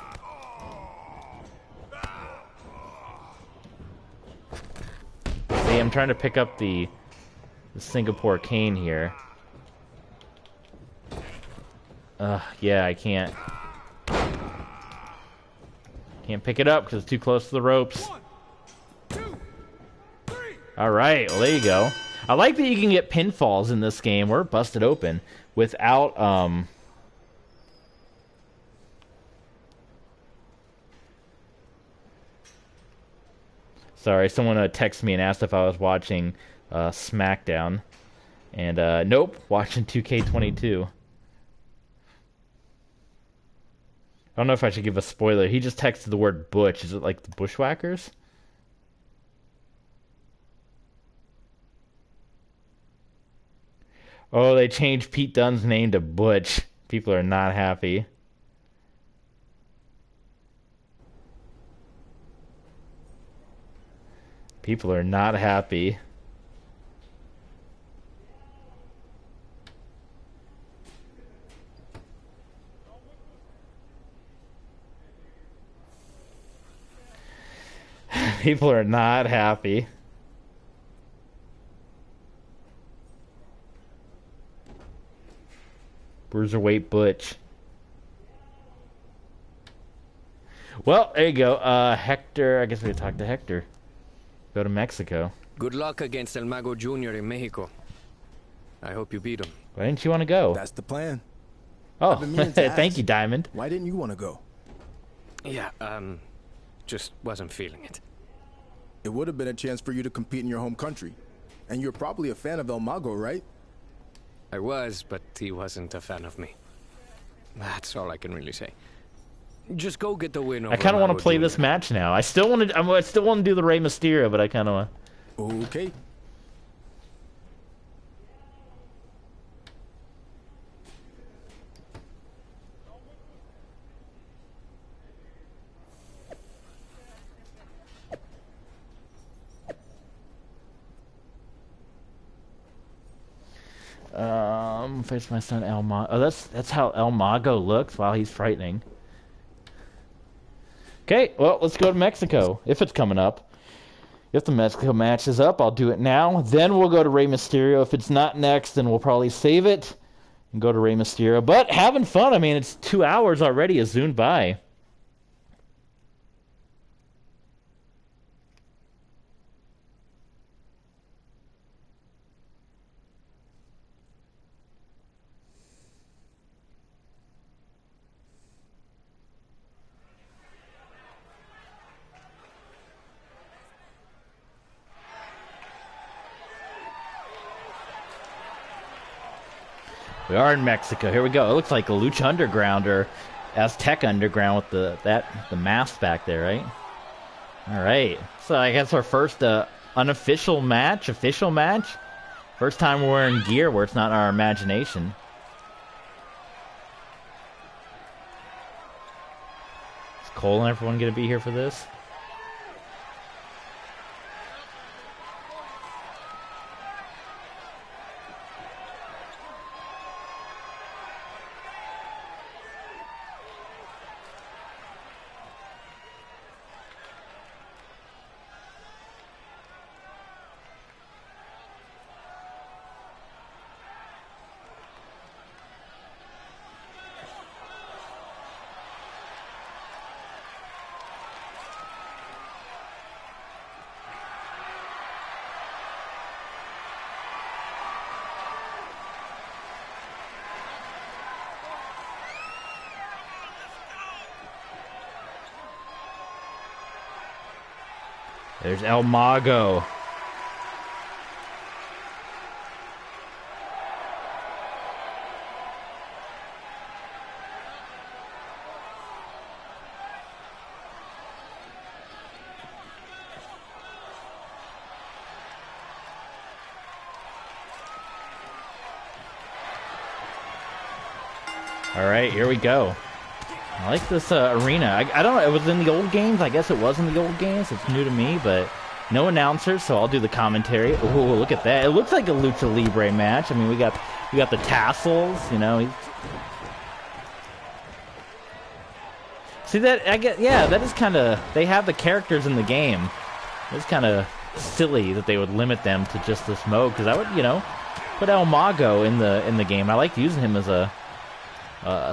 See, I'm trying to pick up the Singapore cane here. Yeah, I can't. Can't pick it up because it's too close to the ropes. Alright, well there you go. I like that you can get pinfalls in this game. We're busted open without, Sorry, someone texted me and asked if I was watching SmackDown. And, nope, watching 2k22. I don't know if I should give a spoiler. He just texted the word Butch. Is it like the Bushwhackers? Oh, they changed Pete Dunne's name to Butch. People are not happy. People are not happy. People are not happy. Bruiserweight Butch. Well, there you go. Hector, I guess we could talk to Hector. Go to Mexico. Good luck against El Mago Jr. in Mexico. I hope you beat him. Why didn't you want to go? That's the plan. Oh, thank you, Diamond. Why didn't you want to go? Yeah, just wasn't feeling it. It would have been a chance for you to compete in your home country. And you're probably a fan of El Mago, right? I was, but he wasn't a fan of me. That's all I can really say. Just go get the win over I kind of want Mago to play Jr. this match now. I still want to. I still want to do the Rey Mysterio, but I kind of want. Okay. Face my son El Mago. Oh, that's how El Mago looks. Wow, he's frightening. Okay, well, let's go to Mexico if it's coming up. If the Mexico match is up, I'll do it now. Then we'll go to Rey Mysterio. If it's not next, then we'll probably save it and go to Rey Mysterio. But having fun. I mean, it's 2 hours already. It zoomed by. We are in Mexico. Here we go. It looks like a Lucha Underground or Aztec Underground with the mask back there, right? All right. So I guess our first unofficial match, official match. First time we're wearing gear where it's not our imagination. Is Cole and everyone going to be here for this? There's El Mago. All right, here we go. I like this arena. I don't know. It was in the old games. I guess it was in the old games. It's new to me, but no announcers, so I'll do the commentary. Oh, look at that! It looks like a lucha libre match. I mean, we got the tassels. You know. See that? I get. Yeah, that is kind of. They have the characters in the game. It's kind of silly that they would limit them to just this mode, because I would, you know, put El Mago in the game. I like using him as a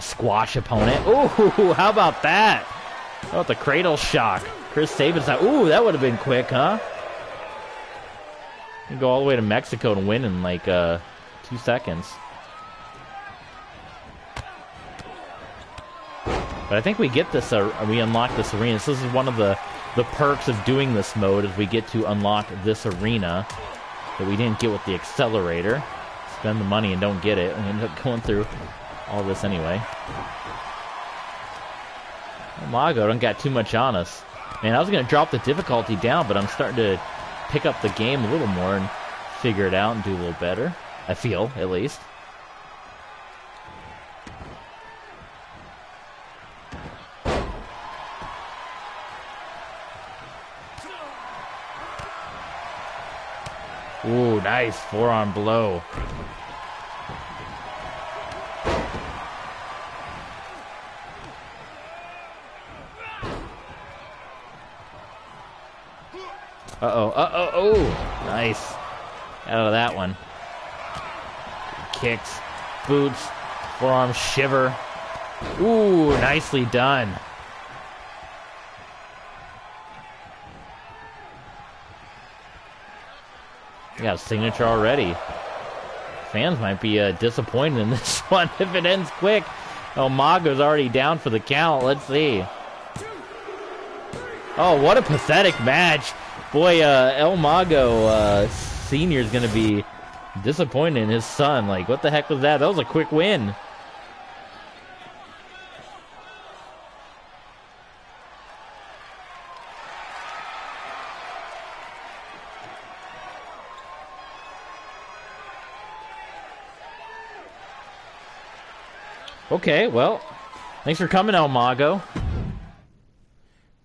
squash opponent. Ooh, how about that? How about the cradle shock? Chris Sabin's out. Ooh, that would have been quick, huh? You can go all the way to Mexico and win in like 2 seconds. But I think we get this. We unlock this arena. So this is one of the perks of doing this mode, is we get to unlock this arena that we didn't get with the accelerator. Spend the money and don't get it, and end up going through all this anyway. Mago don't got too much on us. Man, I was going to drop the difficulty down, but I'm starting to pick up the game a little more and figure it out and do a little better. I feel, at least. Ooh, nice forearm blow. Oh, nice. Out of that one. Kicks, boots, forearm shiver. Ooh, nicely done. You got a signature already. Fans might be disappointed in this one if it ends quick. Oh, Mago's already down for the count. Let's see. Oh, what a pathetic match. Boy, El Mago Sr. is going to be disappointed in his son. Like, what the heck was that? That was a quick win. Okay, well, thanks for coming, El Mago.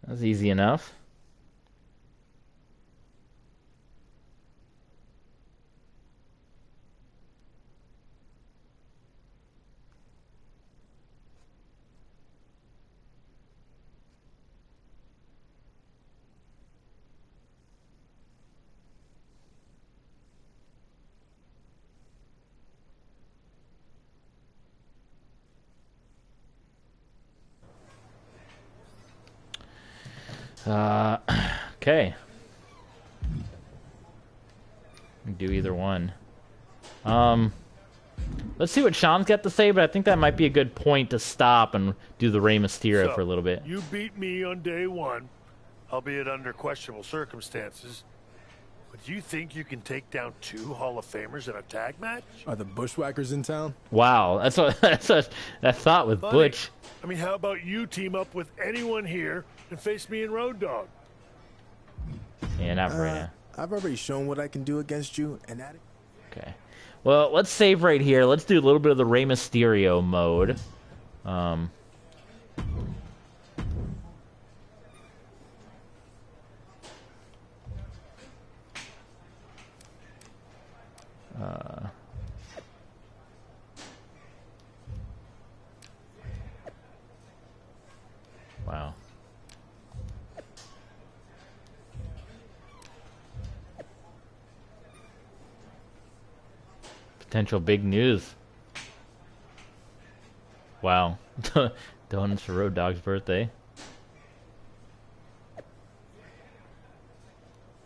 That was easy enough. Okay. Do either one. Let's see what Sean's got to say, but I think that might be a good point to stop and do the Rey Mysterio for a little bit. You beat me on day one, albeit under questionable circumstances. But do you think you can take down 2 Hall of Famers in a tag match? Are the Bushwhackers in town? Wow, that's that thought with Buddy, Butch. I mean, how about you team up with anyone here and face me and Road Dogg? Yeah, not right now. I've already shown what I can do against you, and that... Okay. Well, let's save right here. Let's do a little bit of the Rey Mysterio mode. Wow. Potential big news. Wow. Donuts for Road Dogg's birthday.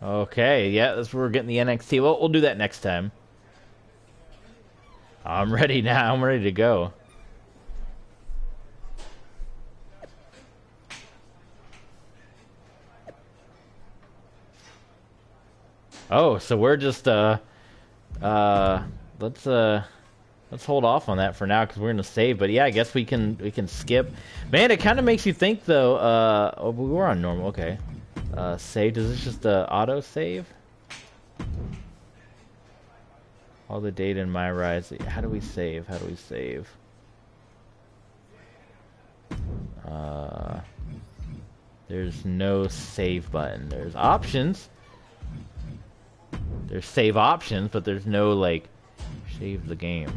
Okay, yeah, that's where we're getting the NXT. Well, we'll do that next time. I'm ready now. I'm ready to go. Oh, so we're just let's hold off on that for now because we're gonna save. But yeah, I guess we can skip. Man, it kind of makes you think though. Oh, we were on normal. Okay. Save. Does this just auto save? All the data in my rise. How do we save? How do we save? There's no save button. There's options. There's save options, but there's no, like, save the game.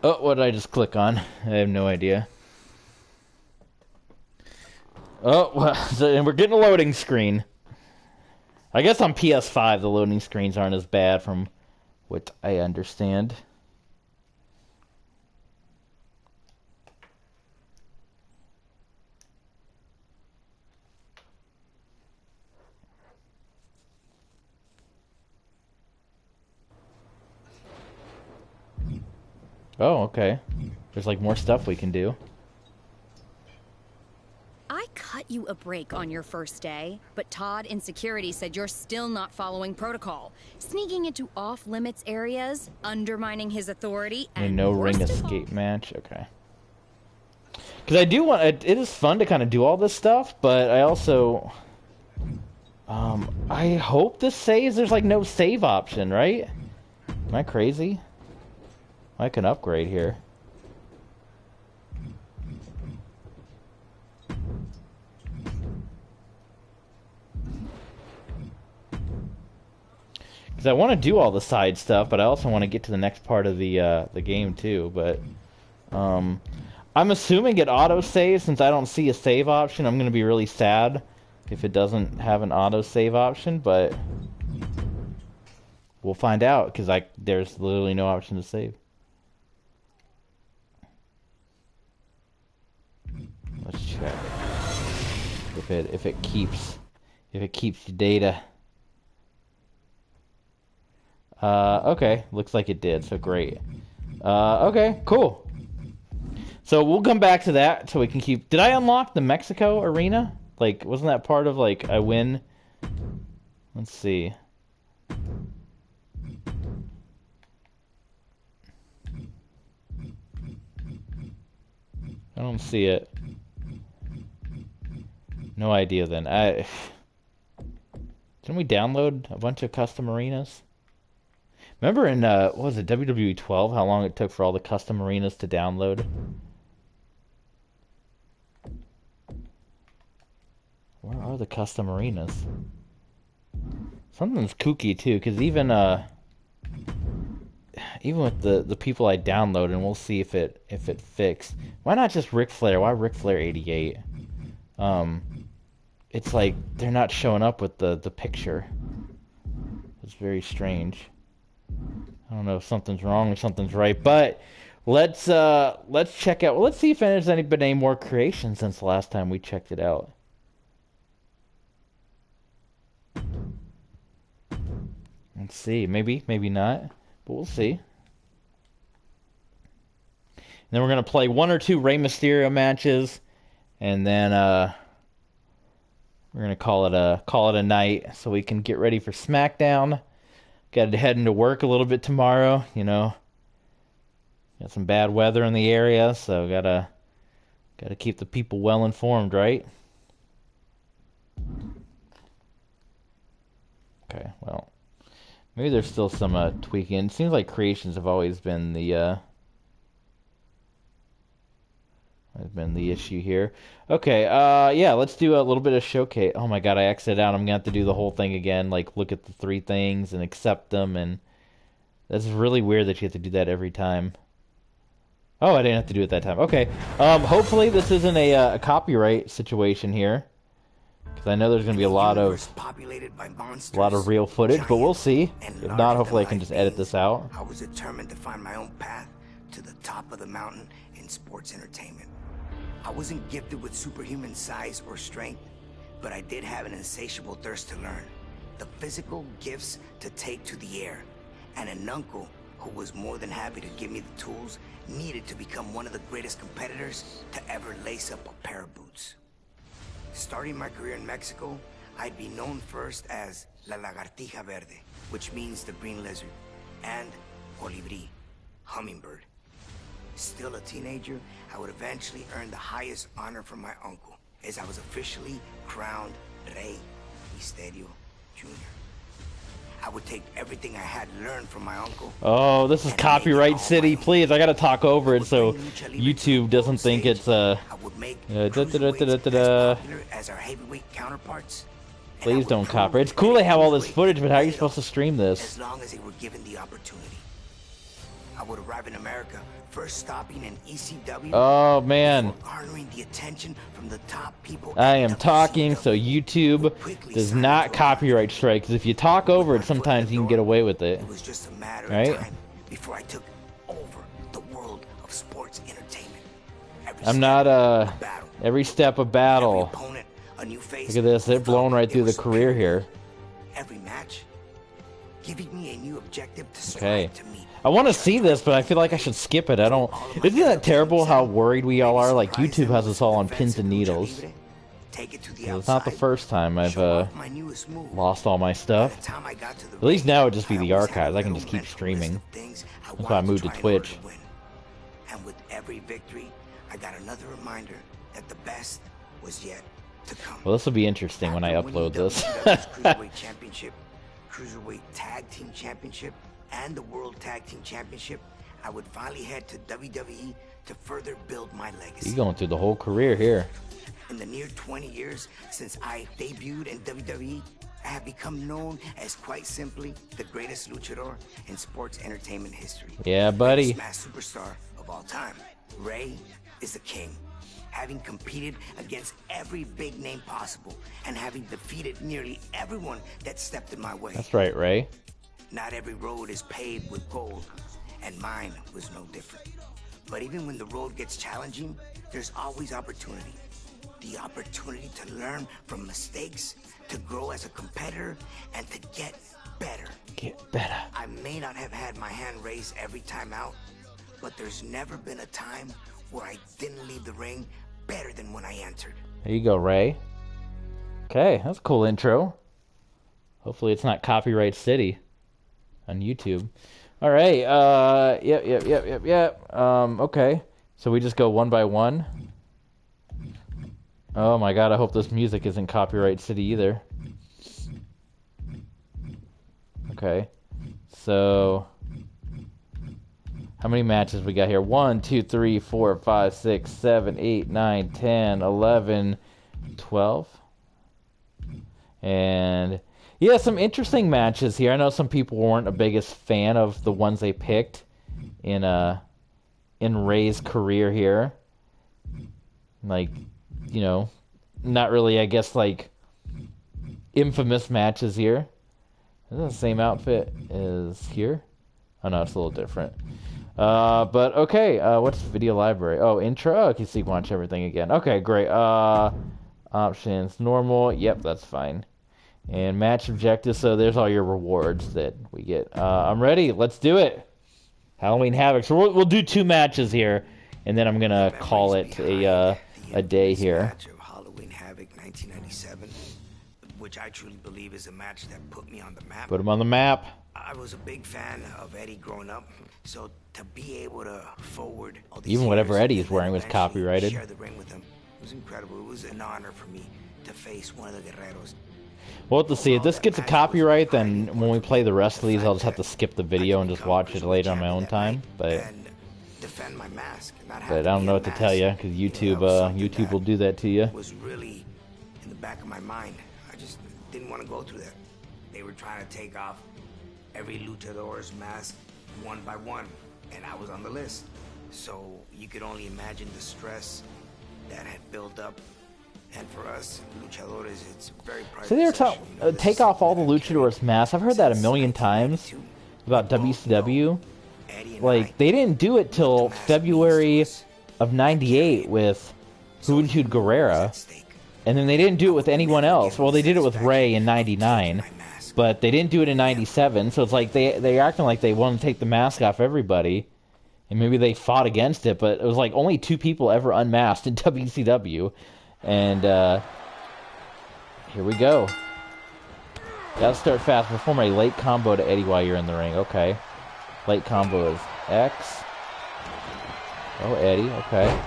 Oh, what did I just click on? I have no idea. Oh, well, and we're getting a loading screen. I guess on PS5 the loading screens aren't as bad from what I understand. Oh, okay. There's like more stuff we can do. I cut you a break on your first day, but Todd in security said you're still not following protocol. Sneaking into off-limits areas, undermining his authority, and no ring escape match. Okay. Because I do want... It is fun to kind of do all this stuff, but I also... I hope this saves. There's like no save option, right? Am I crazy? I can upgrade here. Because I want to do all the side stuff, but I also want to get to the next part of the game too. But I'm assuming it auto saves. Since I don't see a save option, I'm going to be really sad if it doesn't have an auto save option. But we'll find out because there's literally no option to save. Let's check if it keeps the data. Okay, looks like it did. So great. Okay, cool. So we'll come back to that so we can keep. Did I unlock the Mexico arena? Like, wasn't that part of like I win? Let's see. I don't see it. No idea then. Didn't we download a bunch of custom arenas? Remember in, what was it, WWE 12, how long it took for all the custom arenas to download? Where are the custom arenas? Something's kooky too, because even with the people I download, and we'll see if it fixed. Why not just Ric Flair? Why Ric Flair 88? It's like they're not showing up with the picture. It's very strange. I don't know if something's wrong or something's right, but let's check out. Well, let's see if there's been any more creations since the last time we checked it out. Let's see. Maybe not, but we'll see. And then we're gonna play 1 or 2 Rey Mysterio matches, and then we're gonna call it a night so we can get ready for SmackDown. Got to head into work a little bit tomorrow. You know, got some bad weather in the area, so gotta keep the people well informed, right? Okay, well, maybe there's still some tweaking. It seems like creations have always been the issue here. Okay, yeah, let's do a little bit of showcase. Oh my god, I exited out. I'm gonna have to do the whole thing again, like look at the 3 things and accept them, and that's really weird that you have to do that every time. Oh, I didn't have to do it that time. Okay, hopefully this isn't a copyright situation here, because I know there's gonna be a lot of real footage, but we'll see. If not, hopefully I can just edit this out. I was determined to find my own path to the top of the mountain in sports entertainment. I wasn't gifted with superhuman size or strength, but I did have an insatiable thirst to learn. The physical gifts to take to the air, and an uncle who was more than happy to give me the tools needed to become one of the greatest competitors to ever lace up a pair of boots. Starting my career in Mexico, I'd be known first as La Lagartija Verde, which means the green lizard, and Colibri, hummingbird. Still a teenager, I would eventually earn the highest honor from my uncle, as I was officially crowned Rey Mysterio Jr. I would take everything I had learned from my uncle. Oh, this is copyright city. Please, I gotta talk over it so YouTube doesn't think it's I would make cruiserweights as our heavyweight counterparts. Please don't copyright. It's cool they have all this footage, but how are you supposed to stream this? As long as they were given the opportunity. I would arrive in America, first stopping in ECW. Oh man. Garnering the attention from the top people. I am talking, so YouTube does not copyright strike. Because if you talk over it, sometimes you can get away with it. It was just a matter of Right? time before I took over the world of sports entertainment. I'm not every step a battle. Opponent, a new face. Look at this, they're blowing right through the career here. Every match, giving me a new objective to Okay. strive to meet. I want to see this, but I feel like I should skip it. I don't. Isn't that terrible how worried we all are? Like, YouTube has us all on pins and needles. It's not the first time I've lost all my stuff. At least now it'd just be the archives. I can just keep streaming. That's why I moved to Twitch. And with every victory, I got another reminder that the best was yet to come. Well, this will be interesting when I upload this. Cruiserweight Championship, Cruiserweight Tag Team Championship, and the World Tag Team Championship, I would finally head to WWE to further build my legacy. You're going through the whole career here. In the near 20 years since I debuted in WWE, I have become known as, quite simply, the greatest luchador in sports entertainment history. Yeah, buddy. The mass superstar of all time. Rey is the king. Having competed against every big name possible and having defeated nearly everyone that stepped in my way. That's right, Ray. Not every road is paved with gold, and mine was no different. But even when the road gets challenging, there's always opportunity. The opportunity to learn from mistakes, to grow as a competitor, and to get better. Get better. I may not have had my hand raised every time out, but there's never been a time where I didn't leave the ring better than when I entered. There you go, Ray. Okay, that's a cool intro. Hopefully it's not Copyright City on YouTube. All right. Yep. Okay. So we just go one by one. Oh my God! I hope this music isn't Copyright City either. Okay. So how many matches we got here? 1, 2, 3, 4, 5, 6, 7, 8, 9, 10, 11, 12. And yeah, some interesting matches here. I know some people weren't the biggest fan of the ones they picked in Rey's career here. Like, you know, not really, I guess, like infamous matches here. Is that the same outfit as here? Oh no, it's a little different. But okay, what's the video library? Oh, intro. Oh, okay, so you can watch everything again. Okay, great. Options, normal. Yep, that's fine. And match objectives. So there's all your rewards that we get. I'm ready. Let's do it. Halloween Havoc. So we'll do 2 matches here, and then I'm gonna call it a day here. Match of Halloween Havoc 1997, which I truly believe is a match that put me on the map. Put him on the map. I was a big fan of Eddie growing up, so to be able to forward all these Even whatever years Eddie is and wearing was eventually copyrighted. share the ring with him, it was incredible. It was an honor for me to face one of the Guerreros. We'll have to see. If this gets a copyright, then when we play the rest of these, I'll just have to skip the video and just watch it later on my own time. But Defend my mask, not I don't know what to tell you, because YouTube will do that to you. Was really in the back of my mind. I just didn't want to go through that. They were trying to take off every luchador's mask one by one, and I was on the list. So you could only imagine the stress that had built up. And for us luchadores, it's very private. So they're take off all the luchadors' masks. I've heard that a million times about WCW. Like, they didn't do it till February of '98 with Juventud Guerrera, and then they didn't do it with anyone else. Well, they did it with Rey in '99, but they didn't do it in '97. So it's like they're acting like they want to take the mask off everybody, and maybe they fought against it. But it was like only 2 people ever unmasked in WCW, and here we go. Gotta start fast. Perform a late combo to Eddie while you're in the ring. Okay. Late combo is X. Oh, Eddie. Okay.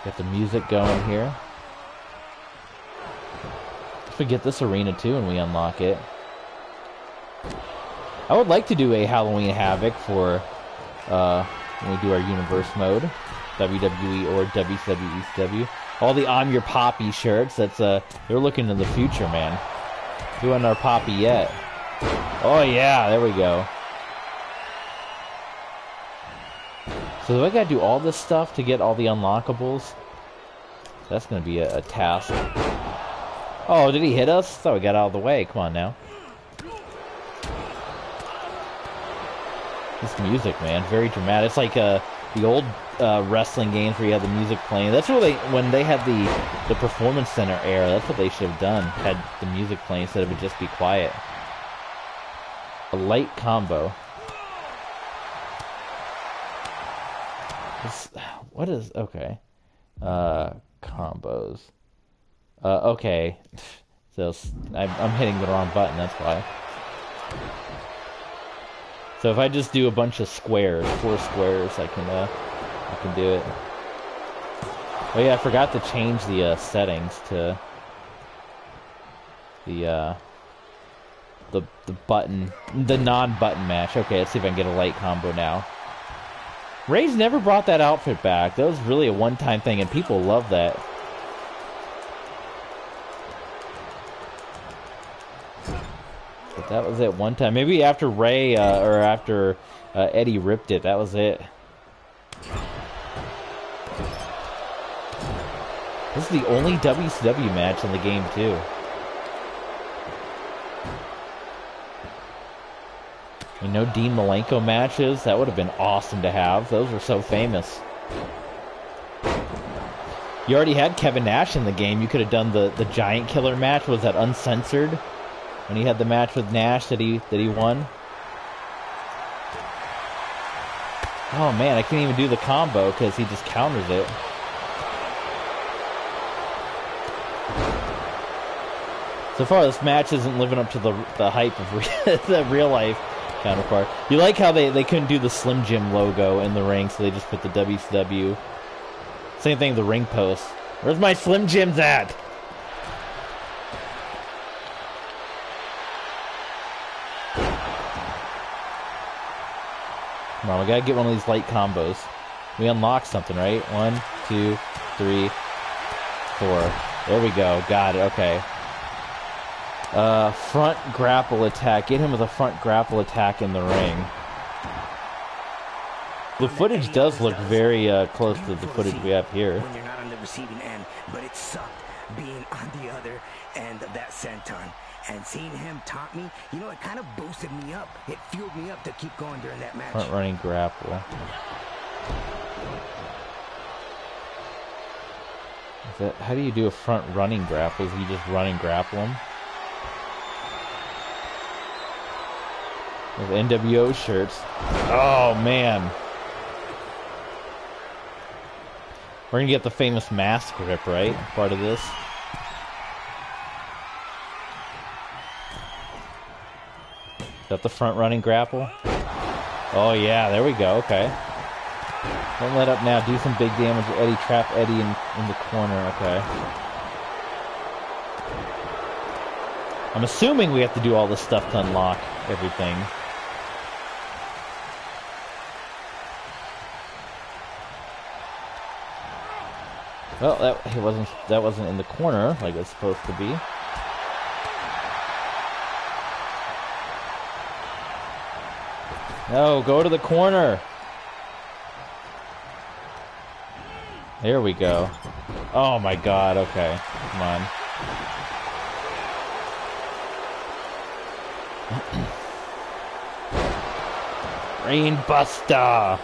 Get the music going here. we get this arena too when we unlock it. I would like to do a Halloween Havoc for when we do our universe mode, WWE or WCW. All the I'm Your Poppy shirts. That's they're looking to the future, man. Doing our Poppy yet? Oh yeah, there we go. So do I gotta do all this stuff to get all the unlockables? That's gonna be a task. Oh, did he hit us? Thought we got out of the way. Come on now. This music, man, very dramatic. It's like the old wrestling games where you had the music playing. That's what when they had the Performance Center era, that's what they should have done. Had the music playing instead of it just be quiet. A light combo. What is... Okay. Combos. Okay. So I'm hitting the wrong button, that's why. So if I just do a bunch of squares, 4 squares, I can do it. Oh yeah, I forgot to change the settings to the button, the non-button match. Okay, let's see if I can get a light combo now. Rey's never brought that outfit back. That was really a one-time thing, and people love that. But that was it one time. Maybe after Rey or after Eddie ripped it, that was it. This is the only WCW match in the game, too. And no Dean Malenko matches. That would have been awesome to have. Those were so famous. You already had Kevin Nash in the game. You could have done the Giant Killer match. Was that uncensored? When he had the match with Nash that he won? Oh man, I can't even do the combo because he just counters it. So far, this match isn't living up to the hype of the real life counterpart. You like how they couldn't do the Slim Jim logo in the ring, so they just put the WCW. Same thing with the ring post. Where's my Slim Jims at? Come on, we gotta get one of these light combos. We unlock something, right? 1, 2, 3, 4. There we go. Got it. Okay. Front grapple attack. Get him with a front grapple attack in the ring. The footage does look very close to the footage we have here. When you're not on the receiving end, but it sucked being on the other end of that senton. And seeing him taunt me, you know, it kind of boosted me up. It fueled me up to keep going during that match. Front running grapple. How do you do a front running grapple? Is you just run and grapple him? With NWO shirts. Oh man. We're gonna get the famous mask grip, right? Part of this. Is that the front running grapple? Oh yeah, there we go, okay. Don't let up now, do some big damage. Eddie, trap Eddie in the corner, okay. I'm assuming we have to do all this stuff to unlock everything. Well, that wasn't in the corner like it's supposed to be. No, go to the corner. There we go. Oh my god, okay. Come on. Rain Buster.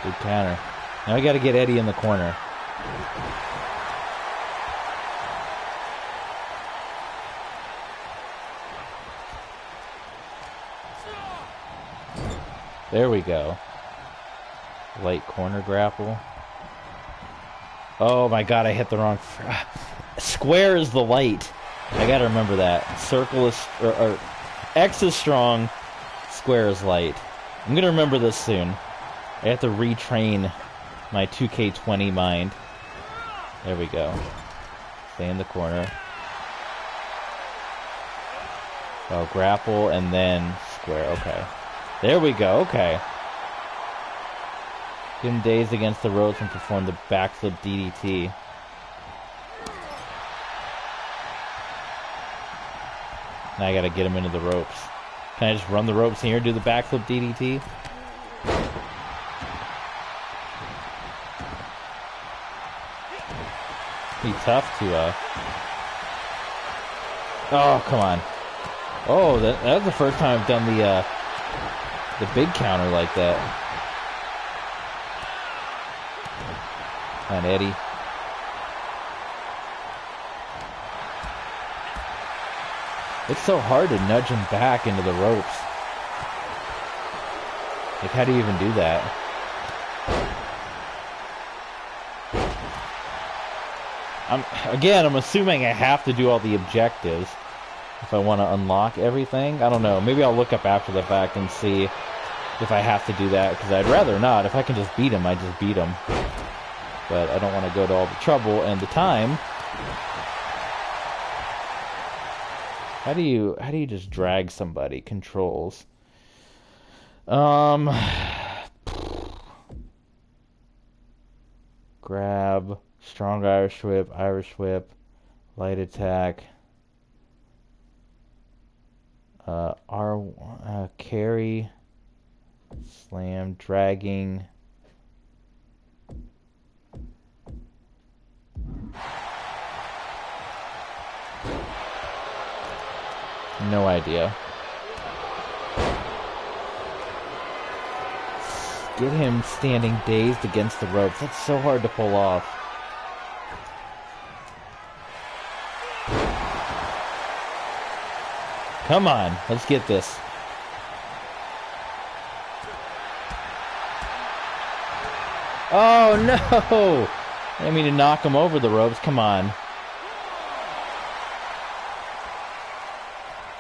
Good counter. Now I gotta get Eddie in the corner. There we go. Light corner grapple. Oh my god, I hit the wrong... Square is the light. I gotta remember that. Circle is... or X is strong. Square is light. I'm gonna remember this soon. I have to retrain my 2K20 mind. There we go. Stay in the corner. Oh, grapple and then square. Okay. There we go. Okay. Get him dazed against the ropes and perform the backflip DDT. Now I gotta get him into the ropes. Can I just run the ropes here and do the backflip DDT? Be tough to, Oh, come on. Oh, that was the first time I've done the big counter like that. Come on, Eddie. It's so hard to nudge him back into the ropes. Like, how do you even do that? I'm assuming I have to do all the objectives if I want to unlock everything. I don't know. Maybe I'll look up after the fact and see if I have to do that, because I'd rather not. If I can just beat him, I just beat him. But I don't want to go to all the trouble and the time. How do you just drag somebody? Controls. Grab, strong Irish whip, light attack. Carry, slam, dragging. No idea. Get him standing dazed against the ropes. That's so hard to pull off. Come on, let's get this. Oh no! I didn't mean to knock him over the ropes. Come on.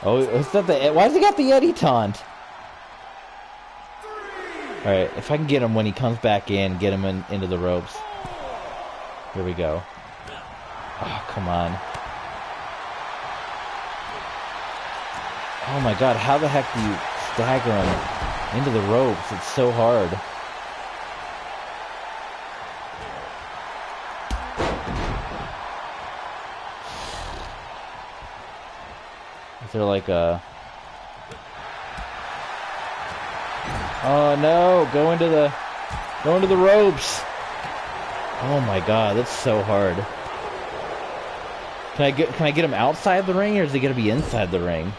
Oh, is that the... Why has he got the Eddie taunt? Alright, if I can get him when he comes back in, get him into the ropes. Here we go. Oh, come on. Oh my god, how the heck do you stagger him into the ropes? It's so hard. Is there like a... Oh no, go into the ropes. Oh my god, that's so hard. Can I get him outside the ring, or is he gonna be inside the ring?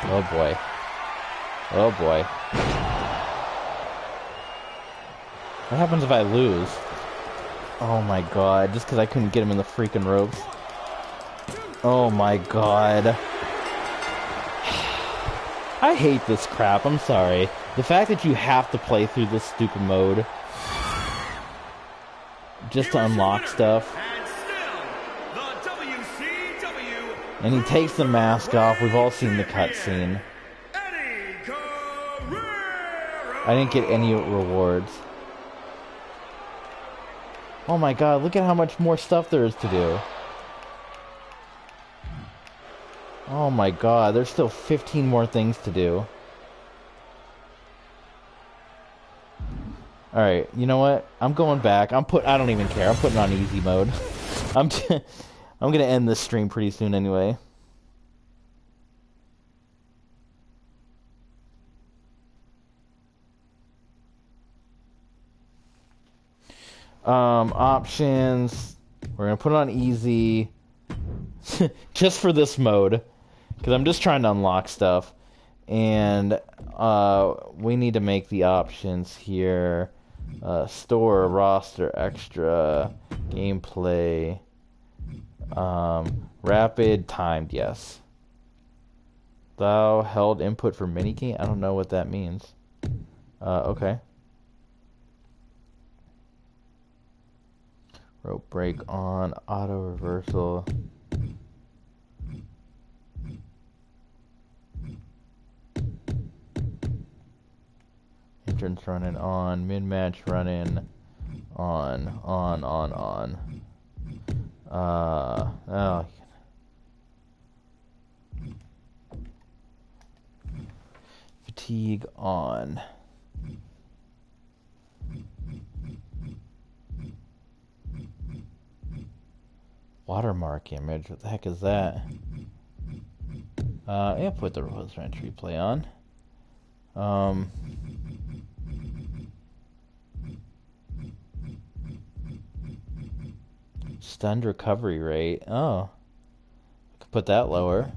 Oh boy. Oh boy. What happens if I lose? Oh my god, just because I couldn't get him in the freaking ropes. Oh my god. I hate this crap, I'm sorry. The fact that you have to play through this stupid mode just to unlock stuff. And he takes the mask off. We've all seen the cutscene. I didn't get any rewards. Oh my god, look at how much more stuff there is to do. Oh my god, there's still 15 more things to do. Alright, you know what? I'm going back. I don't even care. I'm putting on easy mode. I'm gonna end this stream pretty soon anyway. Options. We're gonna put it on easy. Just for this mode. Because I'm just trying to unlock stuff. And we need to make the options here. Store, roster, extra, gameplay. Rapid, timed, yes. Thou held input for minigame? I don't know what that means. Okay. Rope break on, auto reversal. Entrance running on, mid-match running on. Oh. Fatigue on. Watermark image. What the heck is that? Yeah, put the Rose Ranch replay on. Stunned recovery rate. Oh. I could put that lower.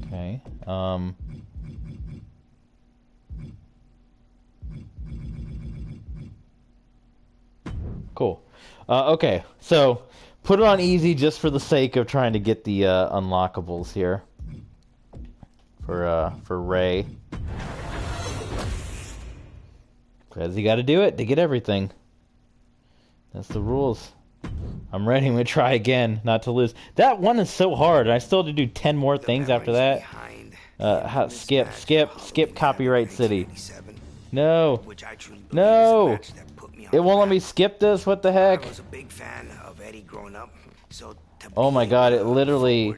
Okay. Cool. Okay, so put it on easy just for the sake of trying to get the unlockables here for Rey. Because you got to do it to get everything. That's the rules. I'm ready. I'm gonna try again, not to lose. That one is so hard. I still have to do 10 more things after that. Skip Copyright City. No. No. It won't let me skip this. What the heck? Oh my god, it literally...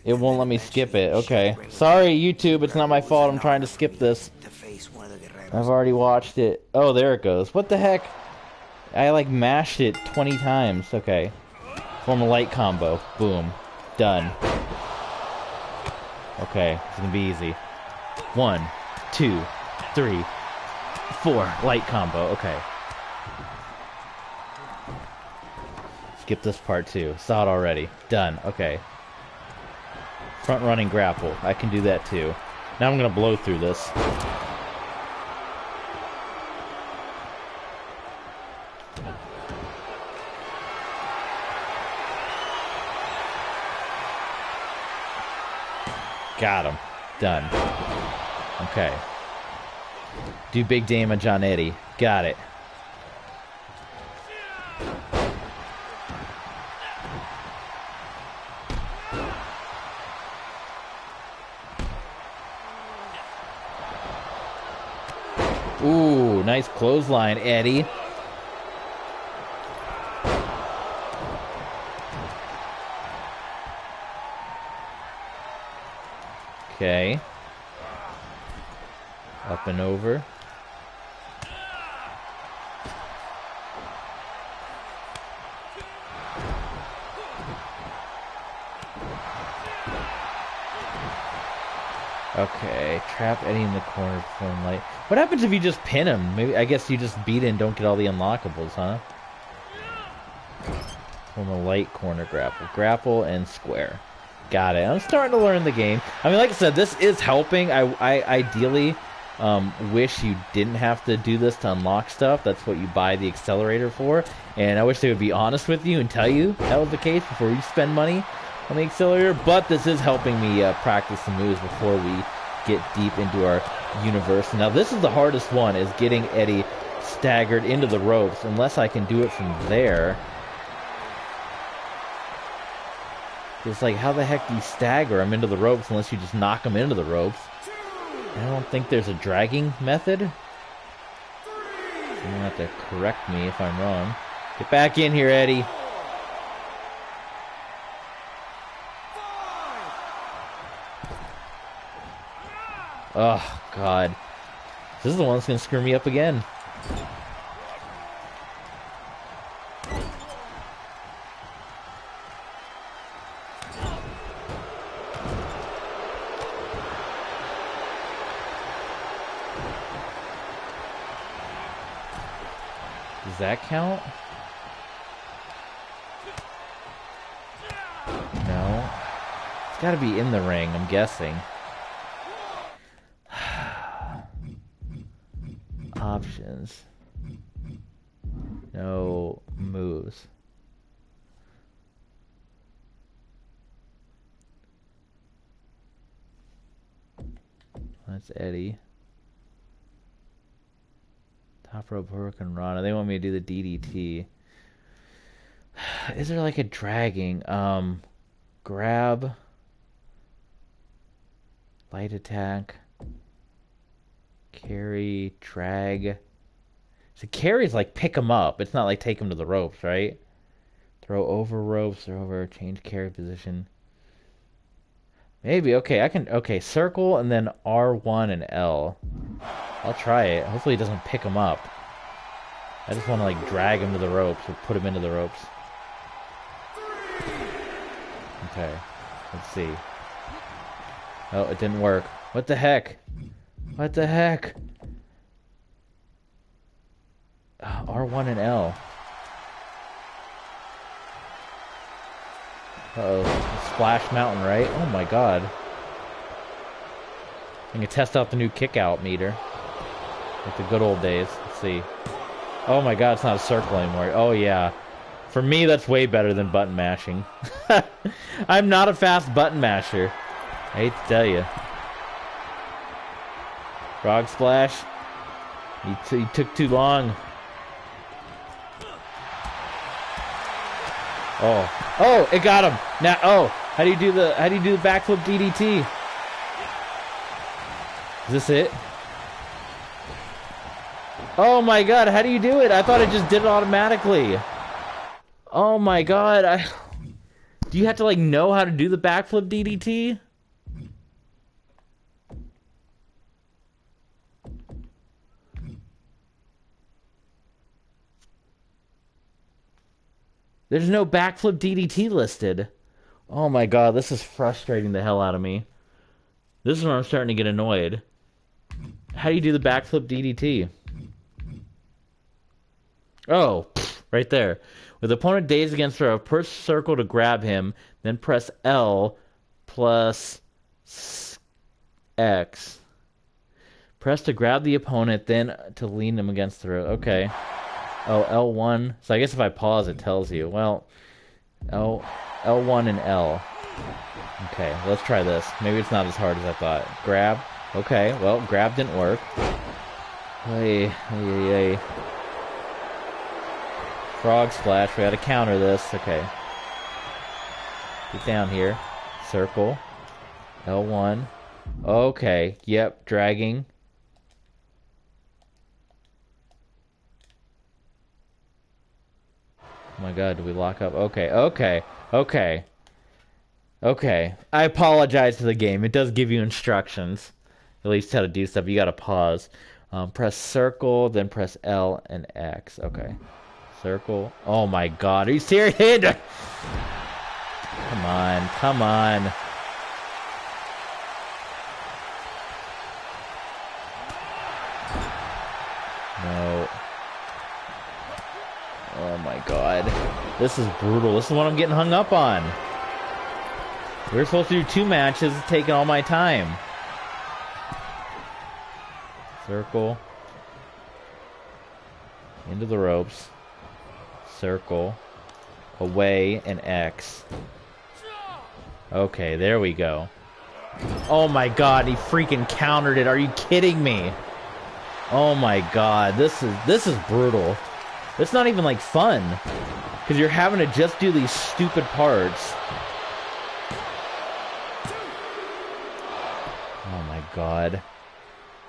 It won't let me skip it. Okay. Sorry, YouTube. It's not my fault. I'm trying to skip this. I've already watched it. Oh, there it goes. What the heck? I like mashed it 20 times. Okay. Form a light combo. Boom. Done. Okay. It's gonna be easy. 1, 2, 3, 4. Light combo. Okay. Skip this part too. Saw it already. Done. Okay. Front running grapple. I can do that too. Now I'm gonna blow through this. Got him. Done. Okay. Do big damage on Eddie. Got it. Ooh, nice clothesline, Eddie. Okay. Up and over. Okay, trap Eddie in the corner, perform light. What happens if you just pin him? Maybe I guess you just beat it and don't get all the unlockables, huh? Form a light corner grapple. Grapple and square. Got it. I'm starting to learn the game. I mean, like I said, this is helping. I ideally wish you didn't have to do this to unlock stuff. That's what you buy the accelerator for. And I wish they would be honest with you and tell you that was the case before you spend money on the accelerator. But this is helping me practice the moves before we get deep into our universe. Now, this is the hardest one, is getting Eddie staggered into the ropes. Unless I can do it from there. It's like, how the heck do you stagger him into the ropes unless you just knock him into the ropes? I don't think there's a dragging method. You're gonna have to correct me if I'm wrong. Get back in here, Eddie. Oh, God. This is the one that's gonna screw me up again. Does that count? No. It's gotta be in the ring, I'm guessing. Options. No moves. That's Eddie. Top rope Hurricane Rana. They want me to do the DDT. Is there like a dragging? Grab. Light attack. Carry. Drag. So carries like pick him up. It's not like take him to the ropes, right? Throw over ropes, throw over, change carry position. Maybe, okay, I can, okay, circle and then R1 and L. I'll try it. Hopefully it doesn't pick him up. I just want to like drag him to the ropes or put him into the ropes. Okay, let's see. Oh, it didn't work. What the heck? What the heck? R1 and L. Uh-oh. Splash Mountain, right? Oh my god. I can test out the new kick-out meter. Like the good old days. Let's see. Oh my god, it's not a circle anymore. Oh yeah. For me, that's way better than button mashing. I'm not a fast button masher. I hate to tell you. Frog Splash. He took too long. Oh, it got him. Now, oh, how do you do the backflip DDT? Is this it? Oh my god, how do you do it? I thought it just did it automatically. Oh my god, do you have to like know how to do the backflip DDT? There's no backflip DDT listed. Oh my god, this is frustrating the hell out of me. This is where I'm starting to get annoyed. How do you do the backflip DDT? Oh, right there. With opponent dazed against throw, press circle to grab him, then press L plus X. Press to grab the opponent, then to lean him against the rope. Okay. Oh, L1. So I guess if I pause, it tells you. Well, L1 and L. Okay, let's try this. Maybe it's not as hard as I thought. Grab. Okay, well, grab didn't work. Hey. Frog Splash. We gotta counter this. Okay. Get down here. Circle. L1. Okay. Yep, dragging. Oh my god, do we lock up? Okay. I apologize to the game. It does give you instructions. At least how to do stuff. You gotta pause. Press circle, then press L and X. Okay. Circle. Oh my god, are you serious? Come on. No. Oh my god. This is brutal. This is what I'm getting hung up on. We were supposed to do 2 matches. It's taking all my time. Circle. Into the ropes. Circle. Away and X. Okay, there we go. Oh my god, he freaking countered it. Are you kidding me? Oh my god, this is brutal. It's not even like fun, because you're having to just do these stupid parts. Oh my god.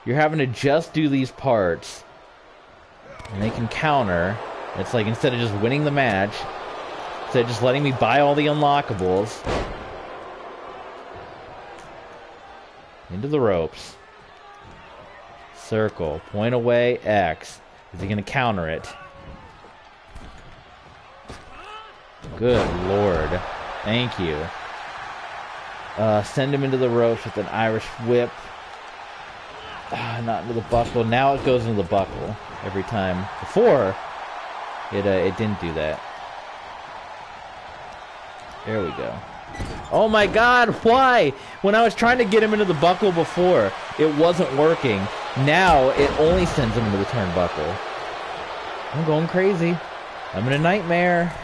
You're having to just do these parts, and they can counter. It's like instead of just winning the match, instead of just letting me buy all the unlockables. Into the ropes. Circle. Point away, X. Is he going to counter it? Good lord. Thank you. Send him into the ropes with an Irish whip. Not into the buckle. Now it goes into the buckle every time. Before, it didn't do that. There we go. Oh my god, why? When I was trying to get him into the buckle before, it wasn't working. Now, it only sends him into the turnbuckle. I'm going crazy. I'm in a nightmare.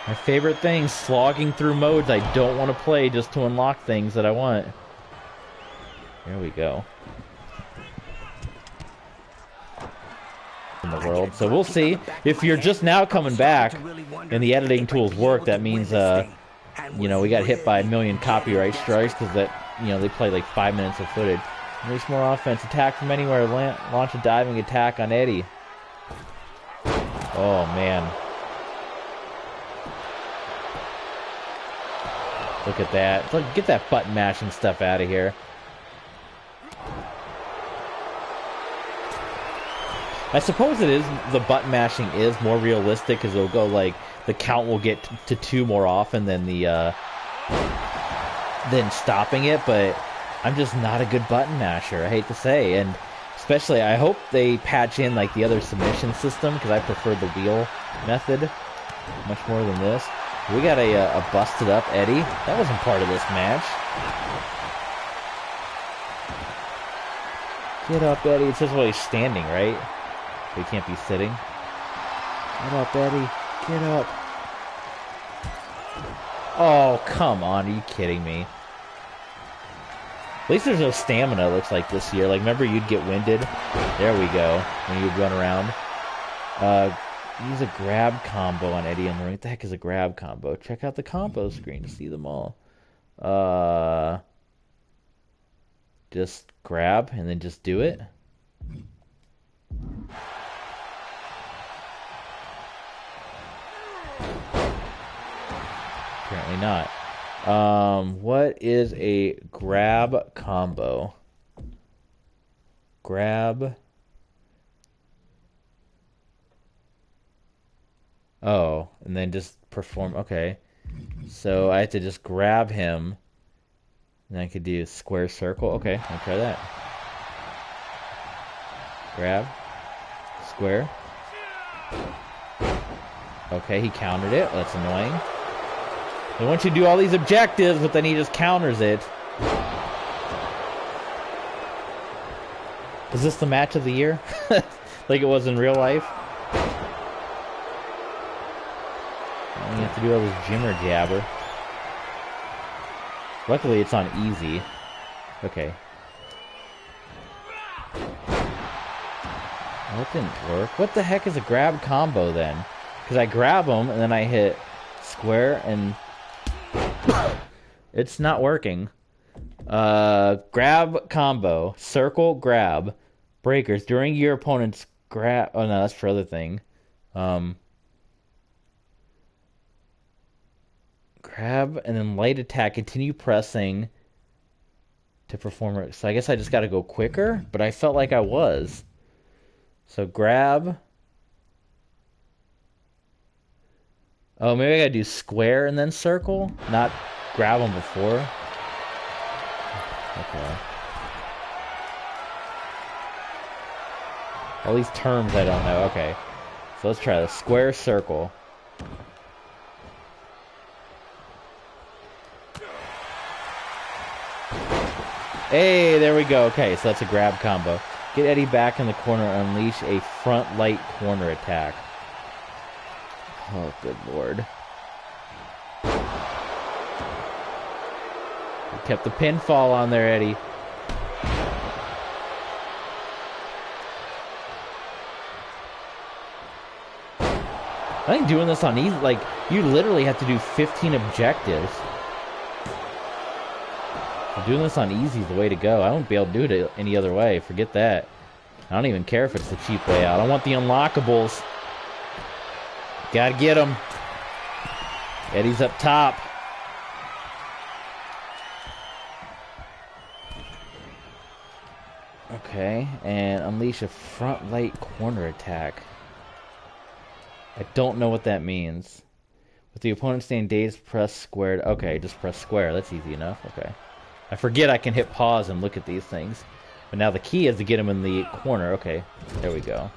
My favorite thing, slogging through modes I don't want to play just to unlock things that I want. There we go. In the world. So we'll see. If you're just now coming back and the editing tools work, that means, you know, we got hit by 1 million copyright strikes because that, you know, they play like 5 minutes of footage. Unleash more offense. Attack from anywhere. Launch a diving attack on Eddie. Oh, man. Look at that. Look, get that button mashing stuff out of here. I suppose it is, the button mashing is more realistic because it'll go like, the count will get to 2 more often than the, than stopping it, but I'm just not a good button masher, I hate to say, and especially I hope they patch in like the other submission system because I prefer the wheel method much more than this. We got a busted up Eddie. That wasn't part of this match. Get up, Eddie. It says while he's standing, right? So he can't be sitting. Get up, Eddie. Get up. Oh, come on. Are you kidding me? At least there's no stamina, it looks like, this year. Like, remember you'd get winded? There we go. When you'd run around. Use a grab combo on Eddie and Lorraine. What the heck is a grab combo? Check out the combo screen to see them all. Just grab and then just do it. Apparently not. What is a grab combo? Grab. Oh, and then just perform. Okay. So I have to just grab him. And I could do square circle. Okay, I'll try that. Grab. Square. Okay, he countered it. That's annoying. They want you to do all these objectives, but then he just counters it. Is this the match of the year? Like it was in real life? You have to do all this jimmer jabber. Luckily, it's on easy. Okay. That didn't work. What the heck is a grab combo then? Because I grab him and then I hit square and it's not working. Grab combo, circle, grab, breakers during your opponent's grab. Oh no, that's for other thing. Grab and then light attack. Continue pressing to perform it. So I guess I just got to go quicker, but I felt like I was. So grab. Oh, maybe I gotta do square and then circle, not grab them before. Okay. All these terms I don't know. Okay. So let's try this. Square, circle. Hey, there we go. Okay, so that's a grab combo. Get Eddie back in the corner and unleash a front light corner attack. Oh, good lord. You kept the pinfall on there, Eddie. I think doing this on easy, like, you literally have to do 15 objectives. Doing this on easy is the way to go. I won't be able to do it any other way. Forget that. I don't even care if it's the cheap way out. I want the unlockables. Gotta get him. Eddie's up top. Okay, and unleash a front light corner attack. I don't know what that means. With the opponent staying dazed, press squared. Okay, just press square. That's easy enough. Okay. I forget I can hit pause and look at these things. But now the key is to get him in the corner. Okay, there we go.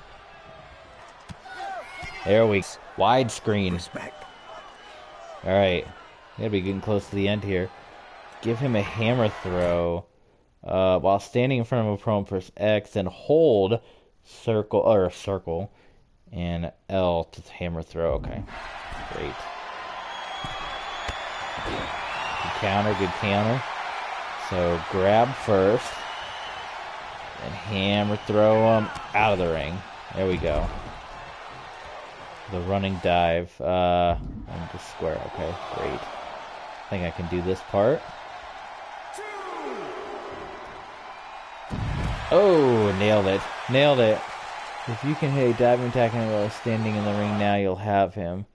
There we go. Widescreen. Alright. Gotta be getting close to the end here. Give him a hammer throw. While standing in front of a opponent, press X and hold circle and L to hammer throw. Okay. Great. Good counter, good counter. So grab first, and hammer throw him out of the ring. There we go. The running dive, and just square. Okay, great. I think I can do this part. Oh, nailed it. Nailed it. If you can hit a diving attack while standing in the ring now, you'll have him.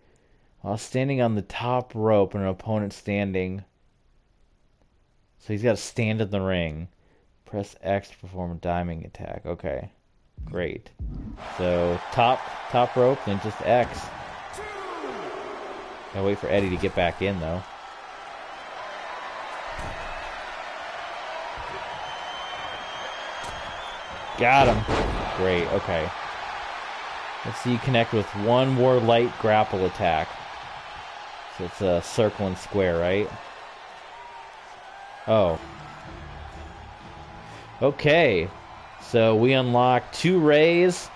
While standing on the top rope and an opponent standing. So he's got to stand in the ring. Press X to perform a diving attack. Okay. Great. So top rope, then just X. Gotta wait for Eddie to get back in, though. Got him. Great, okay. Let's see you connect with one more light grapple attack. So it's a circle and square, right? Oh. Okay. So we unlocked 2 Reys.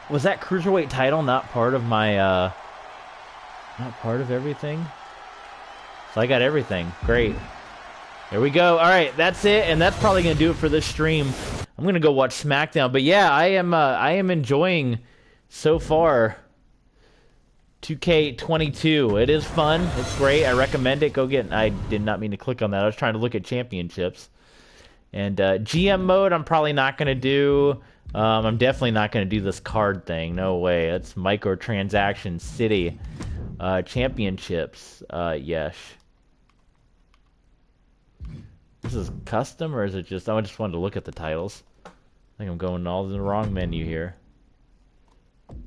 Was that Cruiserweight title not part of my, not part of everything? So I got everything. Great. There we go. Alright, that's it, and that's probably going to do it for this stream. I'm going to go watch SmackDown. But yeah, I am enjoying, so far, 2k22. It is fun. It's great. I recommend it. Go get... I did not mean to click on that. I was trying to look at championships. And GM mode, I'm probably not going to do. I'm definitely not going to do this card thing. No way. It's microtransaction city. Championships. Yes. This is custom, or is it just... I just wanted to look at the titles. I think I'm going all in the wrong menu here.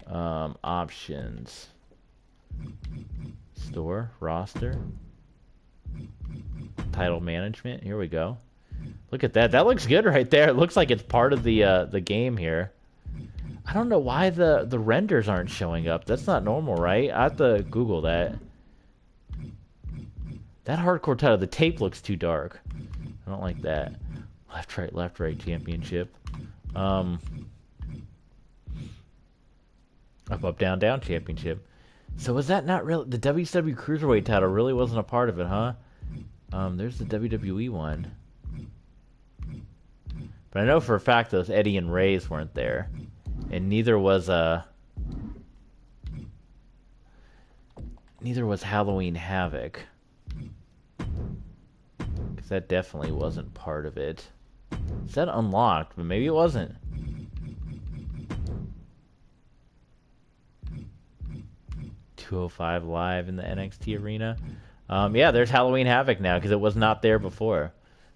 Options. Store. Roster. Title management. Here we go. Look at that. That looks good right there. It looks like it's part of the game here. I don't know why the renders aren't showing up. That's not normal, right? I have to Google that. That hardcore title, the tape looks too dark. I don't like that. Left, right championship. Up, down, down championship. So was that not really... The WCW Cruiserweight title really wasn't a part of it, huh? There's the WWE one. But I know for a fact those Eddie and Rey's weren't there. And neither was Halloween Havoc. Because that definitely wasn't part of it. It said unlocked, but maybe it wasn't. .205 live in the NXT arena. Yeah, there's Halloween Havoc now because it was not there before.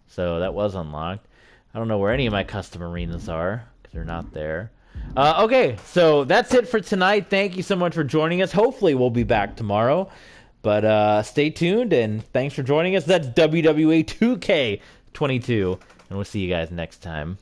So that was unlocked. I don't know where any of my custom arenas are because they're not there. Okay, so that's it for tonight. Thank you so much for joining us. Hopefully we'll be back tomorrow. But stay tuned, and thanks for joining us. That's WWE 2k22, and we'll see you guys next time.